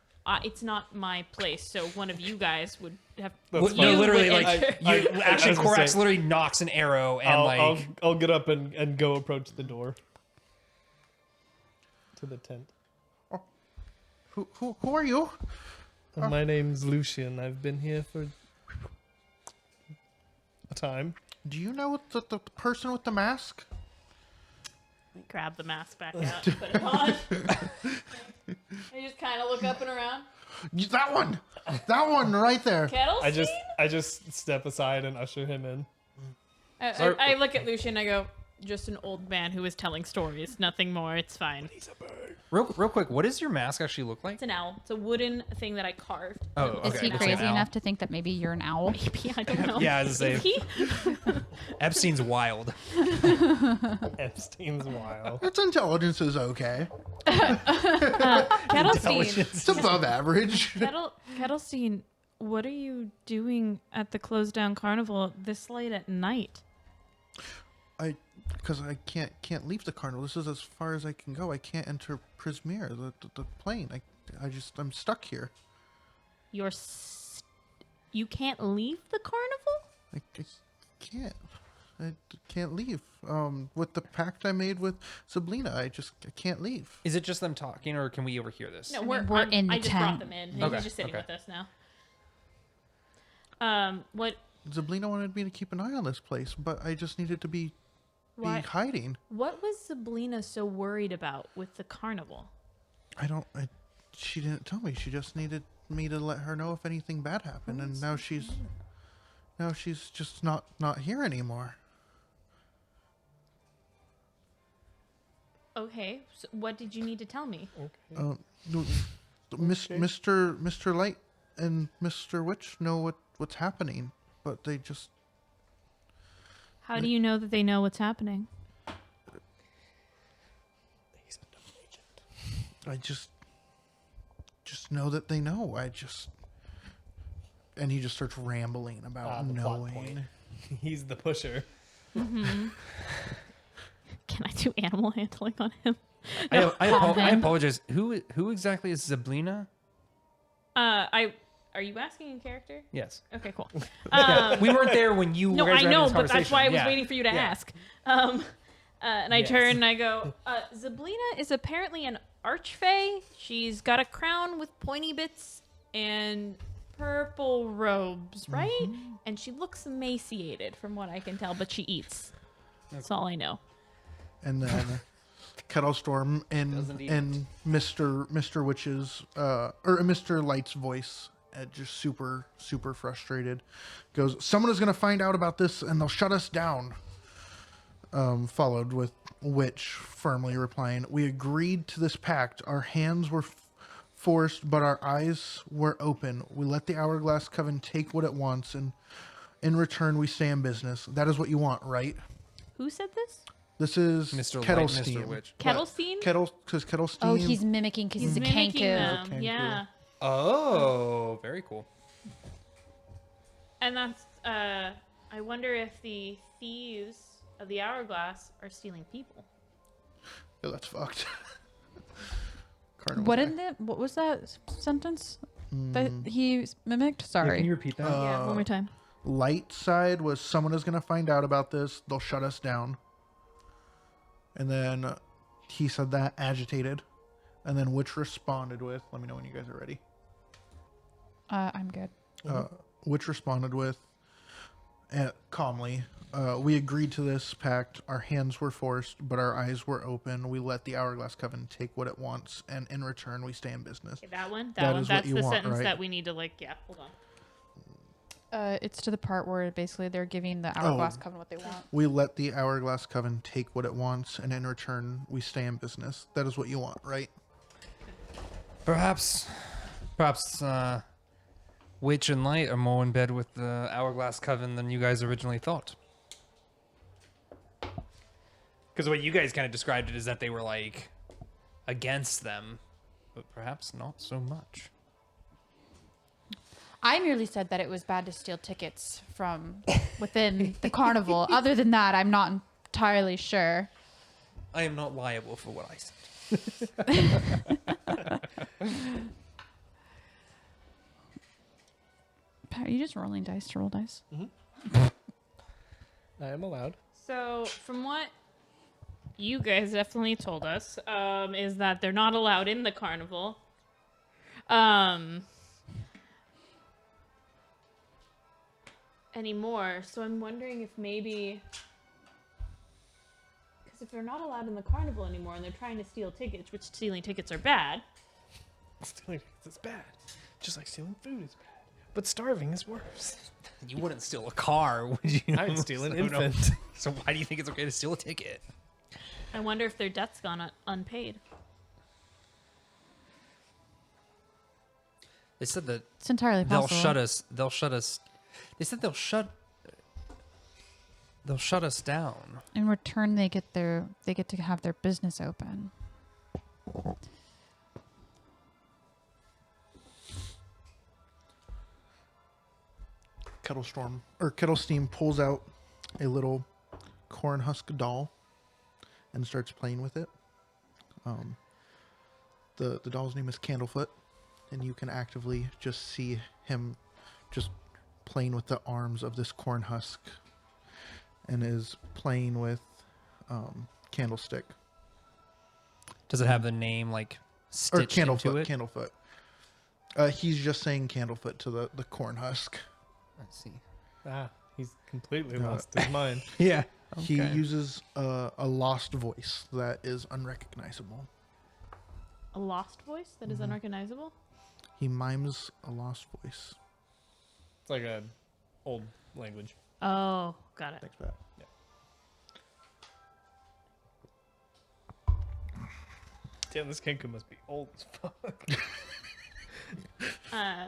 it's not my place. So one of you guys would have. That's No, you literally, would like enter. you, I actually, was gonna Korax say- literally knocks an arrow and I'll get up and go approach the door to the tent. Who are you? My name's Lucian. I've been here for a time. Do you know the person with the mask? Grab the mask back out, put it on. I just kind of look up and around. That one! That one right there. Kettle. I just step aside and usher him in. I look at Lucian. I go, just an old man who is telling stories. Nothing more. It's fine. real quick, what does your mask actually look like? It's an owl. It's a wooden thing that I carved. Oh, is okay. he It's an crazy owl. enough to think that maybe you're an owl? Maybe, I don't know. Yeah, I was gonna Is say- he? Epstein's wild. Epstein's wild. Its intelligence is okay. Kettlestein. It's above average. Kettlestein, what are you doing at the closed down carnival this late at night? Because I can't leave the carnival. This is as far as I can go. I can't enter Prismere, the plane. I'm stuck here. You can't leave the carnival? I can't. I can't leave. With the pact I made with Sablina, I can't leave. Is it just them talking, or can we overhear this? No, mean, we're in the I just brought tent. them in. Okay, He's just sitting okay. with us now. What? Zablina wanted me to keep an eye on this place, but I just needed to be Why? hiding. What was Sablina so worried about with the carnival? She didn't tell me. She just needed me to let her know if anything bad happened, and now she's just not here anymore. Okay, so what did you need to tell me? No, Mr. Light and Mr. Witch know what's happening, but they just How do you know that they know what's happening? I just know that they know. And he just starts rambling about the plot point. knowing. He's the pusher. Can I do animal handling on him? I apologize. Who exactly is Zablina? Are you asking in character? Yes. Okay, cool. We weren't there when you. No, guys I were having know, this but that's why I was conversation. waiting for you to ask. And I turn and I go, Zablina is apparently an archfey. She's got a crown with pointy bits and purple robes, right? And she looks emaciated from what I can tell, but she eats. That's all I know. And then Kettlestorm Doesn't eat. in Mr. Witch's or Mr. Light's voice, just super frustrated, goes, "Someone is going to find out about this and they'll shut us down." Followed with Witch firmly replying, "We agreed to this pact. Our hands were forced, but our eyes were open. We let the Hourglass Coven take what it wants, and in return, we stay in business. That is what you want, right?" Who said this? This is Mr. Light, Kettlestein. Mr. Witch. Kettlestein? Because Kettlestein. Oh, he's mimicking because he's a mimicking kanku. them. Kanku. Yeah. Oh, very cool. And that's, I wonder if the thieves of the Hourglass are stealing people. Yeah, that's fucked. Carnival What guy. in it? What was that sentence that he mimicked? Sorry. Can you repeat that? Yeah, one more time. Light side was, someone is going to find out about this. They'll shut us down. And then he said that, agitated. And then Witch responded with, let me know when you guys are ready. I'm good. Witch responded with, calmly, "We agreed to this pact. Our hands were forced, but our eyes were open. We let the Hourglass Coven take what it wants, and in return, we stay in business." Okay, that one? That That one. is what That's you the want, sentence right? that we need to, hold on. It's to the part where basically they're giving the Hourglass Coven what they want. We let the Hourglass Coven take what it wants, and in return, we stay in business. That is what you want, right? Perhaps, Witch and Light are more in bed with the Hourglass Coven than you guys originally thought. Because what you guys kind of described it is that they were like against them, but perhaps not so much. I merely said that it was bad to steal tickets from within the carnival. Other than that, I'm not entirely sure. I am not liable for what I said. Are you just rolling dice to roll dice? I am allowed. So, from what you guys definitely told us, is that they're not allowed in the carnival. Anymore. So I'm wondering if maybe, because if they're not allowed in the carnival anymore and they're trying to steal tickets, which stealing tickets are bad. Stealing is bad. Just like stealing food is bad. But starving is worse. You wouldn't steal a car, would you? I'd steal an So, no. infant. So why do you think it's okay to steal a ticket? I wonder if their debt's gone unpaid. They said that It's entirely they'll possible. shut us. They said they'll shut us down. In return, they get to have their business open. Kettlestein pulls out a little corn husk doll and starts playing with it. The doll's name is Candlefoot, and you can actively just see him just playing with the arms of this corn husk, and is playing with Candlestick Does it have the name like or stitched into Candlefoot. it? Candlefoot. He's just saying Candlefoot to the corn husk. I see. Ah, he's completely lost his mind. Yeah. He uses a lost voice that is unrecognizable. A lost voice that is unrecognizable? He mimes a lost voice. It's like a old language. Oh, got it. Thanks, Pat. Damn, this Kenku must be old as fuck. Uh,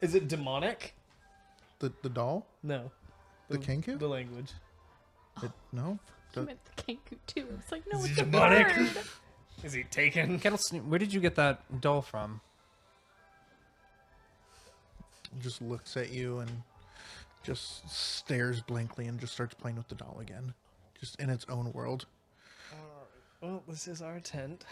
Is it demonic? The doll? No. The Kenku? The language. No? I meant the Kenku too. I was like, no, Is it's he a demonic? bird. Is he taken? Kettlestein, where did you get that doll from? just looks at you and just stares blankly and just starts playing with the doll again, just in its own world. Well, this is our tent.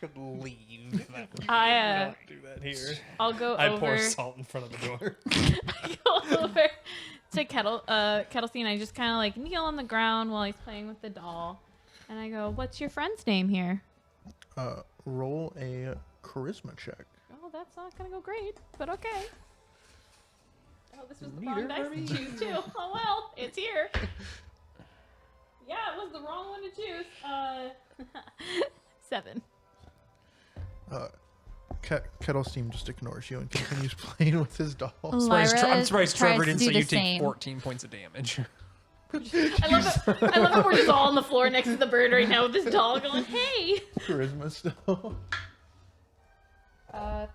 Could leave. I Do that here. I'll go I over. pour salt in front of the door. I go over to Kettlestein. I just kind of like kneel on the ground while he's playing with the doll, and I go, "What's your friend's name here?" Roll a charisma check. Oh, that's not gonna go great, but okay. Oh, this was the wrong dice to choose too. Oh well, it's here. Yeah, it was the wrong one to choose. 7. Kettlestein just ignores you and continues playing with his doll. I'm surprised Lyra Trevor tries to didn't, do so the you take same. 14 points of damage. I love it. We're just all on the floor next to the bird right now with this doll going, "Hey." Charisma still.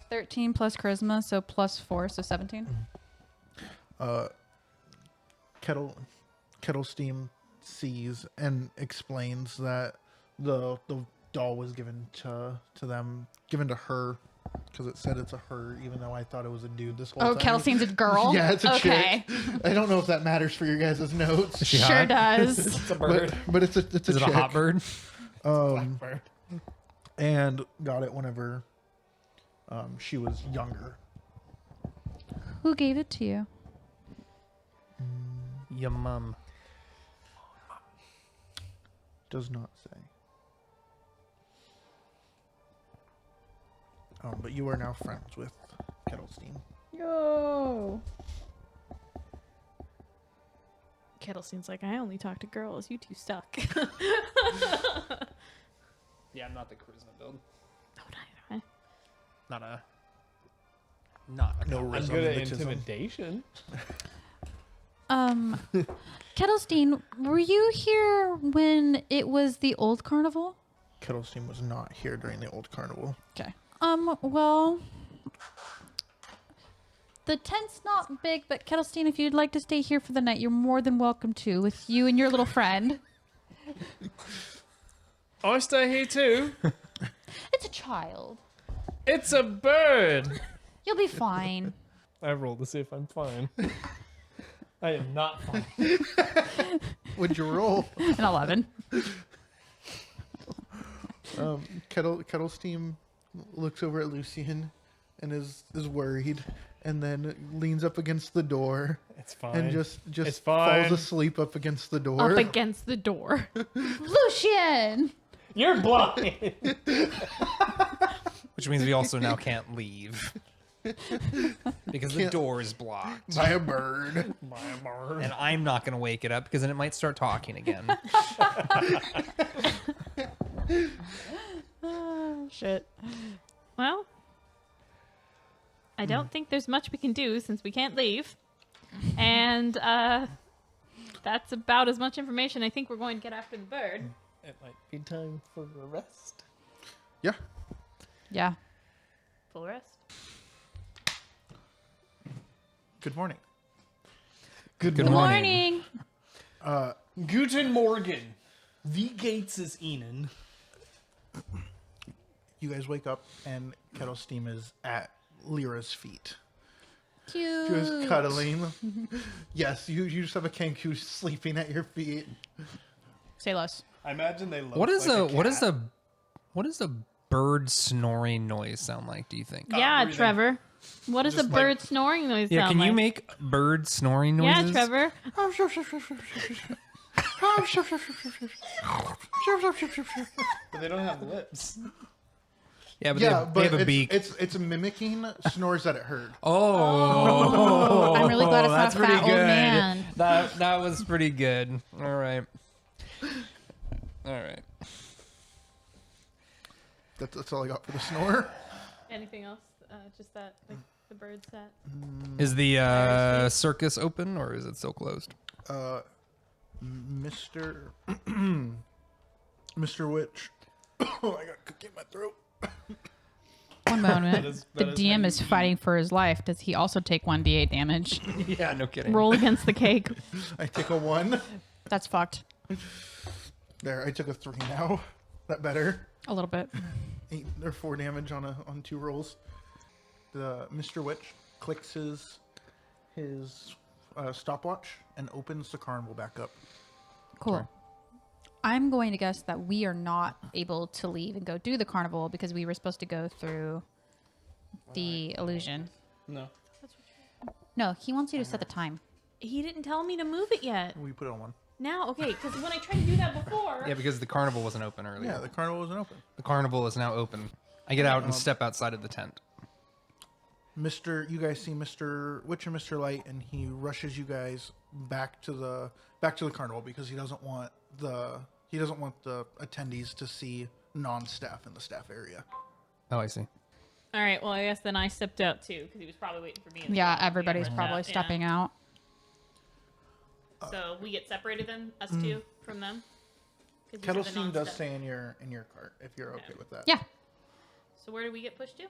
13 plus charisma, so plus 4, so 17. Kettlestein sees and explains that the doll was given to her because it said it's a her, even though I thought it was a dude this whole Oh, time. Kettlestein's a girl? Yeah, it's a okay. chick. I don't know if that matters for your guys' notes. Is she Sure hot? does. It's a bird. But it's a Is chick. it a hot bird? Blackbird. And got it whenever she was younger. Who gave it to you? Your mum. Does not say. But you are now friends with Kettlestein. Yo. Kettlestein's like, "I only talk to girls. You two suck." Yeah, I'm not the charisma build. Oh, neither. Not a No I'm rhythm, good at nepotism. intimidation. Kettlestein, were you here when it was the old carnival? Kettlestein was not here during the old carnival. Okay. Well, the tent's not big, but Kettlestein, if you'd like to stay here for the night, you're more than welcome to, with you and your little friend. I stay here too. It's a child. It's a bird. You'll be fine. I rolled to see if I'm fine. I am not fine. What'd you roll? An 11. Kettlestein looks over at Lucian and is worried, and then leans up against the door It's fine. and just It's falls fine. asleep up against the door. Up against the door. Lucian! You're blind. Which means we also now can't leave. Because the Can't- door is blocked. By a bird. And I'm not going to wake it up because then it might start talking again. Oh, shit. Well, I don't think there's much we can do since we can't leave. And that's about as much information I think we're going to get after the bird. It might be time for a rest. Yeah. Yeah. Full rest. Good morning. Good Morning. Guten Morgen. Wie geht's es Ihnen? You guys wake up and Kettlestein is at Lyra's feet. Cute. Just cuddling. Yes, you just have a Kenku sleeping at your feet. Say less. I imagine they look What is like what does a bird snoring noise sound like, do you think? Yeah, breathing. Trevor. What does a Just bird snoring noise Yeah, sound can like? you make bird snoring Yeah, noises? Trevor. But they don't have lips. Yeah, but Yeah, they have a it's, beak. It's mimicking snores that it heard. Oh, I'm really glad it's not that's a pretty fat old good. man. That was pretty good. All right. That's all I got for the snore. Anything else? Just that, like the bird set. Is the circus open or is it still closed? Mr. Mr. Witch. Oh, I got cookie in my throat. One moment. That The is DM how is you fighting for his life. Does he also take 1d8 damage? Yeah, no kidding. Roll against the cake. I take a 1. That's fucked. There, I took a 3 now. That better? A little bit. 8 or 4 damage on 2 rolls. The Mr. Witch clicks his stopwatch and opens the carnival back up. Cool. Sorry. I'm going to guess that we are not able to leave and go do the carnival because we were supposed to go through the illusion. No. No, he wants you to set the time. He didn't tell me to move it yet. We put it on 1. Now, okay, because when I tried to do that before, Yeah, because the carnival wasn't open earlier. Yeah, the carnival wasn't open. The carnival is now open. I get out and step outside of the tent. You guys see Mr. Witch and Mr. Light, and he rushes you guys back to the carnival because he doesn't want the attendees to see non-staff in the staff area. Oh, I see. all right. Well, I guess then I stepped out too because he was probably waiting for me. as Yeah, well. everybody's Yeah. probably Yeah. stepping out. So we get separated then, us two from them. 'Cause these are the Kettlestein does non-staff. stay in your cart if you're okay with that. Yeah. So where do we get pushed to?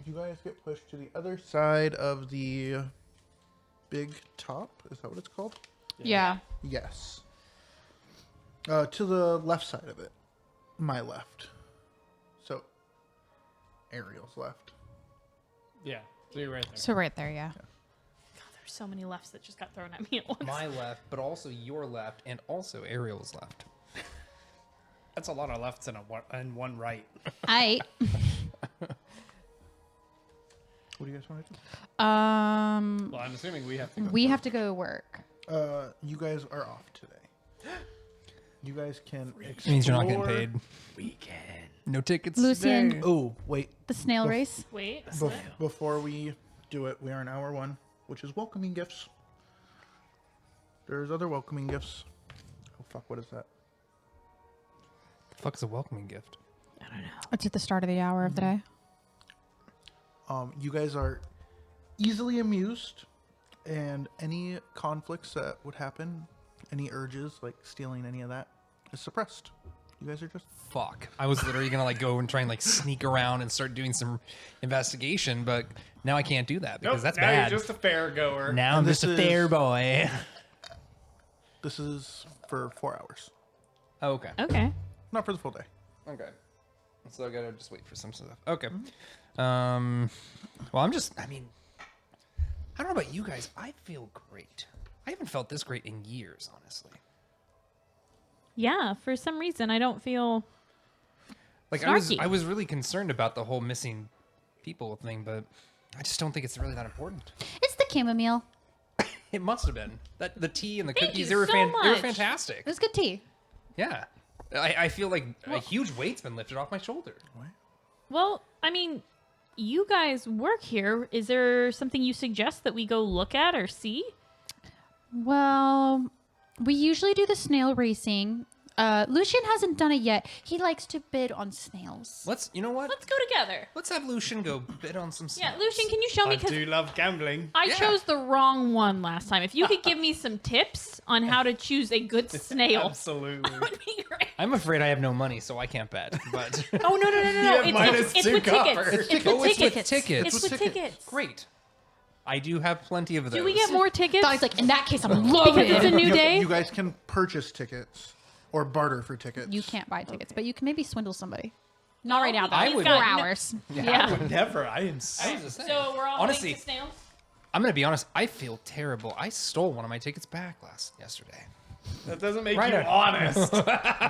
You guys get pushed to the other side of the big top. Is that what it's called? Yeah. Yes. To the left side of it. My left. So, Ariel's left. Yeah. So you're right there. So right there, yeah. God, there's so many lefts that just got thrown at me at once. My left, but also your left, and also Ariel's left. That's a lot of lefts and one right. What do you guys want to do? Well, I'm assuming we have to go. We have to go work. You guys are off today. You guys can explore. Means you're not getting paid. Weekend. No tickets. Lucian, today. Oh, wait. the snail Bef- race. Wait. Before we do it, we are in hour 1, which is welcoming gifts. There's other welcoming gifts. Oh, fuck, what is that? The fuck is a welcoming gift? It's at the start of the hour of the day. You guys are easily amused, and any conflicts that would happen, any urges, like stealing any of that, is suppressed. You guys are just... Fuck. I was literally gonna like go and try and like sneak around and start doing some investigation, but now I can't do that because that's now bad. You're just a fair goer. Now I'm And just a this fair is- boy. This is for 4 hours. Oh, okay. Okay. Not for the full day. Okay. So I gotta just wait for some stuff. Okay. Well, I mean, I don't know about you guys. I feel great. I haven't felt this great in years, honestly. Yeah. For some reason, I don't feel. Like Snarky. I was really concerned about the whole missing people thing, but I just don't think it's really that important. It's the chamomile. It must have been that the tea and the Thank cookies. you They were so they were much. fantastic. It was good tea. Yeah, I feel like a huge weight's been lifted off my shoulder. Well, I mean, you guys work here. Is there something you suggest that we go look at or see? Well, we usually do the snail racing. Lucian hasn't done it yet. He likes to bid on snails. You know what? Let's go together. Let's have Lucian go bid on some Yeah, snails. Lucian, can you show me? I Because do love gambling. I Yeah. chose the wrong one last time. If you could give me some tips on how to choose a good snail, Absolutely. that would be great. I'm afraid I have no money, so I can't bet. But Oh no! have minus It's two with copper. tickets. It's Oh, with it's with tickets. tickets. It's with tickets. great. I do have plenty of those. Do we get more tickets? Donnie's like, in that case, I'm because loaded. it's a new day. You guys can purchase tickets or barter for tickets. You can't buy tickets, but you can maybe swindle somebody. Not right now, though. I It's would- 4 No. hours. Yeah. Never. I am. I was just saying. So we're all honestly, going to snails. I'm gonna be honest. I feel terrible. I stole one of my tickets back yesterday. That doesn't make Right you on. honest.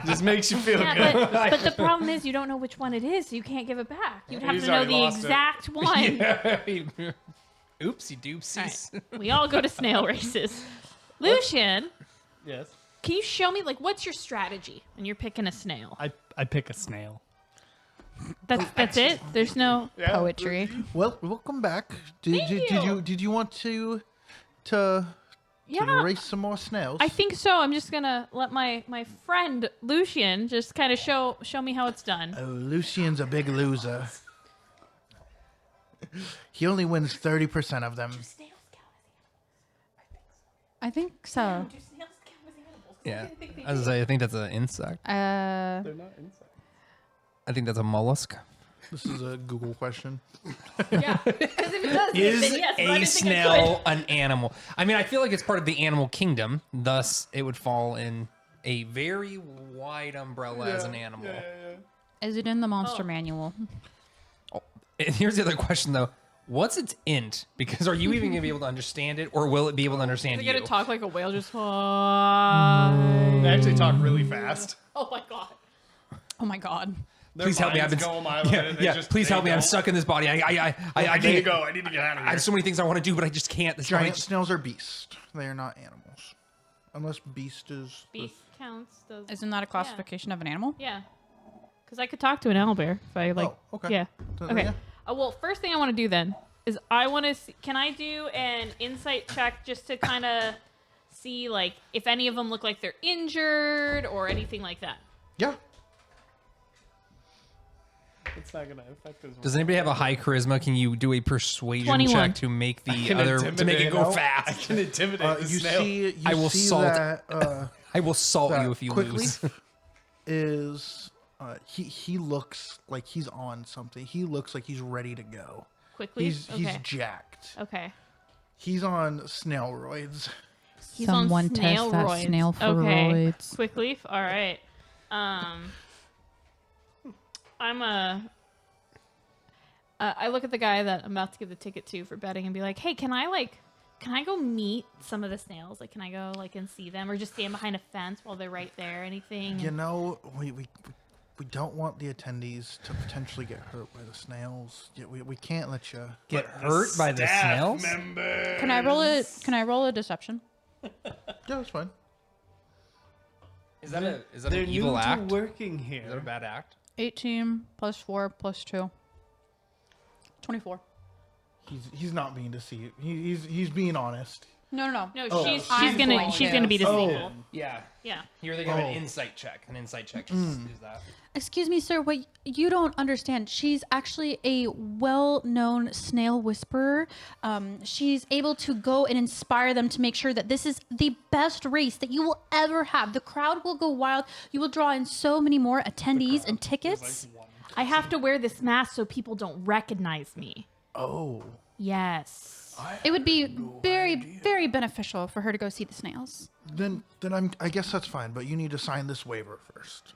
Just makes you feel Yeah, good. but the problem is you don't know which one it is, so you can't give it back. You'd have He's to know already the lost it. exact one. Oopsie doopsies. All right. We all go to snail races. Lucian, Yes. can you show me what's your strategy when you're picking a snail? I pick a snail. That's it. There's no. Yeah. Poetry. Well, welcome back. Thank you. Did you want to Yeah, race some more snails? I think so. I'm just gonna let my friend Lucian just kind of show me how it's done. Oh, Lucian's a big loser. He only wins 30% of them. I think so. Yeah. As I think that's an insect. They're not insects. I think that's a mollusk. This is a Google question. Yeah, because if it does, Is then yes, but I a didn't think it snail an animal? I mean, I feel like it's part of the animal kingdom. Thus, it would fall in a very wide umbrella as an animal. Is it in the monster Oh. manual? And here's the other question though. What's its int? Because are you even gonna be able to understand it, or will it be able to understand Is it you? gonna talk like a whale? Just. They actually talk really fast. Oh my god. Oh my god. Their Please help me. I've minds been. go a mile ahead and they Yeah. just- Please they help me. I'm don't. stuck in this body. I There you can't. go. I need to get out of I here. have so many things I want to do, but I just can't. This body Giant just- snails are beasts. They are not animals. Unless beast is... the- Beast counts. Does. Isn't that a classification of an animal? Yeah. Because I could talk to an owlbear if I like. Oh, okay. Yeah. Then, Okay. yeah. Well, first thing I want to do then is I want to. Can I do an insight check just to kind of see like if any of them look like they're injured or anything like that? Yeah. It's not gonna affect us. Does anybody have a high charisma? Can you do a persuasion 21. check to make the other to make it go I fast? can intimidate the You snail. see, I will see salt that, I will salt that you if you quickly lose. is he looks like he's on something. He looks like he's ready to go. Quickly. He's okay. jacked. Okay. He's on snailroids. He's Someone on test snail that roids. snail for Okay. roids. Quickleaf. All right. I'm I look at the guy that I'm about to give the ticket to for betting and be like, hey, can I go meet some of the snails? Like, can I go and see them, or just stand behind a fence while they're right there? Anything? You know, we don't want the attendees to potentially get hurt by the snails. We can't let you Get hurt by the snails? Can I roll it? Can I roll a deception? Yeah, that's fine. Is that an They're evil new act? to working Is that a here. bad act? 18 plus 4 plus 2. 24. He's not being deceived. He's being honest. No. No, Oh. she's I'm gonna going be to. deceitful. Yeah. Yeah. Here they got Oh. an insight check. An insight check is that. Excuse me, sir. What you don't understand? She's actually a well-known snail whisperer. She's able to go and inspire them to make sure that this is the best race that you will ever have. The crowd will go wild. You will draw in so many more attendees and tickets. I have to wear this mask so people don't recognize me. Oh. Yes. It would be very, very beneficial for her to go see the snails. Then I guess that's fine, but you need to sign this waiver first.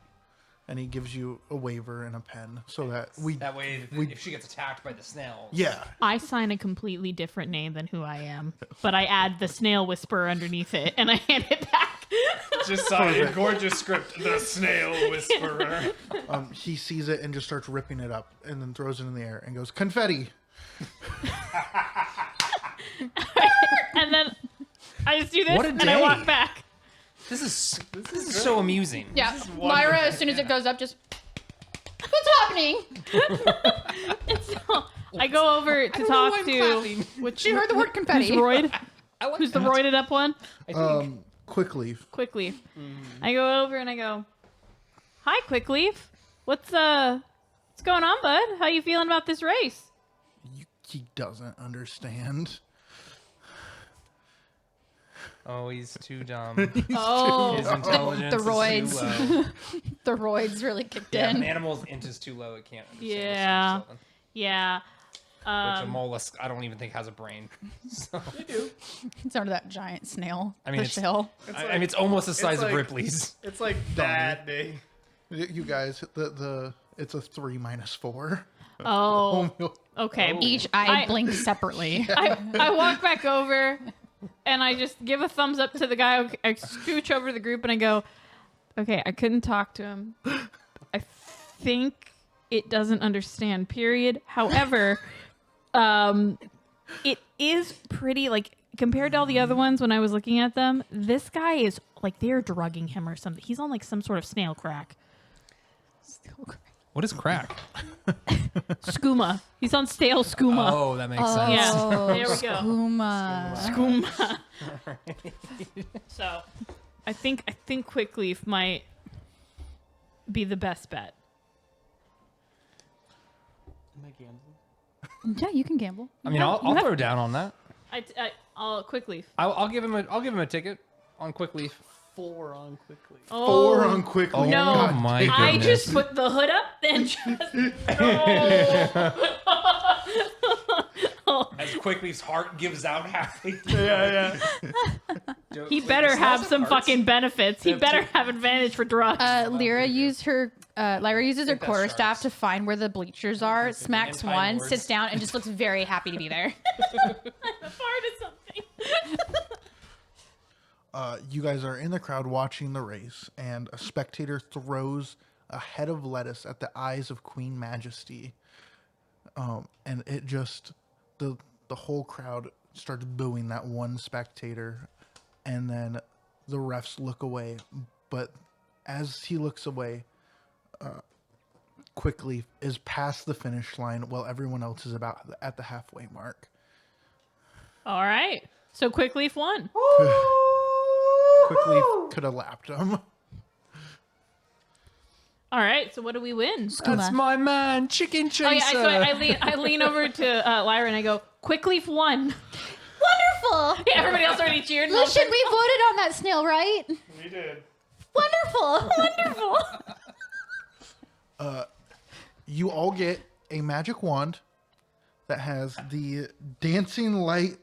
And he gives you a waiver and a pen so that That way, if she gets attacked by the snails. yeah. I sign a completely different name than who I am, but I add the snail whisperer underneath it and I hand it back. Just saw a gorgeous script. The Snail Whisperer. He sees it and just starts ripping it up and then throws it in the air and goes, confetti. And then I just do this What a and I day. walk back. This is so amusing. Yeah, Myra, as soon as it goes up, just what's happening? So I go over to talk to which She heard the word confetti. who's Royd? I like Who's the that. roided up one? I think. Quickly. Quickleaf. I go over and I go, "Hi, Quickleaf. What's going on, bud? How you feeling about this race?" He doesn't understand. Oh, he's too dumb. Oh, His intelligence the is roids. too low. The roids really kicked Yeah, if an in. animal's int is too low, it can't understand. Yeah. Something. yeah. Which a mollusk, I don't even think has a brain. So, It's under that giant snail. I mean, the it's- shell. I mean, it's almost the size of like- Ripley's. It's like that big. You guys, it's a 3 minus 4. Oh, okay. Each eye I- blinks separately. I walk back over and I just give a thumbs up to the guy. I scooch over to the group and I go, "Okay, I couldn't talk to him. I think it doesn't understand, period. However, it is pretty, like, compared to all the other ones when I was looking at them, this guy is, like, they're drugging him or something. He's on, like, some sort of snail crack. What is crack? Skooma. He's on stale skooma. Oh, that makes sense. Yeah, there we go. Uma. Skooma. So, I think Quickleaf might be the best bet. Yeah, you can gamble. I mean, I'll throw down on that. I'll Quickleaf. I'll give him a ticket on Quickleaf. 4 on quickly. 4 on quickly. Oh, No, God, my I goodness. just put the hood up and just As Quickleaf's heart gives out halfway through. Yeah. He better have some fucking benefits. He better have advantage for drugs. Lyra uses her think that's quarterstaff sharks. to find where the bleachers are, smacks Time one, lords. sits down, and just looks very happy to be there. I'm a part of something. You guys are in the crowd watching the race, and a spectator throws a head of lettuce at the eyes of Queen Majesty. And it just, the whole crowd starts booing that one spectator, and then the refs look away. But as he looks away, quickly is past the finish line while everyone else is about at the halfway mark. All right. So Quickleaf won. Quickly could have lapped him. All right. So what do we win? That's my man, Chicken Chaser. Oh yeah. So I lean over to Lyra and I go, Quickleaf won. Wonderful. Yeah, everybody else already cheered. Lucian, we voted on that snail, right? We did. Wonderful. Wonderful. You all get a magic wand that has the dancing light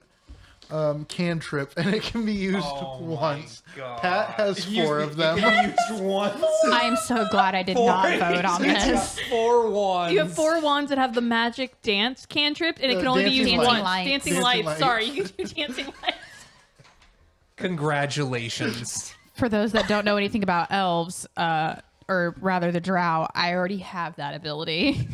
cantrip, and it can be used once. Pat has 4 of them. Used once. I am so glad I did not vote on this. 4 wands. You have 4 wands that have the magic dance cantrip, and it can only be dancing used lights. once. Dancing Dancing lights. lights. Sorry, you can do dancing lights. Congratulations. For those that don't know anything about elves, or rather the drow, I already have that ability.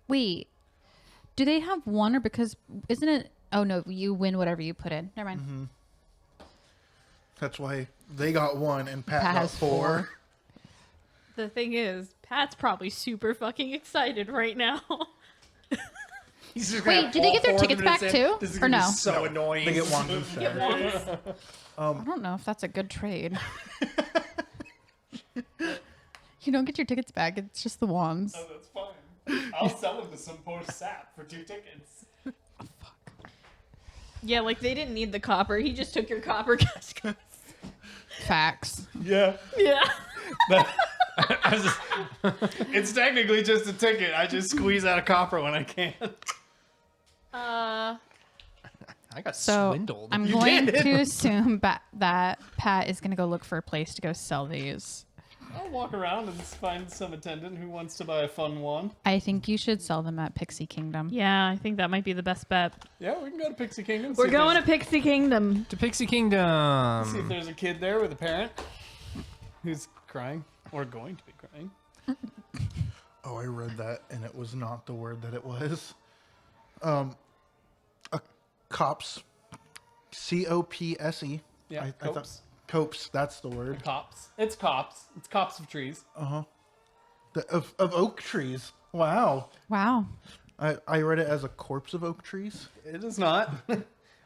Wait, do they have one, or because isn't it? Oh no, you win whatever you put in. Never mind. That's why they got 1 and Pat Pat got has 4. 4. The thing is, Pat's probably super fucking excited right now. He's just Wait, did they get their tickets back too, This is or gonna be no? so annoying. They get wands instead. I don't know if that's a good trade. You don't get your tickets back. It's just the wands. Oh, that's fine. I'll sell them to some poor sap for 2 tickets. Yeah, like they didn't need the copper. He just took your copper. Facts. Yeah. Yeah. It's technically just a ticket. I just squeeze out a copper when I can. I got So swindled. I'm going to assume that Pat is going to go look for a place to go sell these. I'll walk around and find some attendant who wants to buy a fun wand. I think you should sell them at Pixie Kingdom. Yeah, I think that might be the best bet. Yeah, we can go to Pixie Kingdom. We're going to Pixie Kingdom. to Pixie Kingdom. See if there's a kid there with a parent who's crying or going to be crying. Oh, I read that, and it was not the word that it was. A copse. COPSE. Yeah, I thought copse. copse, that's the word. Cops. It's cops. It's cops of trees. Of oak trees. Wow. Wow. I read it as a corpse of oak trees. It is not.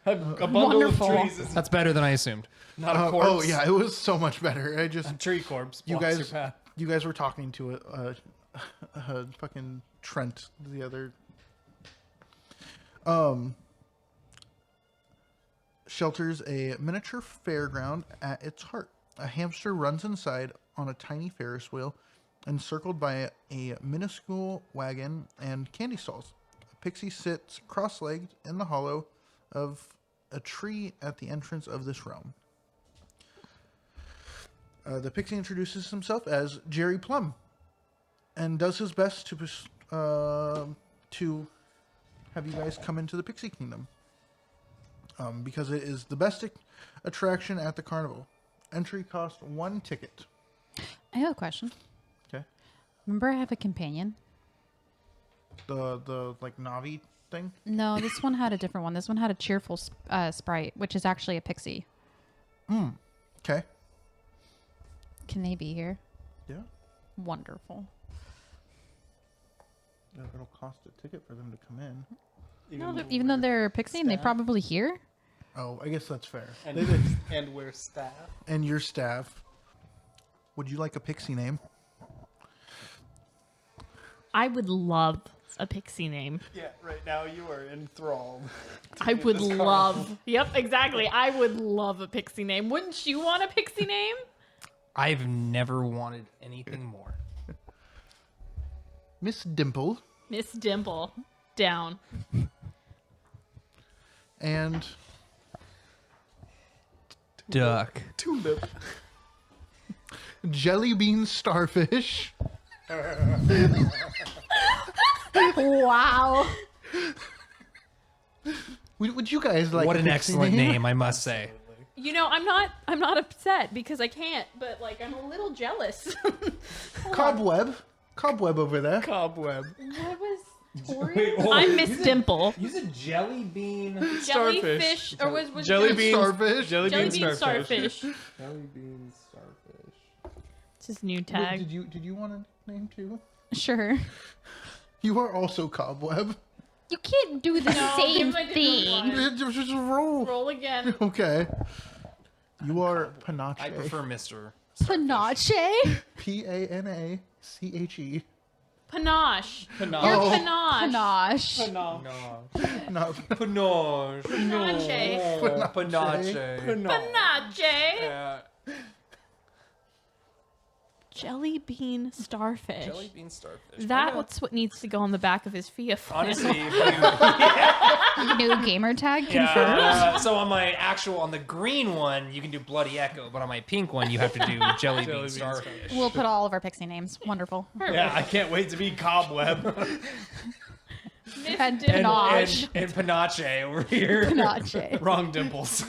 a bundle Wonderful. of trees is That's better than I assumed. not a corpse. Oh yeah, it was so much better. I just A tree corpse. you blocks your guys path. you guys were talking to fucking Trent the other. Shelters a miniature fairground at its heart. A hamster runs inside on a tiny Ferris wheel, encircled by a minuscule wagon and candy stalls. A pixie sits cross-legged in the hollow of a tree at the entrance of this realm. The pixie introduces himself as Jerry Plum and does his best to have you guys come into the Pixie Kingdom. Because it is the best attraction at the carnival. Entry cost 1 ticket. I have a question. Okay. Remember I have a companion? The like Navi thing. No, this one had a different one. This one had a cheerful sprite, which is actually a pixie. Okay. Can they be here? Yeah. Wonderful. It'll cost a ticket for them to come in. Even though they're a pixie and they probably here. Oh, I guess that's fair. And we're staff. And your staff. Would you like a pixie name? I would love a pixie name. Yeah, right now you are enthralled. I would love. Yep, exactly. I would love a pixie name. Wouldn't you want a pixie name? I've never wanted anything more. Miss Dimple. Miss Dimple. down. And Duck. Tulip. jelly bean starfish. Wow. Would you guys like What a an pixie excellent name, I must say. You know, I'm not upset because I can't, but like I'm a little jealous. Cobweb. Cobweb over there. Cobweb. What was Wait, hold on. I'm Miss Dimple. Use a jelly bean. Jellyfish or was Jelly it beans. Starfish. Jelly jelly bean bean starfish. starfish? Jelly bean starfish. It's his new Wait, tag. did you want a name too? Sure. You are also Cobweb. You can't do the same give him a different thing. one. Just roll. Roll again. Okay. You are Panache. I prefer Mr. Panache. Panache. Panache. Panache. You're Oh. panache. Panache. No. No. Panache. Panache. Panache. Panache. Jelly bean starfish. Jelly bean starfish. That's what needs to go on the back of his FIA form. Honestly, if you, New gamer tag confirmed. so on the green one, you can do Bloody Echo, but on my pink one, you have to do Jelly bean starfish. We'll put all of our pixie names. Wonderful. Yeah, I can't wait to be Cobweb. Miss And Dimple. Panache. And Panache over here. Panache. Wrong dimples.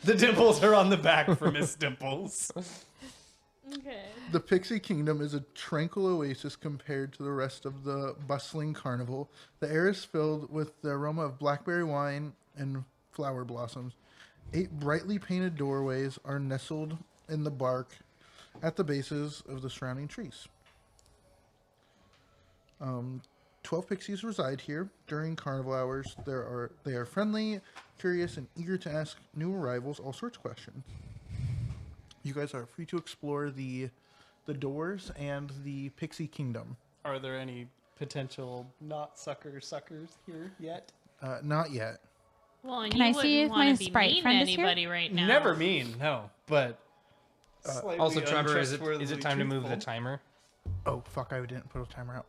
The dimples are on the back for Miss Dimples. Okay. The Pixie Kingdom is a tranquil oasis compared to the rest of the bustling carnival. The air is filled with the aroma of blackberry wine and flower blossoms. 8 brightly painted doorways are nestled in the bark at the bases of the surrounding trees. 12 pixies reside here during carnival hours. They are friendly, curious, and eager to ask new arrivals all sorts of questions. You guys are free to explore the doors and the Pixie Kingdom. Are there any potential not suckers here yet? Not yet. Well, and Can you I see wouldn't if wanna my be sprite mean to friend is here? anybody right now. Never mean, no. But Also, Trevor, is it untrustworthily time to move the truthful. timer? Oh, fuck, I didn't put a timer out.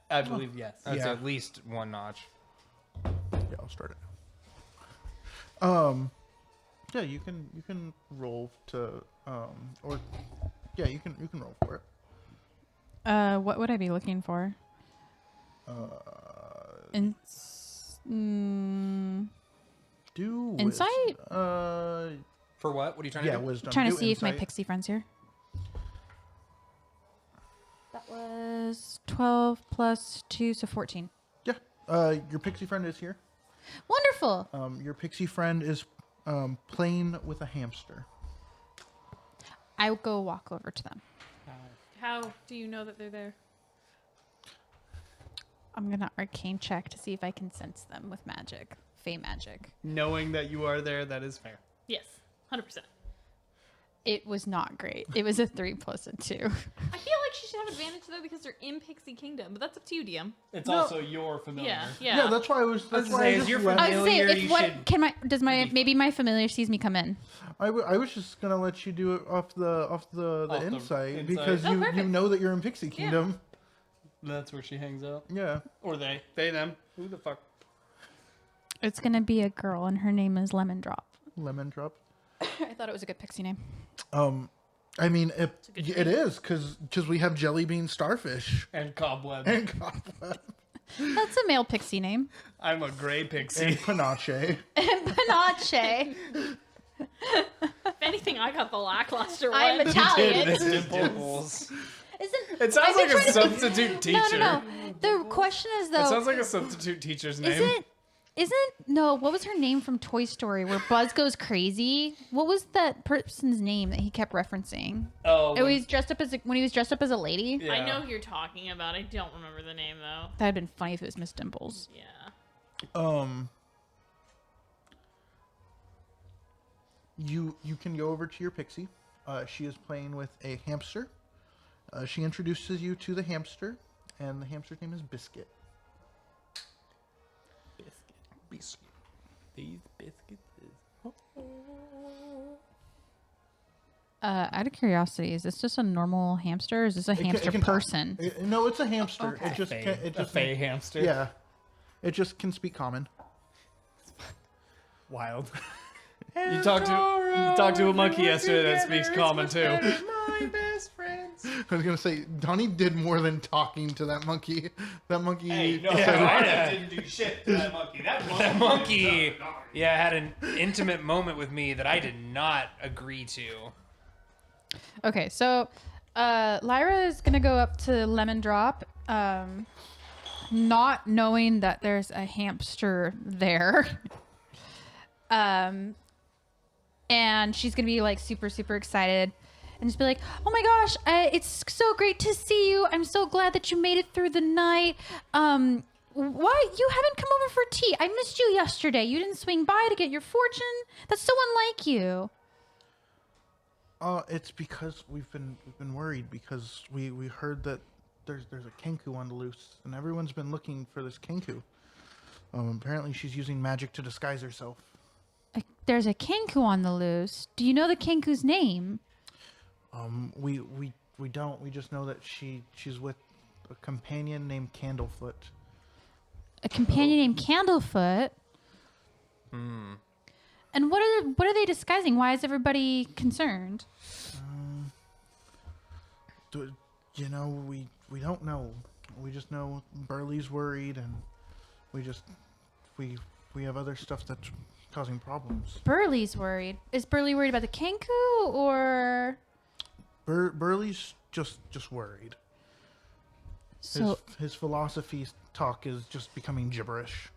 I believe yes. That's Yeah. at least one notch. Yeah, I'll start it yeah, you can roll to or yeah, you can roll for it. What would I be looking for? Do Insight? For what? What are you trying yeah, to do? wisdom. Trying to Do see if my insight. pixie friend's here. That was 12 plus 2, so 14. Yeah, your pixie friend is here. Wonderful. Your pixie friend is playing with a hamster. I will go walk over to them. How do you know that they're there? I'm going to arcane check to see if I can sense them with magic. Fey magic. Knowing that you are there, that is fair. Yes, 100%. It was not great. It was a 3 plus a 2. I feel like she should have advantage though because they're in Pixie Kingdom, but that's up to you, DM. It's also your familiar. Yeah, Yeah, yeah. that's why I was. That's was why gonna I say, is just your let- I was Familiar, saying, if you what should can maybe my familiar sees me come in. I was just gonna let you do it off the Off the insight insight. because Oh, you perfect. know that you're in Pixie Kingdom. That's where she hangs out. Yeah. Or they. They, them. Who the fuck? It's going to be a girl, and her name is Lemon Drop. Lemon drop. I thought it was a good pixie name. I mean, a good it is because we have jelly bean starfish And Cobweb. and cobweb That's a male pixie name. I'm a gray pixie. and panache. Panache. If anything, I got the lackluster one. I'm Italian. Miss Dimples. Isn't It sounds I've been like a trying to think- substitute teacher. No. The question is It though, sounds like a substitute teacher's name. what was her name from Toy Story where Buzz goes crazy? What was that person's name that he kept referencing? Oh, It was dressed up as when he was dressed up as a lady. yeah. I know who you're talking about. I don't remember the name though. That'd been funny if it was Miss Dimples. Yeah. You can go over to your pixie. She is playing with a hamster. She introduces you to the hamster, and the hamster's name is Biscuit. Biscuit. These biscuits is... Out of curiosity, is this just a normal hamster? Or is this a hamster can talk. person? No, it's a hamster. Okay. It just Fey hamster. Yeah, it just can speak common. Wild. You talked to a monkey yesterday that speaks common too. My best friends. I was gonna say Donnie did more than talking to that monkey. That monkey. Hey, no, said- I didn't do shit to that monkey. That monkey, yeah, had an intimate moment with me that I did not agree to. Okay, so Lyra is gonna go up to Lemon Drop, not knowing that there's a hamster there. And she's gonna be like super excited, and just be like, "Oh my gosh, it's so great to see you! I'm so glad that you made it through the night. Why you haven't come over for tea? I missed you yesterday. You didn't swing by to get your fortune. That's so unlike you." It's because we've been worried because we heard that there's a Kenku on the loose, and everyone's been looking for this Kenku. Apparently she's using magic to disguise herself. There's a Kenku on the loose. Do you know the Kenku's name? We don't. We just know that she's with a companion named Candlefoot. A companion named Candlefoot. And what are they disguising? Why is everybody concerned? You know, we don't know. We just know Burley's worried, and we have other stuff that's causing problems. Burley's worried. Is Burley worried about the Kenku or? Burley's just worried. So His philosophy talk is just becoming gibberish.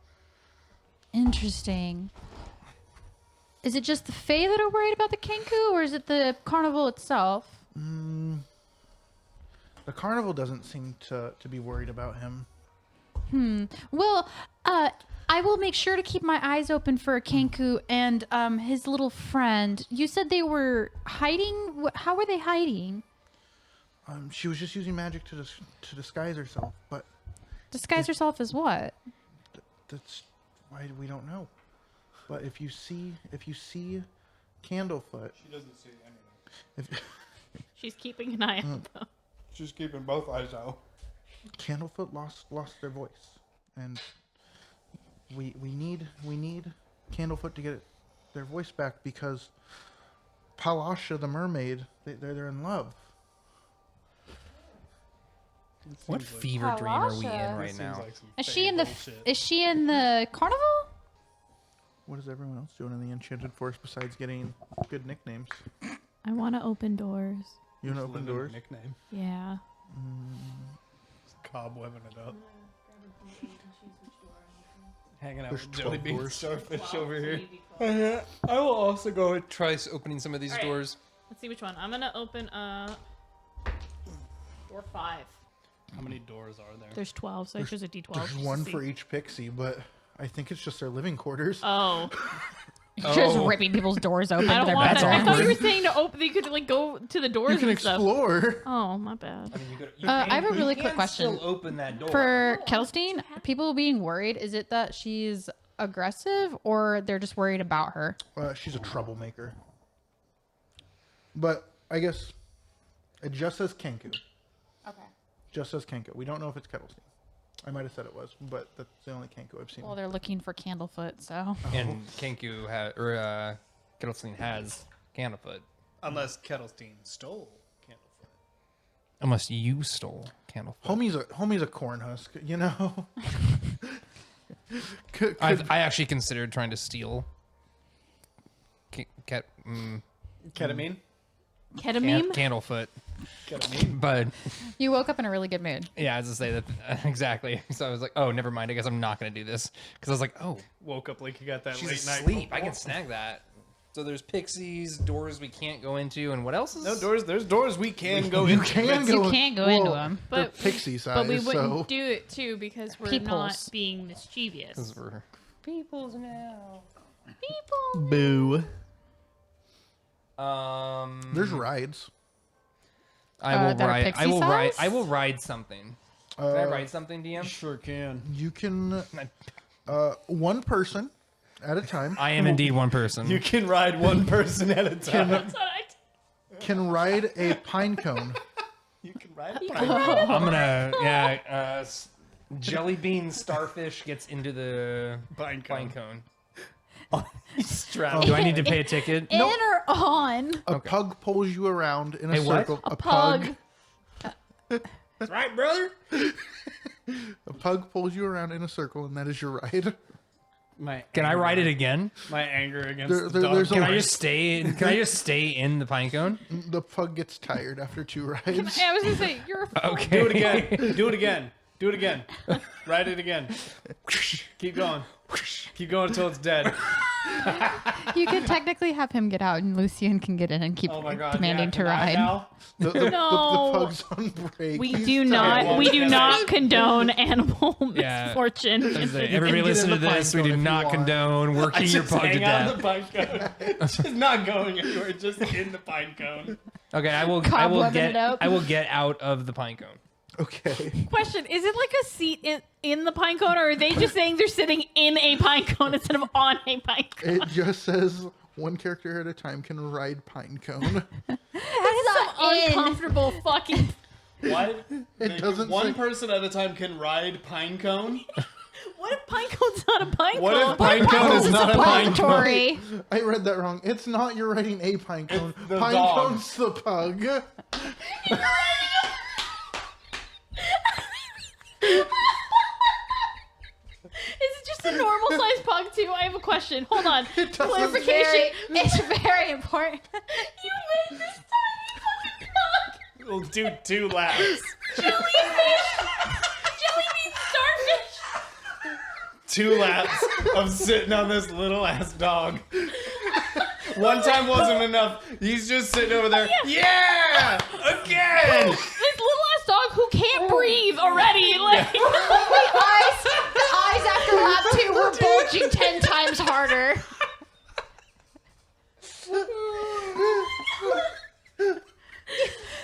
interesting. Is it just the Fae that are worried about the Kenku, or is it the carnival itself? The carnival doesn't seem to be worried about him. Well, I will make sure to keep my eyes open for a Kenku and his little friend. You said they were hiding. How were they hiding? She was just using magic to disguise herself, but Disguise herself as what? that's why we don't know. But if you see Candlefoot, She doesn't see anything. She's keeping an eye out though. She's keeping both eyes out. Candlefoot lost their voice, and we need Candlefoot to get their voice back because Palasha the mermaid they're in love. What fever dream are we in right now? Is she in the carnival? What is everyone else doing in the Enchanted Forest besides getting good nicknames? I want to open doors. You want to open doors? Nickname. Yeah. Cobwebbing it up. Hanging out There's with jelly 12 bean doors. starfish over here. I will also go try opening some of these All right. doors. Let's see which one. I'm gonna open door 5. How many doors are there? There's 12, so I chose a D12. There's one for each pixie, but I think it's just their living quarters. Oh, Just ripping people's doors open. I to don't their want That's that. I bedrooms. thought you awkward. were saying to open. You could like go to the doors You can and stuff. explore. Oh, my bad. I mean, I have a really you quick can question. Still open that door. For Kelstein, people being worried, is it that she's aggressive or they're just worried about her? She's a troublemaker. But I guess it just says Kenku. Okay. Just says Kenku. We don't know if it's Kettlestein. I might have said it was, but that's the only Kenku I've seen. Well, they're looking for Candlefoot, so. And Kenku Kettlestein has Candlefoot. Unless Kettlestein stole Candlefoot. Unless you stole Candlefoot. Homie's a corn husk, you know. I actually considered trying to steal Ketamine? Ketamine? Candlefoot, Ketamine? but You woke up in a really good mood. yeah, as I say that exactly. So I was like, oh, never mind. I guess I'm not going to do this because I was like, oh, Woke up like you got that she's late night. asleep. I can snag that. So there's pixies, doors we can't go into, and what else is No doors. There's doors we can go You into. can You go. can't go into them. They're But- pixie size, But we wouldn't so do it too because we're Peoples. not being mischievous. Because we're peoples now. boo. There's There's rides. I will that are ride. pixie I will ride. size? I will ride something. Can I ride something, DM? Sure can. You can one person at a time. I am indeed one person. You can ride one person at a time. That's what I can ride a pine cone. You can ride I'm gonna jelly bean starfish gets into the Pine pine cone. cone. Straddle. Do I need to pay a ticket? In or on? A pug pulls you around in a A what? circle. A pug. That's right, brother. A pug pulls you around in a circle, and that is your ride. Can I ride it again? My anger against There- the there- dog. there's a Can I line. just stay? Can I just stay in the pine cone? The pug gets tired after 2 rides. Hey, I was gonna say you're. Okay. Do it again. Do it again. Do it again. Ride it again. Keep going. Keep going until it's dead. You could technically have him get out, and Lucian can get in and keep Oh my god. commanding yeah, to can I ride. now? The No. pug's on break. We He's do tired. not. We do Yeah. not condone animal Yeah. misfortune. Everybody get listen to in the pine this. We cone do if you not want. condone I working your just pug to hang out in death. the pine cone. It's just not going anywhere. Just in the pine cone. Okay, I will Cobwebbing get it up. I will get out of the pine cone. Okay. Question: is it like a seat in the pine cone, or are they just saying they're sitting in a pine cone instead of on a pine cone? It just says one character at a time can ride pine cone. That is some in. uncomfortable fucking. What? It doesn't One say- person at a time can ride pine cone? What if pine cone's not a pine What cone? if pine cone is not a pine cone? Suppository. I read that wrong. It's not you're riding a pine cone. the Pine dog. cone's the pug. Is it just a normal sized pug too? I have a question. Hold on. It doesn't Clarification. It's very important. You made this tiny fucking pug. We'll do 2 laps. Jellyfish. Jellybean starfish. 2 laps of sitting on this little ass dog. One time wasn't enough. He's just sitting over there. Yeah! Again! This little ass dog who can't breathe already. Like. The eyes after lap 2 were bulging 10 times harder.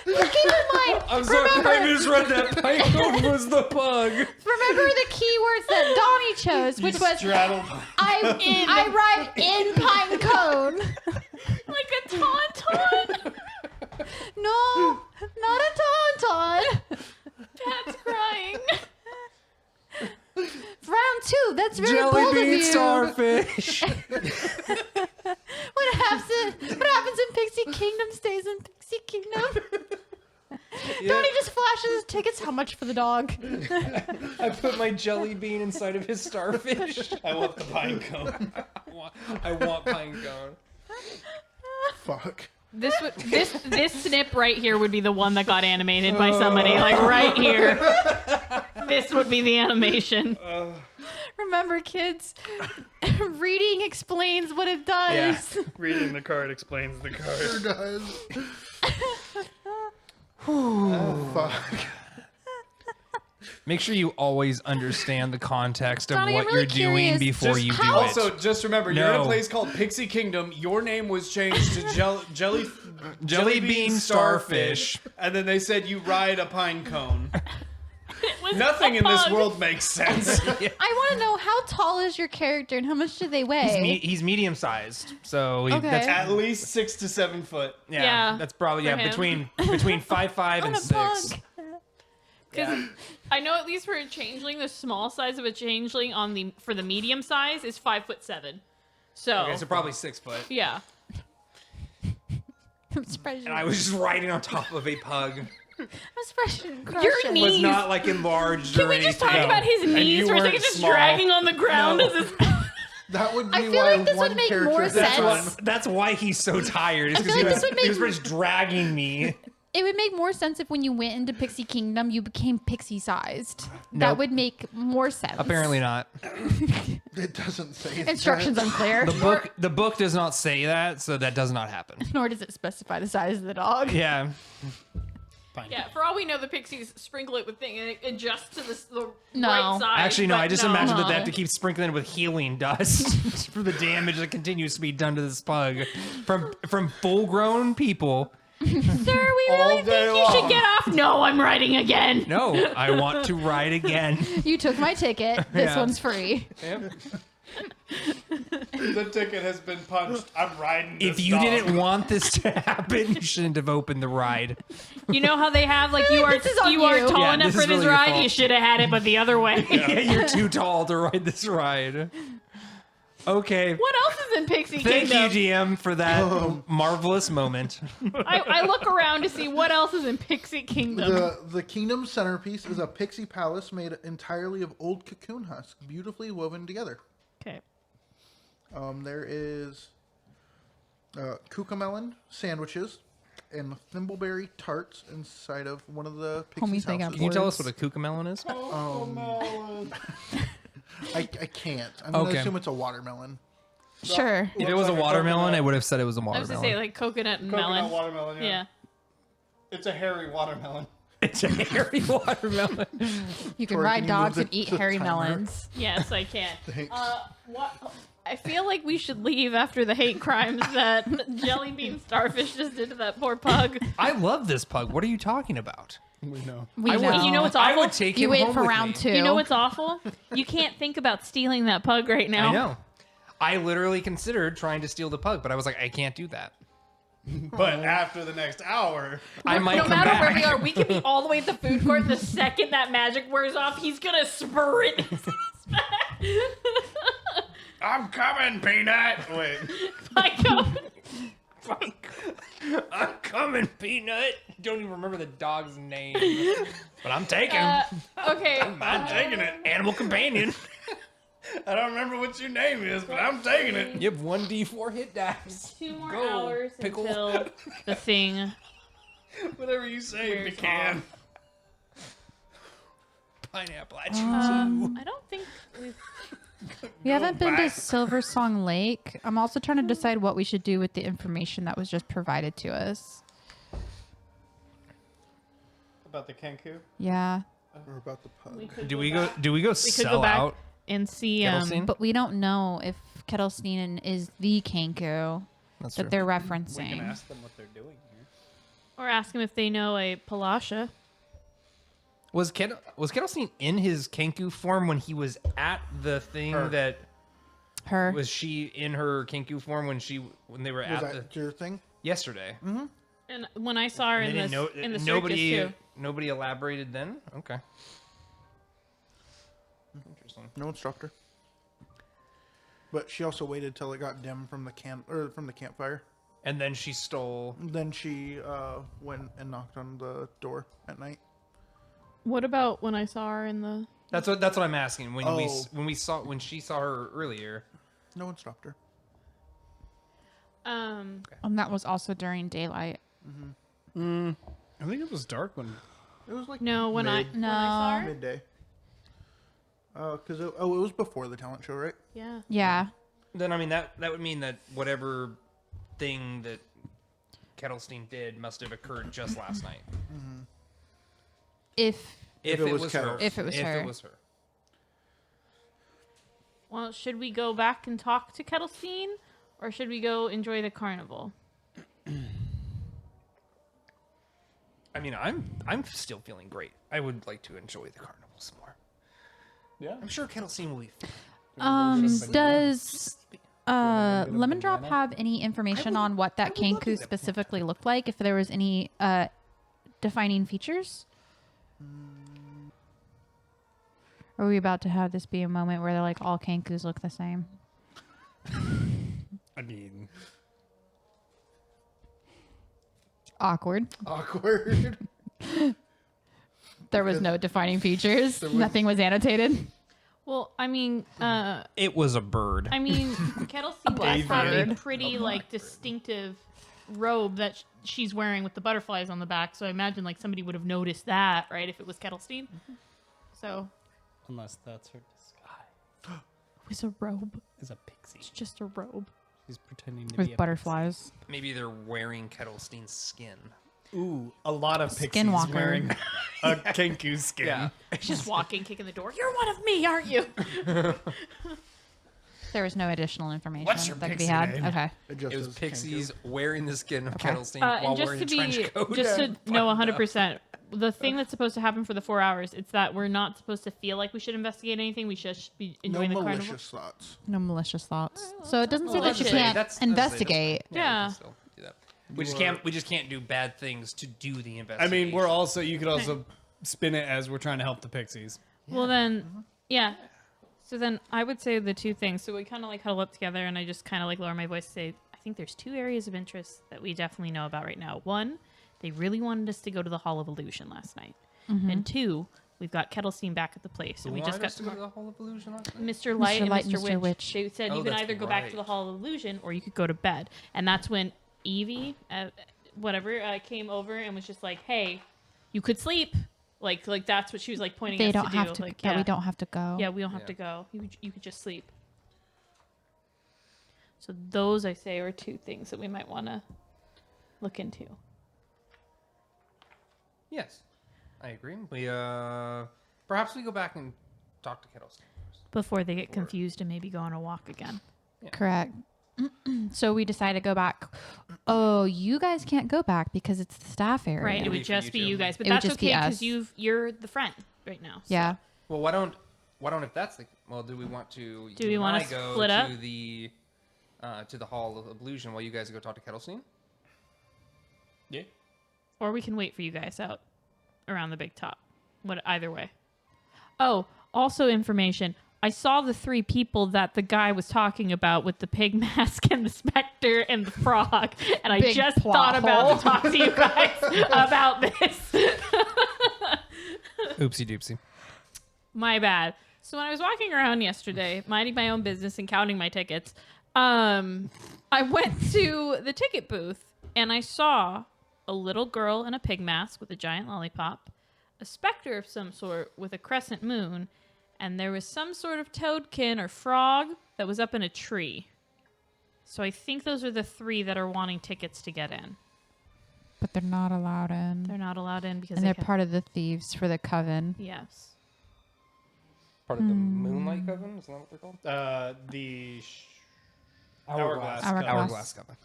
Keep in mind, I'm sorry, I misread that. Pine cone was the pug. remember the keywords that Donnie chose, which was Straddle. I ride in pine cone. Like a tauntaun. No, not a tauntaun. Pat's crying. Round 2. That's very Jelly bold of bean you. starfish. What happens in Pixie Kingdom stays in Pixie Kingdom. Donnie just flashes his tickets. How much for the dog? I put my jelly bean inside of his starfish. I want the pine cone. I want pine cone. Fuck. This snip right here would be the one that got animated by somebody. Like right here. This would be the animation. Remember, kids, reading explains what it does. Yeah. Reading the card explains the card. Sure does. Oh, fuck. Make sure you always understand the context of Donnie, what I'm really you're doing curious. before Just- you do also, it. just remember, you're in a No. place called Pixie Kingdom. Your name was changed to Jelly bean starfish. And then they said you ride a pine cone. It was Nothing a in this pug. world makes sense. I want to know, how tall is your character and how much do they weigh? He's medium sized, so Okay. that's At least 6 to 7 foot. Yeah, that's probably for him. between 5'5" On and a 6. pug. Because I know at least for a changeling, the small size of a changeling for the medium size is 5'7". So, Okay, so probably 6 foot. yeah. I'm surprised And I was just riding on top of a pug. I'm surprised you didn't crush Your it. knee- Was Knees. not like enlarged Can or we anything. just talk about his And knees you for a second, weren't just small. dragging on the ground No. as his... That would I be feel why like this one would make character more has sense. one. That's why he's so tired. Is I because feel he like was this would make- he was pretty much dragging me. It would make more sense if when you went into Pixie Kingdom, you became pixie-sized. That Nope. would make more sense. Apparently not. It doesn't say Instructions that. unclear. The book does not say that, so that does not happen. Nor does it specify the size of the dog. Yeah. Yeah, for all we know, the pixies sprinkle it with thing and it adjusts to the No. right size. Actually, no. but I just imagine that they No. have to keep sprinkling it with healing dust for the damage that continues to be done to this pug from full-grown people. Sir, we All really day think You should get off. No, I'm riding again. No, I want to ride again. you took my ticket. This Yeah. one's free. Yep. The ticket has been punched. I'm riding this If you dog. didn't want this to happen, you shouldn't have opened the ride. You know how they have like you aren't on tall Yeah, enough this for is this really your ride. fault. You should have had it, but the other way. Yeah, you're too tall to ride this ride. Okay. What else is in Pixie Thank Kingdom? you, GM, for that marvelous moment. I look around to see what else is in Pixie Kingdom. The kingdom's centerpiece is a pixie palace made entirely of old cocoon husks, beautifully woven together. Okay. There is cucamelon sandwiches and thimbleberry tarts inside of one of the pixies' Homie's making up houses. Can you tell us what a cucamelon is? I can't. I'm going to Okay. assume it's a watermelon. Sure. If it was a watermelon, I would have said it was a I was watermelon. gonna say like coconut and Coconut melon. watermelon, yeah. Yeah. It's a hairy watermelon. It's a hairy watermelon. You can Tori, ride can you dogs move and eat the hairy timer? melons. Yes, I can. Thanks. What? I feel like we should leave after the hate crimes that Jelly Bean Starfish just did to that poor pug. I love this pug. What are you talking about? We know. We I would- know. You know what's I awful? would take You him wait home for with round me. 2. You know what's awful? You can't think about stealing that pug right now. I know. I literally considered trying to steal the pug, but I was like, I can't do that. But after the next hour, I might No come matter back. where we are, we can be all the way at the food court. The second that magic wears off, he's gonna sprint. I'm coming, Peanut. Wait. I'm coming, Peanut. Don't even remember the dog's name, but I'm taking him. Okay. I'm taking it. Animal companion. I don't remember what your name is, but I'm taking it. You have 1d4 hit dice. 2 more Go, hours pickle. until the thing. Whatever you say, Wears pecan. Pineapple. I choose you. I don't think we've. We haven't been to back. Silver Song Lake. I'm also trying to decide what we should do with the information that was just provided to us. About the Kenku? Yeah. Or about the pug. Do we go could sell go back out? And see. Kettlestein? But we don't know if Kettlestein is the Kenku That's that true. they're We can referencing. ask them what they're doing here. Or ask him if they know a Palasha. Was Kettlestein in his Kenku form when he was at the thing Her. that Her. was she in her Kenku form when they were Was at the that your thing? yesterday? And when I saw her They in didn't the know, in the nobody circus too. nobody elaborated then. Okay. Interesting. No instructor. But she also waited till it got dim from the campfire. And then she stole. Then she went and knocked on the door at night. What about when I saw her in the? That's what I'm asking. When Oh. when she saw her earlier. No one stopped her. And that was also during daylight. I think it was dark when. It was like No, when I saw her. midday. Because it was before the talent show, right? Yeah. Yeah. Then I mean that would mean that whatever thing that Kettlestein did must have occurred just last night. If If it was her. If it was her. If it was her. Well, should we go back and talk to Kettlestein, or should we go enjoy the carnival? I mean, I'm still feeling great. I would like to enjoy the carnival some more. Yeah. I'm sure Kettlestein will be. does Lemon Drop have any information on what that I would love to Kenku get a specifically looked like? If there was any defining features? Or are we about to have this be a moment where they're like all Kenkus look the same? I mean, Awkward. Awkward. There was no defining features. Nothing was annotated. Well, I mean, It was a bird. Kettlestein does have a pretty like distinctive robe that she's wearing with the butterflies on the back. So I imagine like somebody would have noticed that, right? If it was Kettlestein. So unless that's her disguise It was a robe. as a pixie. It's just a robe. She's pretending to be With a butterflies. Maybe they're wearing Kettlestein's skin. pixie. Ooh, a lot of pixies Skinwalker. wearing a Kenku skin. Yeah. just walking, kicking the door. You're one of me, aren't you? There was no additional information What's your that could be pixie had. name? Okay. just It was says Pixies wearing the skin of Okay. Kettlestein And while just wearing to a trench be, coat. just to know 100%, the thing that's supposed to happen for the 4 hours, it's that we're not supposed to feel like we should investigate anything. We should just be No enjoying the malicious carnival. thoughts. No malicious thoughts. So it doesn't say Well, that you that's the thing. can't That's the thing. investigate. We Yeah. can still do that. We just can't do bad things to do the I investigation. mean, we're also, you could also spin it as we're trying to help the pixies. Well, then, yeah. So then I would say the two things. So we kind of like huddle up together and I just kind of like lower my voice and say, I think there's 2 areas of interest that we definitely know about right now. 1, they really wanted us to go to the Hall of Illusion last night. And 2, we've got Kettlestein back at the place. Who And we just wanted got us to go to the Hall of Illusion last night? Mr. Light and Light Mr. and Witch. Mr. Witch. They said Oh, you can that's either go back to right. the Hall of Illusion or you could go to bed. And that's when Evie, came over and was just like, hey, you could sleep. Like that's what she was like pointing They us don't to have do. to. Like, That we don't have to go. Yeah, we don't have Yeah. to go. You could just sleep. So those, I say, are 2 things that we might want to look into. Yes, I agree. We perhaps we go back and talk to Kettlestein first. Before they get confused and maybe go on a walk again. Correct. So we decided to go back. Oh, you guys can't go back because it's the staff area. Right, it Maybe would for just you be two. you guys. But It would that's just be okay us. because you're the friend right now. So. Yeah. Well, why don't if that's the do we want to? Do we you and wanna I go split up? to the Hall of Illusion while you guys go talk to Kettlestein? Yeah. Or we can wait for you guys out around the big top. Either way. Oh, also information. I saw the 3 people that the guy was talking about with the pig mask and the specter and the frog, and I Big just plot thought about hole. to talk to you guys about this. Oopsie doopsie. My bad. So when I was walking around yesterday, minding my own business and counting my tickets, I went to the ticket booth and I saw a little girl in a pig mask with a giant lollipop, a specter of some sort with a crescent moon, and there was some sort of toadkin or frog that was up in a tree. So I think those are the 3 that are wanting tickets to get in. But they're not allowed in. They're not allowed in because and they they're part of the thieves for the coven. Yes. Part of the Moonlight Coven? Isn't that what they're called? The Hourglass. Hourglass. Hourglass Coven.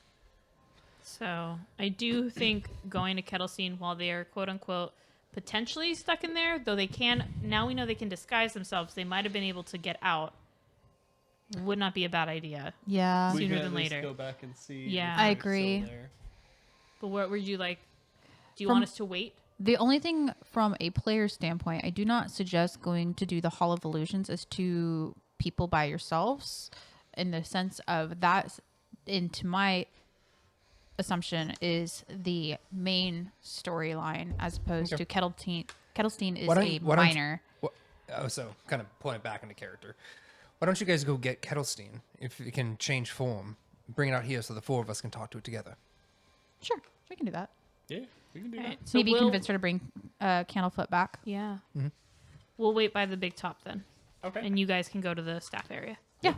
So I do think going to Kettlestein while they are quote unquote potentially stuck in there, though they can now we know they can disguise themselves. They might have been able to get out. Would not be a bad idea. Yeah. we sooner can at than least later. Go back and see. Yeah. if I they're still agree. there. But what would you like? Do you From- want us to wait? The only thing from a player standpoint, I do not suggest going to do the Hall of Illusions as 2 people by yourselves, in the sense of that, into my assumption, is the main storyline as opposed Okay. to Kettlestein is Why don't- a why don't- minor. So kind of pulling it back into character. Why don't you guys go get Kettlestein if it can change form? Bring it out here so the 4 of us can talk to it together. Sure, we can do that. Yeah, we can do Alright, that. so Maybe we'll, convince her to bring Candlefoot back. Yeah. Mhm. We'll wait by the big top then, Okay. and you guys can go to the staff area. Yeah.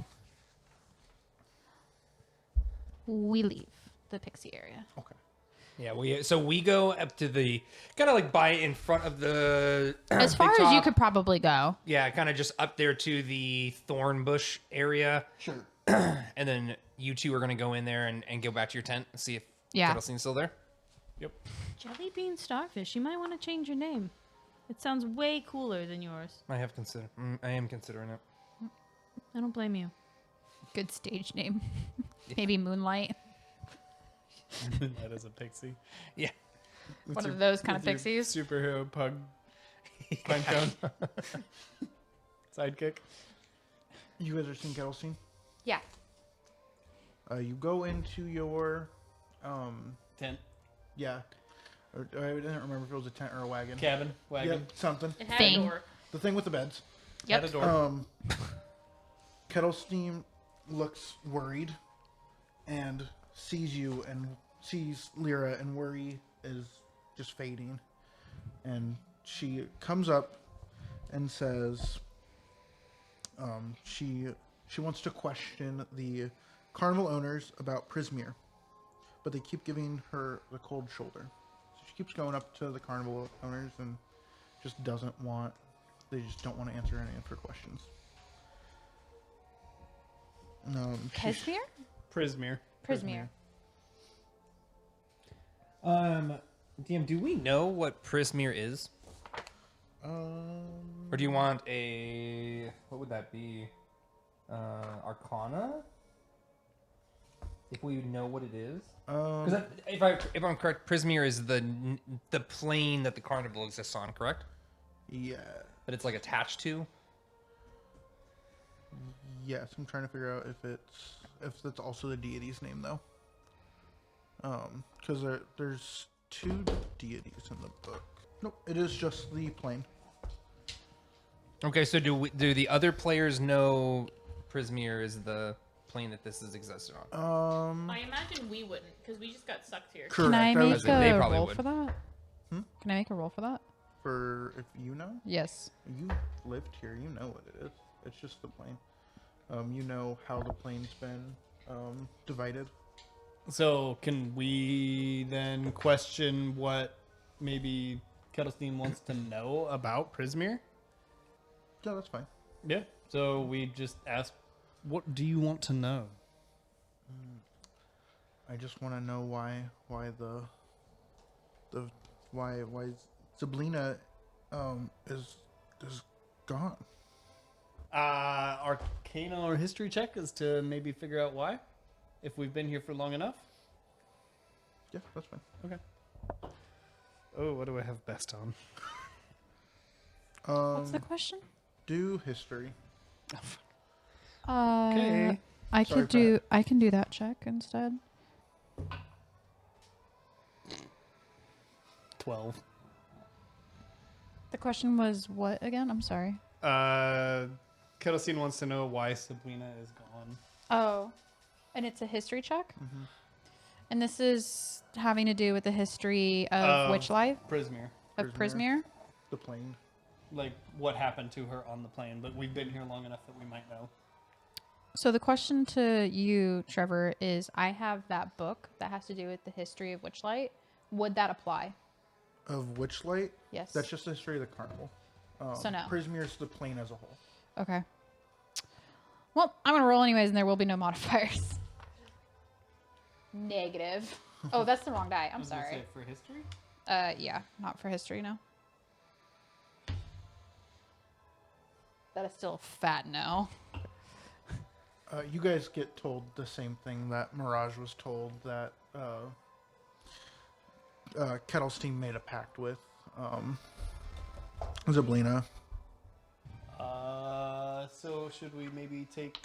We leave the pixie area. Okay. Yeah, we go up to the kind of like by in front of the As big far as you top. could probably go. Yeah, kind of just up there to the thorn bush area. Sure. And then you 2 are going to go in there and go back to your tent and see if Yeah. Kettlestein's still there. Jelly bean starfish. You might want to change your name. It sounds way cooler than yours. I am considering it. I don't blame you. Good stage name. Maybe Moonlight. That is a pixie. Yeah. One of those kind of With your pixies. Superhero pug. Pinecone. Sidekick. You guys are seeing Kettlestein? Yeah. You go into your, Tent. yeah. Or, I didn't remember if it was a tent or a wagon. Cabin. Wagon. Yep, something. It had Thing. a door. The thing with the beds. Yep. Had a door. Kettlestein looks worried and sees you and sees Lyra, and worry is just fading. And she comes up and says she wants to question the carnival owners about Prismere, but they keep giving her the cold shoulder. So she keeps going up to the carnival owners and just doesn't want, they just don't want to answer any of her questions. Casimir? Prismere. Prismere. DM, do we know what Prismere is? Or do you want a... What would that be? Arcana? If we know what it is? Because if I'm correct, Prismere is the plane that the carnival exists on, correct? Yeah. That it's like attached to? Yes, I'm trying to figure out if that's also the deity's name though. Because there's 2 deities in the book. Nope, it is just the plane. Okay, so do the other players know Prismere is the plane that this is existed on? I imagine we wouldn't, because we just got sucked here. Correct. Can I make they a probably roll would. for that? Hmm? Can I make a roll for that? For if you know, Yes. you lived here, you know what it is. It's just the plane. You know how the plane's been divided. So can we then question what maybe Kettlestein wants to know about Prismere? Yeah, that's fine. Yeah. So we just ask, what do you want to know? I just want to know why Sablina is gone. Arcana or history check is to maybe figure out why, if we've been here for long enough. Yeah, that's fine. Okay. Oh, what do I have best on? What's the question? Do history. Okay. I Sorry, could do. I can do that check instead. 12. The question was what again? I'm sorry. Kettlestein wants to know why Sabrina is gone. Oh, and it's a history check. And this is having to do with the history of Witchlight Prismere. of Prismere. The plane. Like what happened to her on the plane, but we've been here long enough that we might know. So the question to you, Trevor, is: I have that book that has to do with the history of Witchlight. Would that apply? Of Witchlight? Yes. That's just the history of the carnival. So no. Prismere's the plane as a whole. Okay. Well, I'm gonna roll anyways, and there will be no modifiers. Negative. Oh, that's the wrong die. I'm Was it sorry. say for history? Yeah, not for history, no. That is still a fat no. You guys get told the same thing that Mirage was told, that Kettlestein made a pact with Zablina. So should we maybe take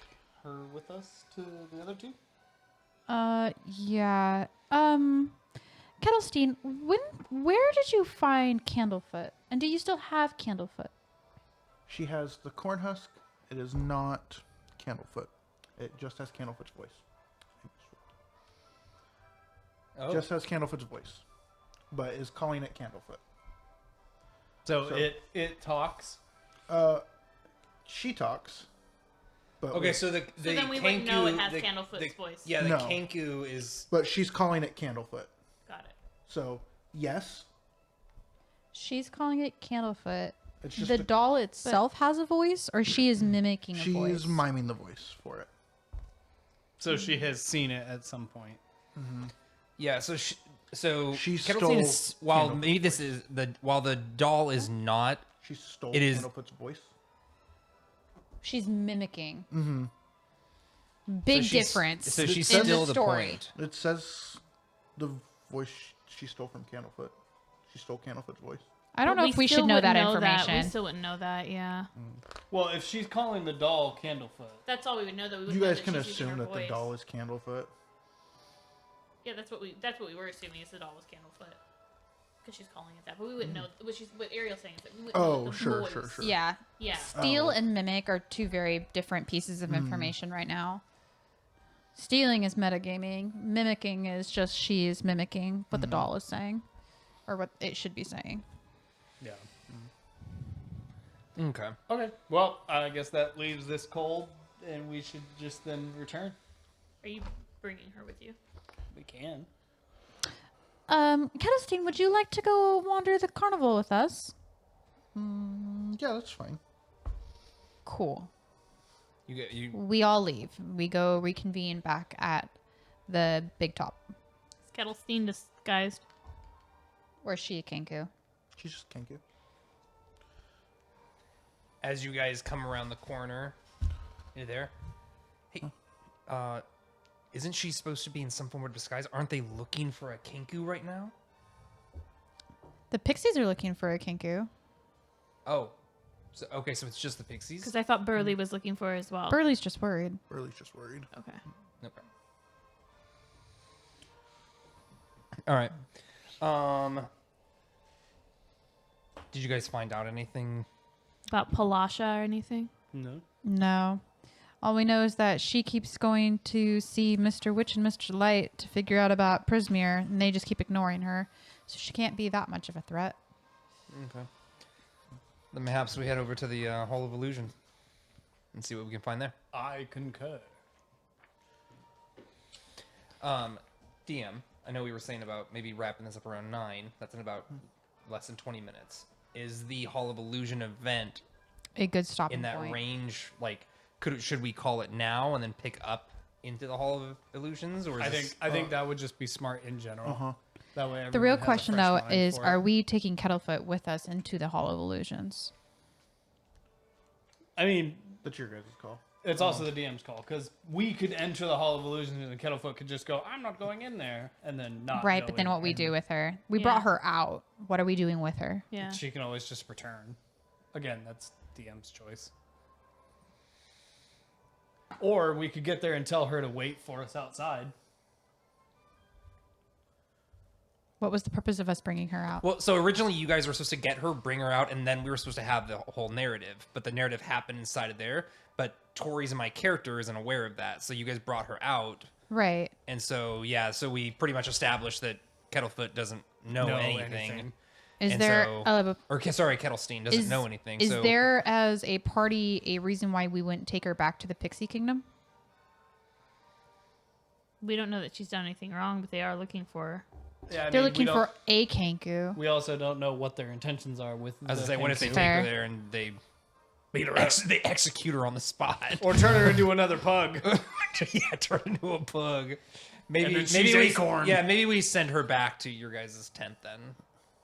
her with us to the other 2? Yeah. Kettlestein, where did you find Candlefoot? And do you still have Candlefoot? She has the corn husk. It is not Candlefoot. It just has Candlefoot's voice. Oh. Just has Candlefoot's voice, but is calling it Candlefoot. So So- it talks. She talks. But Okay, so the So then we wouldn't know it has the- Candlefoot's voice. Yeah, the No. Kenku is... But she's calling it Candlefoot. Got it. So yes, She's calling it Candlefoot. it's just The doll itself has a voice, or she is mimicking a she's voice? miming the voice for it. So she has seen it at some point. Yeah, so she Kettlestein Kettlestein is, while Candlefoot's maybe this is while the doll is not... She stole It is- Candlefoot's voice. She's mimicking. Mm-hmm. Big so she's- difference. So she's in still the the story. point. It says the voice she stole from Candlefoot. She stole Candlefoot's voice. I don't But know if we still should know that wouldn't information. We still wouldn't know that, yeah. Well, if she's calling the doll Candlefoot, That's all we would know, that we would You know guys that can she's using assume her that the voice. doll is Candlefoot. Yeah, that's what we were assuming, is the doll was Candlefoot. Because she's calling it that. But we wouldn't know what Ariel's saying is that we wouldn't know Oh, the sure, voice. sure, sure. Yeah. Yeah. Steal Oh. and mimic are 2 very different pieces of information right now. Stealing is metagaming. Mimicking is just she is mimicking what the doll is saying, or what it should be saying. yeah. Okay. Okay. Well, I guess that leaves this cold, and we should just then return. Are you bringing her with you? We can. Kettlestein, would you like to go wander the carnival with us? Yeah, that's fine. Cool. You We all leave. We go reconvene back at the big top. Is Kettlestein disguised? Or she a Kenku. She's just Kenku. as you guys come around the corner. You there? Hey, isn't she supposed to be in some form of disguise? Aren't they looking for a Kenku right now? The pixies are looking for a Kenku. Oh. So, okay, so it's just the pixies? Because I thought Burley was looking for her as well. Burley's just worried. Burley's just worried. Okay. Okay. All right. Did you guys find out anything? About Palasha or anything? No. No. All we know is that she keeps going to see Mr. Witch and Mr. Light to figure out about Prismeer, and they just keep ignoring her. So she can't be that much of a threat. Okay. Then perhaps we head over to the Hall of Illusion and see what we can find there. I concur. DM, I know we were saying about maybe wrapping this up around 9. That's in about less than 20 minutes. Is the Hall of Illusion event A good stopping in that point. range? Like, should we call it now and then pick up into the Hall of Illusions? Or is I think that would just be smart in general. That way, The real everyone has a question, fresh though, mind is for it. are we taking Kettlefoot with us into the Hall of Illusions? I mean, That's your guys' call. it's also the DM's call because we could enter the Hall of Illusions and the Kettlefoot could just go, "I'm not going in there," and then not. Right, go but then in what we and do with her? We Yeah. brought her out. What are we doing with her? Yeah. She can always just return. Again, that's DM's choice. Or we could get there and tell her to wait for us outside. What was the purpose of us bringing her out? Well, so originally you guys were supposed to get her, bring her out, and then we were supposed to have the whole narrative. But the narrative happened inside of there. But Tori's and my character isn't aware of that. So you guys brought her out. Right. And so, yeah, so we pretty much established that Kettlefoot doesn't know anything. Is And there so- Sorry, Kettlestein doesn't know anything. Is so there, as a party, a reason why we wouldn't take her back to the Pixie Kingdom? We don't know that she's done anything wrong, but they are looking for her. Yeah, They're looking for a Kenku. We also don't know what their intentions are with. I was the gonna say, what if they Kenku. take her Fair. there and they they execute her on the spot? Or turn her into another pug. Yeah, turn into a pug. Maybe And then maybe she's we, Acorn. Yeah, maybe we send her back to your guys' tent then.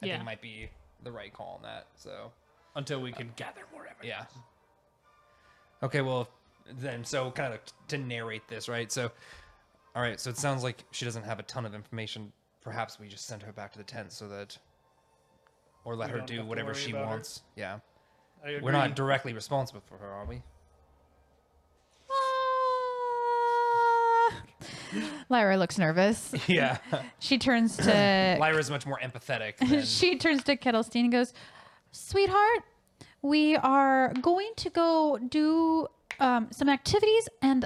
I Yeah. think might be the right call on that. So Until we can gather more evidence. yeah. Okay, well then, so kind of to narrate this, right? So, all right, so it sounds like she doesn't have a ton of information. Perhaps we just send her back to the tent so that, or let We her don't do have to whatever worry she about her. wants. Yeah, I agree. we're not directly responsible for her, are we? Lyra looks nervous. Yeah. She turns to Lyra's much more empathetic. Than, she turns to Kettlestein and goes, "Sweetheart, we are going to go do some activities, and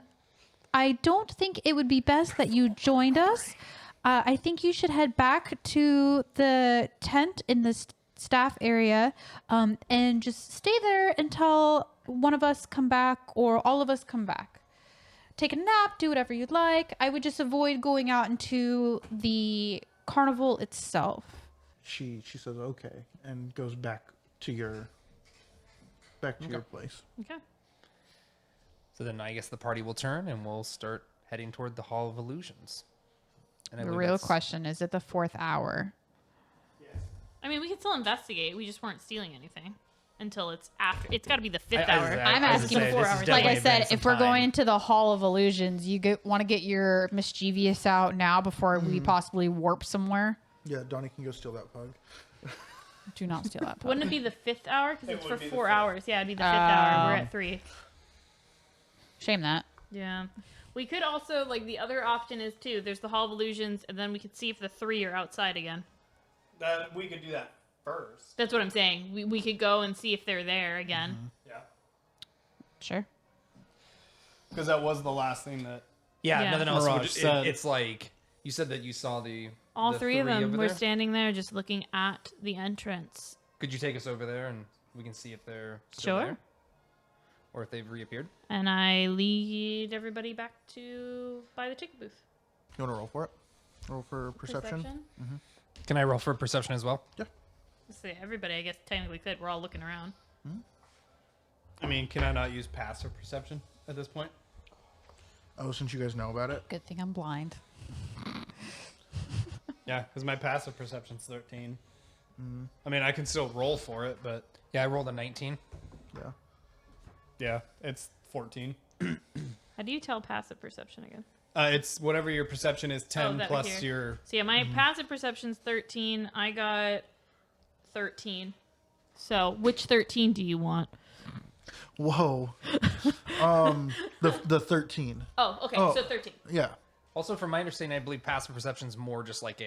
I don't think it would be best that you joined us. I think you should head back to the tent in the staff area and just stay there until one of us come back or all of us come back. Take a nap, do whatever you'd like. I would just avoid going out into the carnival itself." She says okay and goes back to your place. Okay. so then I guess the party will turn and we'll start heading toward the Hall of Illusions. And I The believe real that's- question is it the 4th hour? I mean, we could still investigate. We just weren't stealing anything until it's after. It's got to be the 5th I- hour. I'm I was asking gonna say, before this is hours. Like I definitely said, been some if we're time. going to the Hall of Illusions, you want to get your mischievous out now before we possibly warp somewhere. Yeah, Donnie can go steal that pug. Do not steal that. Wouldn't it be the 5th hour? Because It it's for would be the 4 fifth. hours. Yeah, it'd be the 5th hour. We're Oh. at 3. Shame that. Yeah. We could also, like, the other option is, too, there's the Hall of Illusions, and then we could see if the 3 are outside again. That we could do that first. That's what I'm saying. We could go and see if they're there again. Yeah. Sure. Because that was the last thing that. Yeah, Yeah. nothing else. Mirage would- said. it's like you said that you saw the All the 3 of them over were there? standing there just looking at the entrance. Could you take us over there and we can see if they're still Sure. there? Or if they've reappeared? And I lead everybody back to by the ticket booth. You want to roll for it? Roll for perception. Can I roll for perception as well? Let's see, everybody, I guess, technically could. We're all looking around. I mean, can I not use passive perception? at this point. Oh, since you guys know about it. Good thing I'm blind. Yeah, because my passive perception's 13. I mean, I can still roll for it, but Yeah, I rolled a 19. Yeah. yeah, it's 14. How do you tell passive perception again? It's whatever your perception is, 10 that plus here. your. So yeah, my passive perception's 13. I got 13. So which 13 do you want? Whoa. The 13. Oh, okay. Oh. So 13. Yeah. Also, from my understanding, I believe passive perception is more just like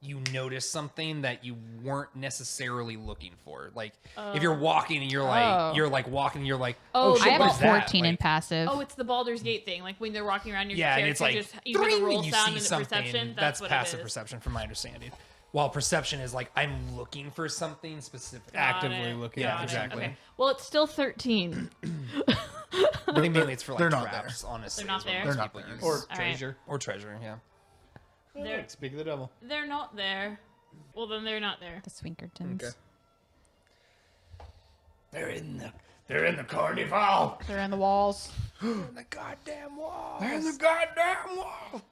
you notice something that you weren't necessarily looking for. Like if you're walking and you're like walking, you're like, Oh, shit, I have what a is that? 14 in Like, passive. Oh, it's the Baldur's Gate thing. Like when they're walking around your yeah, and character, it's like just you hear the roll and you sound see and the something. perception. That's what passive it is. perception, from my understanding. While perception is like I'm looking for something specific. Got Actively it. looking Yeah, at it. exactly. Okay. Well, it's still 13. I think mainly it's for like They're not traps. Honestly, They're not is what there? most They're not people there. use. Or All right. treasure. Or treasure. Yeah. They're Speak of the devil. they're not there. Well, then they're not there. The Swinkertons. Okay. They're in the carnival. They're in the walls. The goddamn wall. They're in the goddamn wall.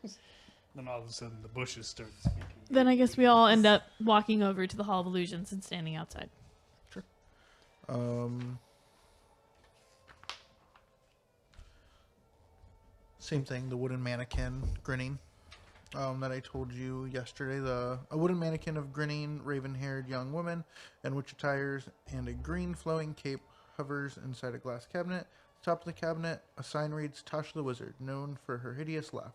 Then all of a sudden the bushes start speaking. Then I guess we all end up walking over to the Hall of Illusions and standing outside. Same thing. The wooden mannequin grinning. That I told you yesterday. A wooden mannequin of grinning, raven-haired young woman in witch attires and a green flowing cape hovers inside a glass cabinet. Top of the cabinet, a sign reads "Tasha the Wizard, known for her hideous laugh."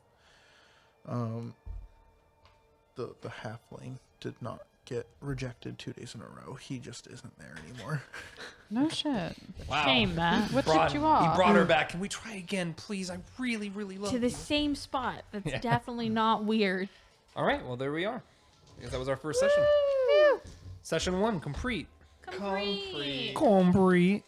The halfling did not get rejected 2 days in a row. He just isn't there anymore. No shit. Wow. Shame, Matt. What tipped you off? He brought her back. Can we try again, please? I really, really love To the you. same spot. That's Yeah. definitely not weird. All right. Well, there we are. I guess that was our first session. Session 1 complete. Complete. Complete.